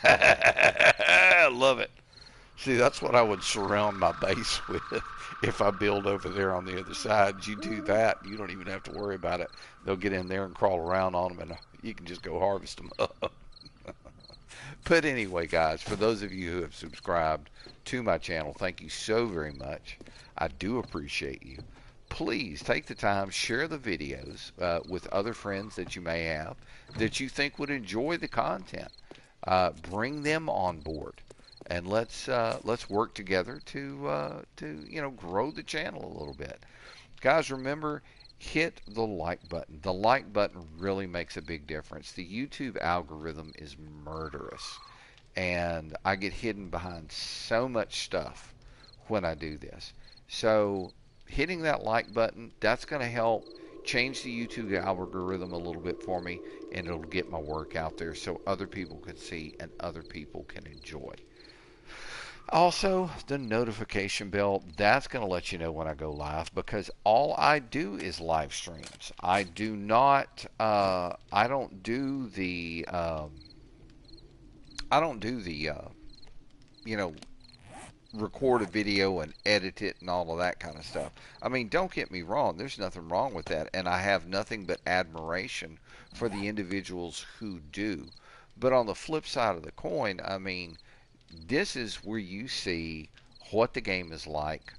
I love it. See, that's what I would surround my base with if I build over there on the other side. You do that, you don't even have to worry about it. They'll get in there and crawl around on them, and you can just go harvest them up. But anyway, guys, for those of you who have subscribed to my channel, thank you so very much. I do appreciate you. Please take the time, share the videos with other friends that you may have that you think would enjoy the content. Bring them on board, and let's work together to grow the channel a little bit. Guys, remember, hit the like button. The like button really makes a big difference. The YouTube algorithm is murderous, and I get hidden behind so much stuff when I do this. So hitting that like button, that's going to help change the YouTube algorithm a little bit for me, and it'll get my work out there so other people can see and other people can enjoy. Also, the notification bell, that's going to let you know when I go live, because all I do is live streams. I do not, I don't do the, you know, record a video and edit it and all of that kind of stuff. I mean, don't get me wrong, there's nothing wrong with that, and I have nothing but admiration for the individuals who do. But on the flip side of the coin, I mean, this is where you see what the game is like,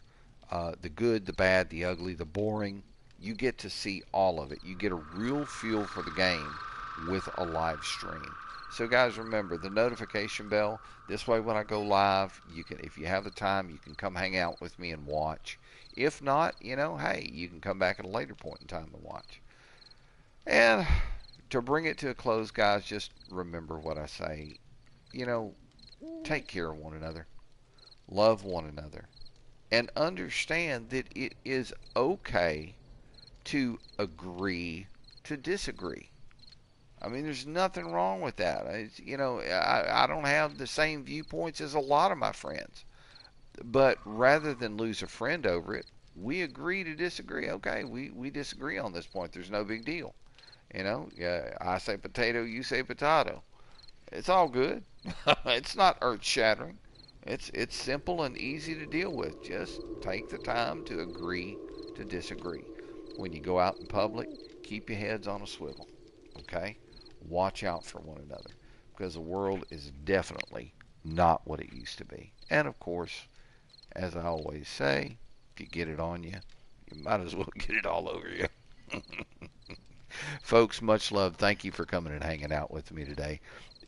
the good, the bad, the ugly, the boring. You get to see all of it. You get a real feel for the game with a live stream. So guys, remember the notification bell. This way when I go live, you can, if you have the time, you can come hang out with me and watch. If not, hey, you can come back at a later point in time and watch. And to bring it to a close, guys, just remember what I say. Take care of one another, love one another, and understand that it is okay to agree to disagree. I mean, there's nothing wrong with that. I don't have the same viewpoints as a lot of my friends, but rather than lose a friend over it, we agree to disagree. Okay, we disagree on this point. There's no big deal. I say potato, you say potato. It's all good. It's not earth-shattering. It's simple and easy to deal with. Just take the time to agree to disagree. When you go out in public, keep your heads on a swivel. Okay? Watch out for one another, because the world is definitely not what it used to be. And of course, as I always say, if you get it on you, you might as well get it all over you. Folks, much love. Thank you for coming and hanging out with me today.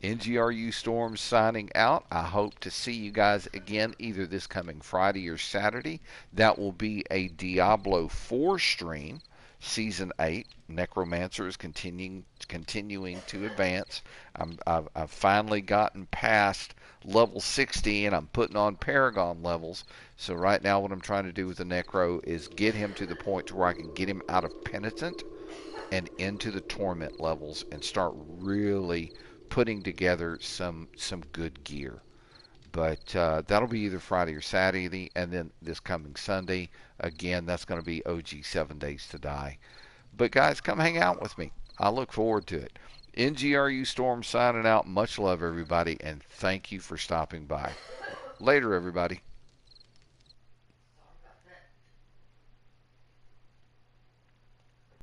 NGRU Storm signing out. I hope to see you guys again either this coming Friday or Saturday. That will be a Diablo 4 stream, Season 8. Necromancer is continuing to advance. I've finally gotten past level 60, and I'm putting on Paragon levels. So right now what I'm trying to do with the Necro is get him to the point to where I can get him out of Penitent and into the Torment levels and start really putting together some good gear. But that'll be either Friday or Saturday, and then this coming Sunday, again, that's going to be OG 7 Days to Die. But guys, come hang out with me. I look forward to it. NGRU Storm signing out. Much love, everybody, and thank you for stopping by. Later, everybody.